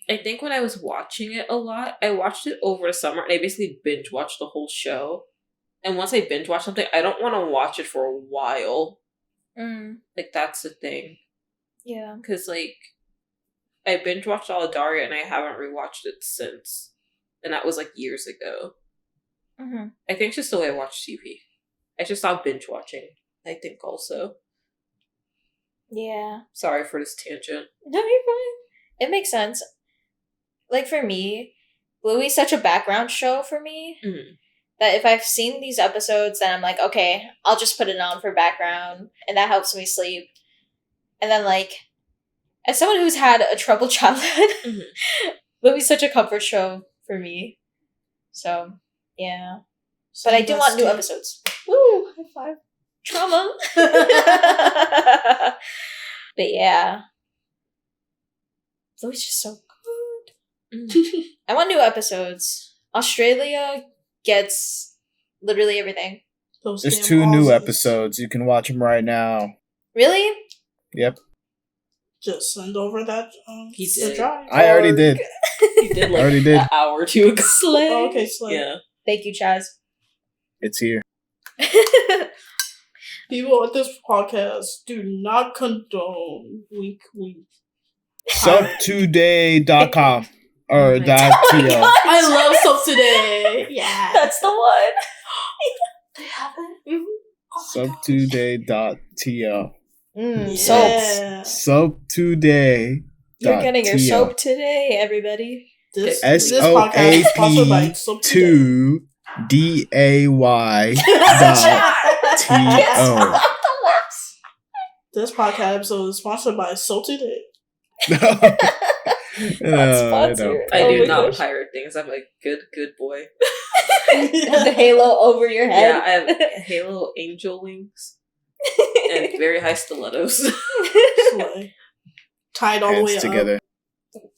I think when I was watching it a lot, I watched it over the summer and I basically binge watched the whole show. And once I binge watch something, I don't want to watch it for a while. Mm. Like that's the thing. Yeah. Because like I binge watched all of Daria and I haven't rewatched it since. And that was like years ago. Mm-hmm. I think it's just the way I watch TV. I should stop binge watching, I think also. Yeah. Sorry for this tangent. No, you're fine. It makes sense. Like for me, Bluey's such a background show for me Mm. that if I've seen these episodes, then I'm like, okay, I'll just put it on for background, and that helps me sleep. And then, like, as someone who's had a troubled childhood, Mhm. Bluey's such a comfort show for me. So, yeah. But I do want new episodes. Woo! High five. Trauma. But yeah. Bluey's just so good. Mm. I want new episodes. Australia gets literally everything. Those There's damn 2 new Aussies. episodes. You can watch them right now. Really? Yep. Just send over that. He the did. drive. I already did. He did like Already did. an hour or two ago. Slay. Oh, okay, slay. Yeah. Thank you, Chaz. It's here. People at this podcast do not condone wink wink. Subtoday.com or Oh my .to. I love Soap Today. Yeah. That's the one. They have it? Mhm. Subtoday.to. Soaps. Yeah. Subtoday. You're getting your soap today, everybody. This SOAP podcast is sponsored by Soap Today. 2 DAY .to. This podcast episode is sponsored by Soap Today. sponsored. I Oh do my not gosh. pirate things. I'm a good boy. The halo over your head. Yeah, I have Halo angel wings and very high stilettos. Slay. Tied all the way Hands together.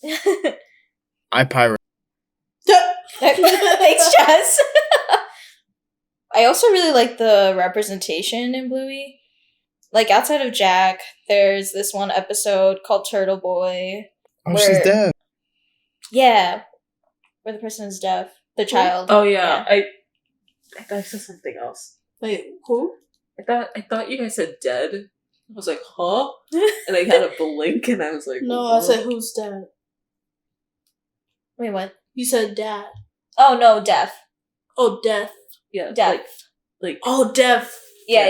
Thanks, I pirate. Chaz. I also really like the representation in Bluey. Like, outside of Jack, there's this one episode called Turtle Boy. Oh, she's dead. Yeah. Where the person is deaf. The child. Oh yeah, I thought I said something else. Wait, who? I thought you guys said dead. I was like, huh? And I had a blink, and I was like, No, what? I said who's dad. Wait, what? You said dad. Oh, no, deaf. Oh, death. Yeah, Deaf. like Oh, deaf. Yeah.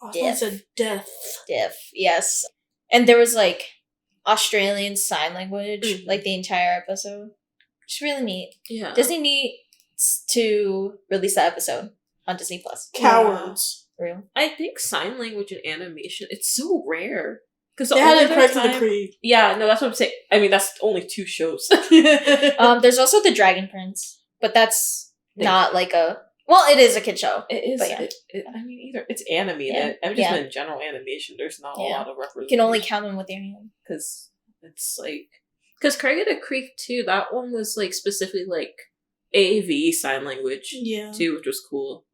Oh, I thought you said death. Deaf, yes. And there was, like, Australian Sign Language, Mhm. like, the entire episode. Which is really neat. yeah. Disney needs to release that episode on Disney Plus. Cowards. For real. I think sign language and animation, it's so rare. Because They hadn't corrected the creed. Yeah, no, that's what I'm saying. I mean, that's only 2 shows. There's also The Dragon Prince, but that's not like a... Well, it is a kid show. It is. But yeah. I mean, either it's animated. Yeah. I'm just Yeah. in general animation. There's not a Yeah. lot of You representation. can only count them with your hand. Because it's like, because Craig of the Creek too. That one was like specifically like AAV sign language Yeah. too, which was cool.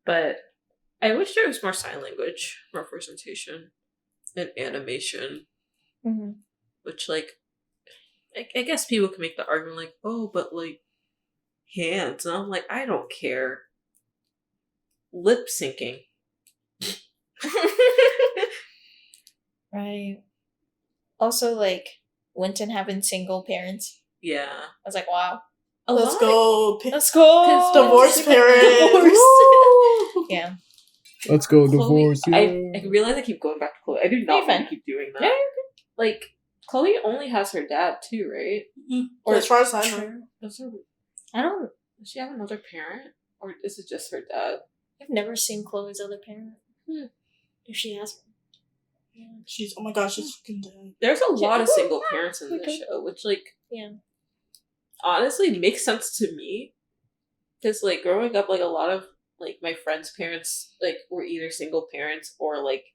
But I wish there was more sign language representation and animation. Mm-hmm. Which like, I guess people can make the argument like, oh, but like hands, and I'm like, I don't care. Lip syncing. Right. Also, like, Winton having single parents. Yeah. I was like, wow. Let's go. Let's go. Divorce parents. Divorce. Woo! Yeah. Let's go Chloe, divorce. I realize I keep going back to Chloe. I do You're not want fine. to keep doing that. Yeah, Like, Chloe only has her dad too, right? Or as far as I know. Does I don't... she have another parent? Or is it just her dad? I've never seen Chloe's other parent. Hmm. If she has one. She's, oh my gosh, she's fucking dead. There's a lot of single parents in Okay. this show, which, like, Yeah. honestly makes sense to me. Because, like, growing up, like, a lot of, like, my friends' parents, like, were either single parents or, like,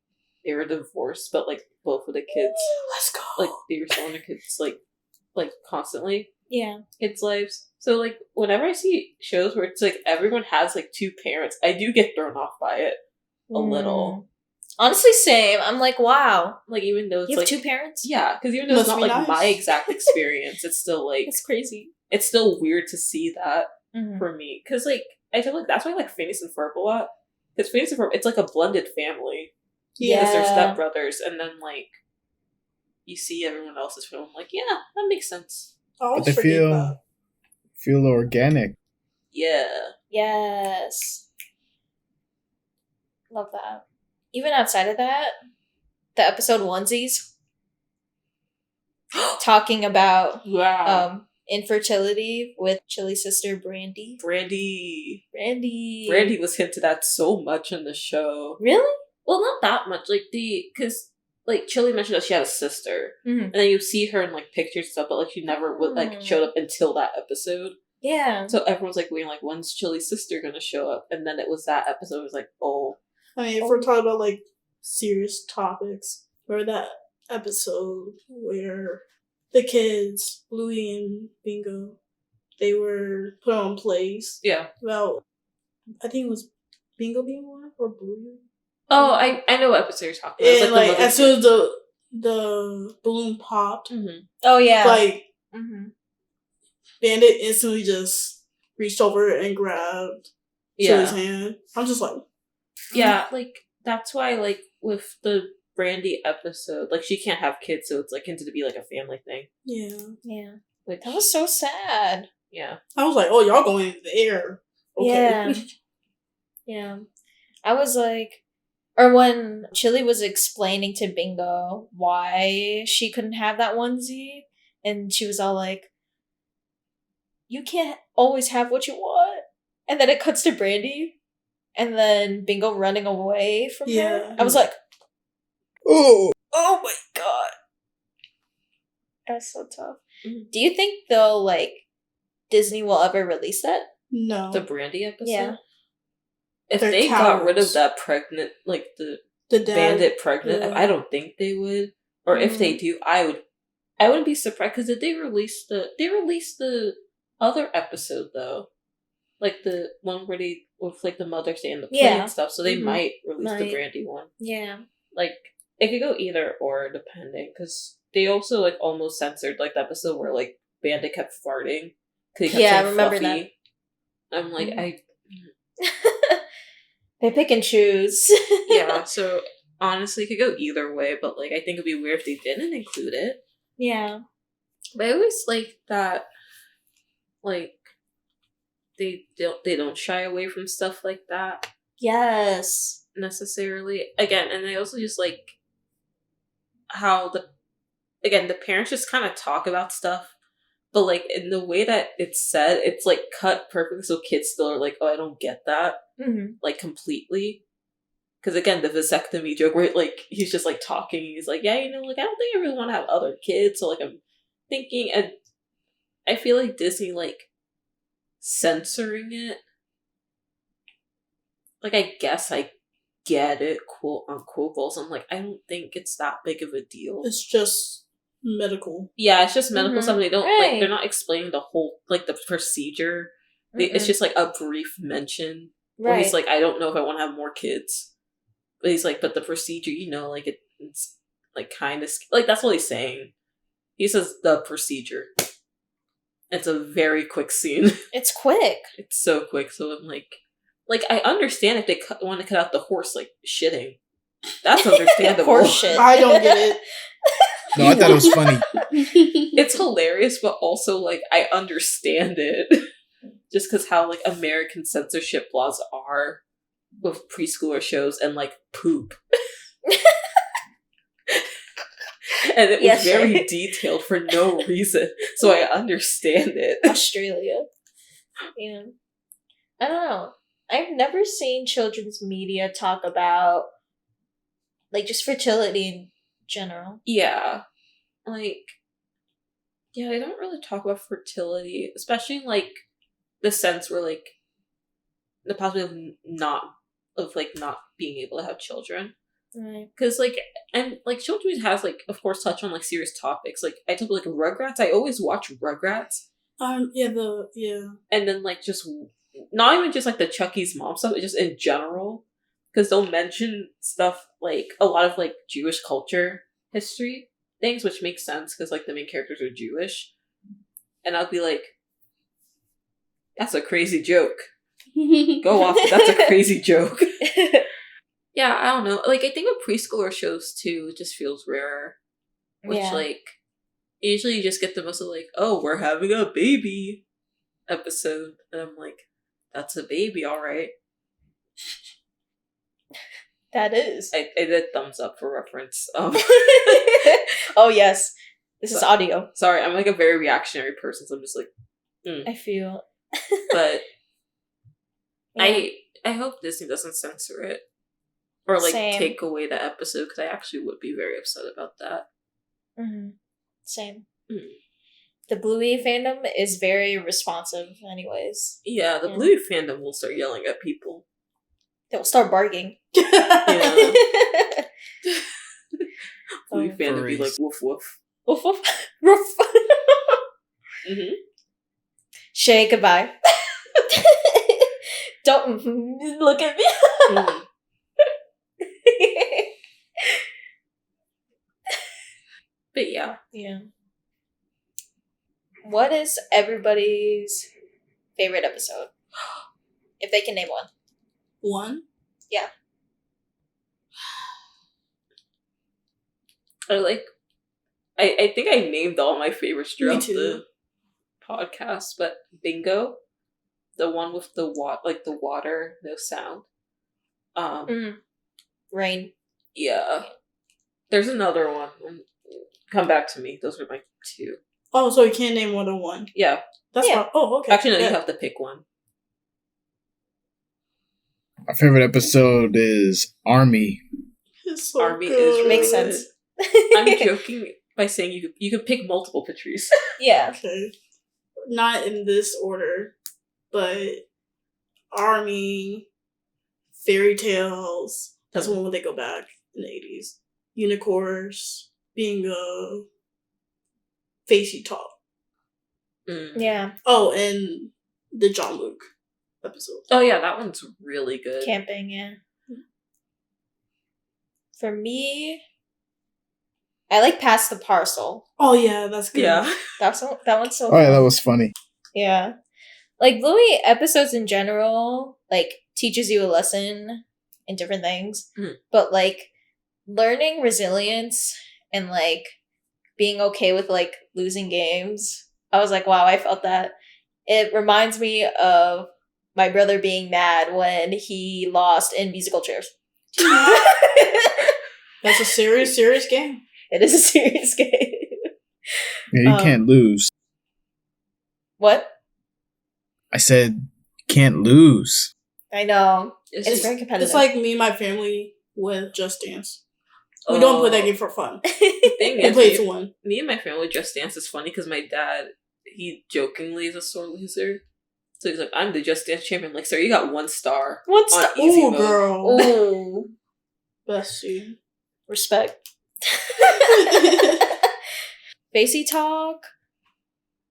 they were divorced, but, like, both of the kids, Let's go. like, they were still in the kids, like, constantly. Yeah. Kids' lives. So, like, whenever I see shows where it's, like, everyone has, like, 2 parents, I do get thrown off by it a little. Honestly, same. I'm like, wow. Like, even though it's, You have like... 2 parents? Yeah, because even though it's Must not, be like, nice. my exact experience, it's still, like... It's crazy. It's still weird to see that Mm-hmm. for me. Because, like, I feel like that's why I like Phineas and Ferb a lot. Because Phineas and Ferb, it's, like, a blended family. Yeah. Because they're stepbrothers, and then, like, you see everyone else's film, like, yeah, that makes sense. I always But they forget feel that. feel organic. Yeah. Yes. Love that. Even outside of that, the episode onesies talking about Wow. infertility with Chili's sister Brandy. Brandy Brandy was hinted at so much in the show. Really? Well, not that much. Like, because, like, Chili mentioned that she had a sister. Mm-hmm. And then you see her in, like, pictures and stuff, but, like, she never would, like, showed up until that episode. Yeah. So everyone's, like, waiting, like, when's Chili's sister gonna show up? And then it was that episode. It was like, oh. I mean, if we're talking about, like, serious topics, remember that episode where the kids, Bluey and Bingo, they were put on plays Yeah. about, I think it was Bingo being one or Bluey. Oh, I know what episode you're talking about. It was, And, like, the as soon as the balloon popped, Mm-hmm. Oh, yeah. like, Mm-hmm. Bandit instantly just reached over and grabbed Yeah. Chili's hand. I'm just like, Yeah, like, that's why, like, with the Brandy episode, like, she can't have kids, so it's, like, hinted to be, like, a family thing. Yeah. Yeah. Which, That was so sad. yeah. I was like, oh, y'all going into the air. Okay. Yeah. Yeah. I was like, or when Chili was explaining to Bingo why she couldn't have that onesie, and she was all like, you can't always have what you want. And then it cuts to Brandy, and then Bingo running away from her. I was like, Oh, oh my god. That's so tough. Mhm. Do you think they'll, like, Disney will ever release that? No. The Brandy episode? Yeah. If They're they got rid of cowards. that pregnant, like, the The dad. bandit pregnant, yeah. I don't think they would. Or if they do, I wouldn't be surprised, because did they release the other episode, though? Like, the one where they, with, like, the Mother's Day and the play Yeah. and stuff, so they Mhm. might release the Might. Brandy one. Yeah. Like, it could go either or, depending, because they also, like, almost censored, like, the episode where, like, Bandit kept farting, because he kept Yeah, I saying remember fluffy. I'm like, Mhm. They pick and choose. yeah, so, honestly, it could go either way, but, like, I think it'd be weird if they didn't include it. Yeah. But I always like that, like, they don't shy away from stuff like that, Yes. necessarily. Again, and I also just like how the parents just kind of talk about stuff, but, like, in the way that it's said, it's, like, cut perfectly so kids still are like, oh, I don't get that, Mm-hmm. like, completely. Because, again, the vasectomy joke where, like, he's just, like, talking, he's like, yeah, you know, like, I don't think I really want to have other kids, so, like, I'm thinking, and I feel like Disney, like, censoring it, like, I guess I get it, quote unquote, but also I'm like, I don't think it's that big of a deal. It's just medical. Yeah, it's just medical Mhm. stuff. They don't Right. like, they're not explaining the whole, like, the procedure. It's just like a brief mention where right. he's like, I don't know if I want to have more kids, but he's like, but the procedure, you know, like, it's like kind of like, that's what he's saying. He says the procedure. It's a very quick scene. It's quick. It's so quick. So I'm like I understand if they want to cut out the horse, like, shitting. That's understandable. Horse shit. I don't get it. no, I thought it was funny. It's hilarious, but also, like, I understand it. Just because how, like, American censorship laws are with preschooler shows and, like, poop. And it was Yes, very sure. detailed for no reason. So I understand it. Australia. Yeah. I don't know. I've never seen children's media talk about, like, just fertility in general. Yeah. Like, yeah, they don't really talk about fertility, especially in, like, the sense where, like, the possibility of not being able to have children. Right. Because, like, and, like, children's has, like, of course, touch on, like, serious topics. Like, I told, like, Rugrats, I always watch Rugrats. Yeah. And then, like, just, not even just, like, the Chucky's mom stuff, but just in general. Because they'll mention stuff, like, a lot of, like, Jewish culture history things, which makes sense, because, like, the main characters are Jewish. And I'll be like, that's a crazy joke. Go off, that's a crazy joke. Yeah, I don't know. Like, I think with preschooler shows, too, it just feels rarer. Which, Yeah. like, usually you just get the most of, like, oh, we're having a baby episode. And I'm like, that's a baby, alright. That is. I did thumbs up for reference. Oh, yes. This is audio. Sorry, I'm, like, a very reactionary person, so I'm just like, I feel. But Yeah. I hope Disney doesn't censor it. Or, like, Same. take away the episode, because I actually would be very upset about that. Mm-hmm. Same. Mm. The Bluey fandom is very responsive, anyways. Yeah, the Yeah. Bluey fandom will start yelling at people. They'll start barking. Yeah. Bluey Oh. fandom be like, Furries. woof woof. Woof woof. Roof. Mm-hmm. Shay, goodbye. Don't look at me. Mm-hmm. But yeah. Yeah. What is everybody's favorite episode? If they can name one. One? Yeah. I think I named all my favorites Me throughout too. the podcast, but Bingo, the one with the water, no sound. Rain. Yeah. There's another one. Come back to me. Those were my two. Oh, so you can't name more than one. Yeah. That's Yeah. fine. Oh, okay. Actually, no, Yeah. you have to pick one. My favorite episode is Army. It's so Army good. is really Makes good. sense. I'm joking by saying you could pick multiple Patrice. Yeah. Okay. Not in this order, but Army, Fairy Tales. That's one where they go back in the 80s. Unicorns, Bingo, Facey Talk. Yeah. Oh, and the John Luke episode. Oh yeah, that one's really good. Camping, yeah. For me, I like Pass the Parcel. Oh yeah, that's good. Yeah. That one's so Oh yeah, fun. that was funny. Yeah. Like, Bluey episodes in general, like, teaches you a lesson in different things. But, like, learning resilience and, like, being okay with, like, losing games, I was like, wow, I felt that. It reminds me of my brother being mad when he lost in musical chairs. That's a serious game. It is a serious game. Yeah, you can't lose. What? I said can't lose. I know. It's It's just- very competitive. It's like me and my family with Just Dance. We don't play that game for fun. The thing We is, play it to win. me and my family Just Dance is funny because my dad, he jokingly is a sore loser. So he's like, I'm the Just Dance champion. I'm like, sir, you got 1 star. One on star. easy Ooh, mode. girl. Ooh. Bless you. Respect. Facey Talk.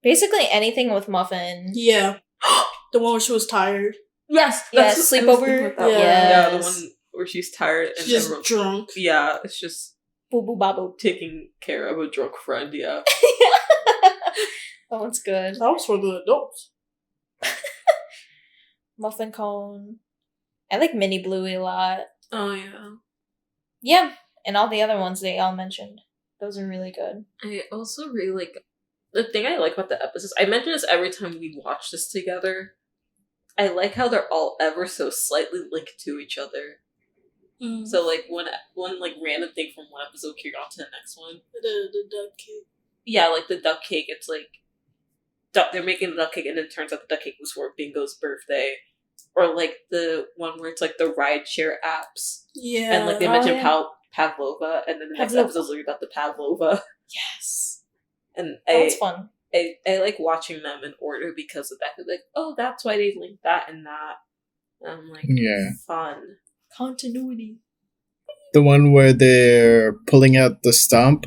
Basically anything with Muffin. Yeah. The one where she was tired. Yes, Yes, that's I was thinking sleepover. about that one. Yes. Yeah, the one where she's tired and She's just everyone. drunk. Yeah, it's just Boo boo babu. taking care of a drunk friend. Yeah. That one's good. That was for the adults. Muffin Cone. I like Mini Bluey a lot. Oh yeah. Yeah. And all the other ones they all mentioned. Those are really good. I also really like the thing I like about the episodes. I mention this every time we watch this together. I like how they're all ever so slightly linked to each other. So like one like random thing from one episode carried on to the next one. The duck cake. Yeah, like the duck cake. It's like they're making the duck cake, and then it turns out the duck cake was for Bingo's birthday. Or like the one where it's like the rideshare apps, Yeah. and like they Oh, mention yeah. Pavlova, and then the next Pavlova. episode's literally about the Pavlova. Yes. And That was fun. I like watching them in order because of that. They're like, oh, that's why they linked that and that. And I'm like, Yeah. fun. Continuity. The one where they're pulling out the stump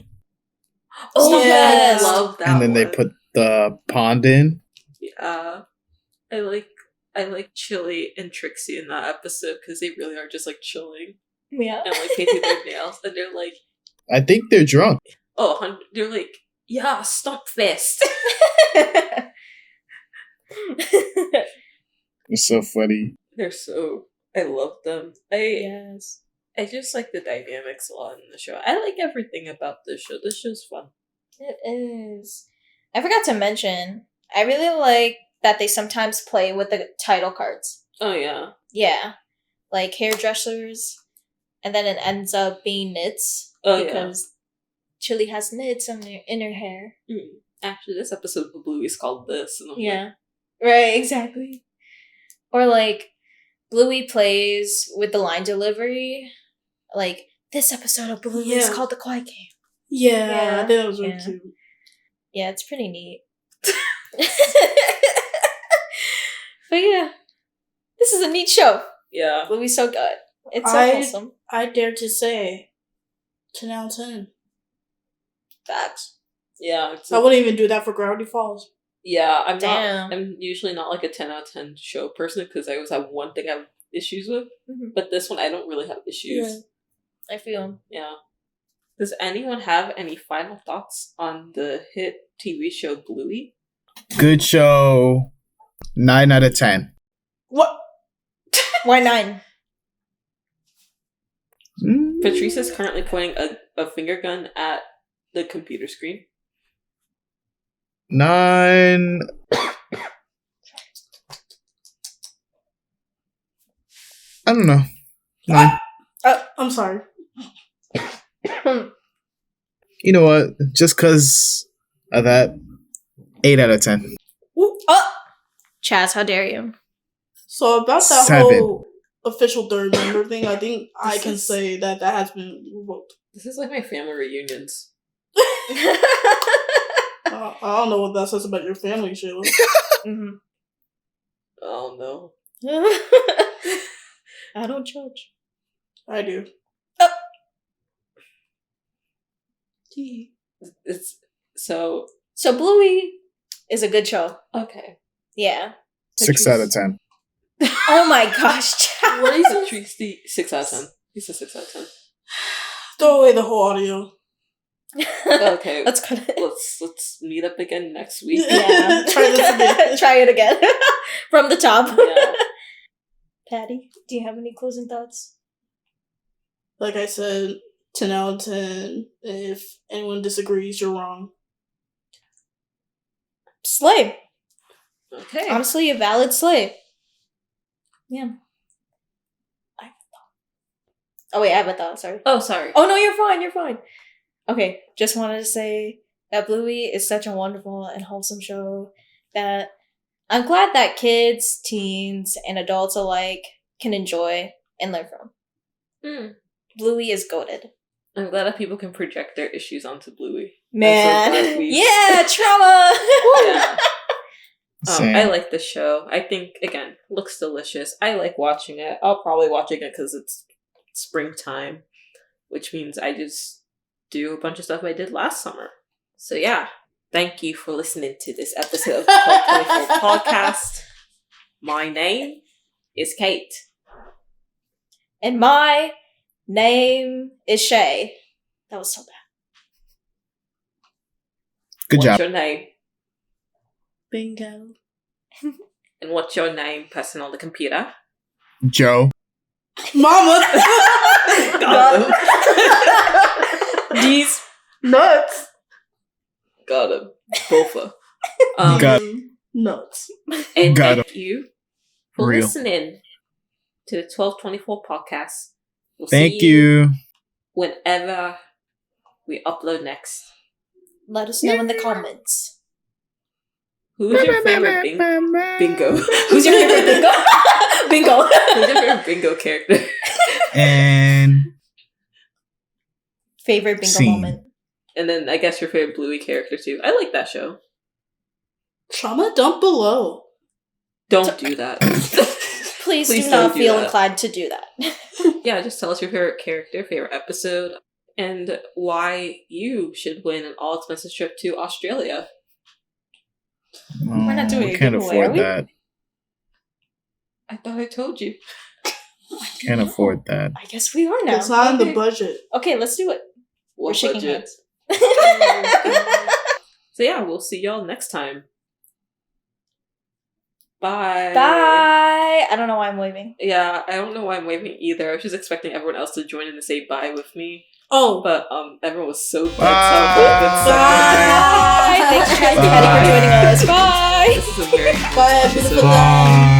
Oh, Yes. I love that. and then they one. put the pond in. Yeah, I like Chili and Trixie in that episode because they really are just like chilling Yeah. and like painting their nails, and they're like, I think they're drunk. they're like, yeah, stomp fist. It's so funny. They're so. I love them. Yes. I just like the dynamics a lot in the show. I like everything about this show. This show's fun. It is. I forgot to mention, I really like that they sometimes play with the title cards. Oh yeah. Yeah. Like hairdressers, and then it ends up being knits. Oh because Chili has knits in her hair. yeah. Actually, this episode of Bluey is called this, and I'm like, Yeah. Right, exactly. Or like Bluey plays with the line delivery. Like, this episode of Bluey is Yeah. called The Quiet Game. Yeah, Yeah. I think that was really Yeah. cute. Yeah, it's pretty neat. But yeah. This is a neat show. yeah. Bluey's so good. It's so I- wholesome. I dare to say 10 out of 10. Facts. Yeah. I wouldn't even do that for Gravity Falls. Yeah, Damn. I'm usually not like a 10 out of 10 show person because I always have one thing I have issues with, Mhm. but this one I don't really have issues. I feel. Yeah. Does anyone have any final thoughts on the hit TV show Bluey? Good show. 9 out of 10. What? Why 9? Patrice is currently pointing a finger gun at the computer screen. 9. I don't know. 9. I'm sorry. You know what? Just because of that, 8 out of 10. Oh, Chaz, how dare you? So about that 7. whole official third member thing, I think I can say that has been revoked. This is like my family reunions. I don't know what that says about your family, Sheila. Mm-hmm. Oh no. I don't judge. I do. It's so Bluey is a good show. okay. Yeah. 6 out of 10. Oh my gosh, Chaz. What is Patrice? 6 out of 10. He said 6 out of 10. Throw away the whole audio. Okay, Let's cut it. let's meet up again next week. Yeah. Try this again. Try it again. From the top. Yeah. Patty, do you have any closing thoughts? Like I said, 10 out of 10. If anyone disagrees, you're wrong. Slay. Okay. Honestly, a valid slay. Yeah. I have a thought. Oh wait, I have a thought, sorry. Oh, sorry. Oh no, you're fine. Okay, just wanted to say that Bluey is such a wonderful and wholesome show that I'm glad that kids, teens, and adults alike can enjoy and learn from. Mm. Bluey is goated. I'm glad that people can project their issues onto Bluey. Man. glad we- Yeah, trauma! Yeah. Same. I like the show. I think, again, looks delicious. I like watching it. I'll probably watch it again because it's springtime, which means I just do a bunch of stuff I did last summer. So yeah, thank you for listening to this episode of the 1224 podcast. My name is Kate. And my name is Shay. That was so bad. Good What's job. your name? Bingo. And what's your name, person on the computer? Joe. Mama! Got him. These Nuts! Got him. Bofa. Got Nuts. And Got thank you for Real. listening to the 1224 podcast. We'll Thank see you. whenever we upload next. let us know in the comments. Who's your favorite bingo? Who's your favorite bingo? Bingo. Who's your favorite bingo character? And Favorite bingo Scene. moment. And then I guess your favorite Bluey character too. I like that show. Trauma dump below. Don't do that. Please do don't not do feel that. inclined to do that. Yeah, just tell us your favorite character, favorite episode, and why you should win an all-expenses trip to Australia. We're not doing we a can't giveaway, are afford we? that. I thought I told you. Can't afford that. I guess we are now. It's not in the Okay. budget. Okay, let's do it. We're What shaking budget? hands. So yeah, we'll see y'all next time. Bye. Bye. I don't know why I'm waving. Yeah, I don't know why I'm waving either. I was just expecting everyone else to join in and say bye with me. Oh. But everyone was so dead. Bye. Bye. Thanks, Chaz and Patty, for joining us. Bye. This is a very Bye. episode. Bye.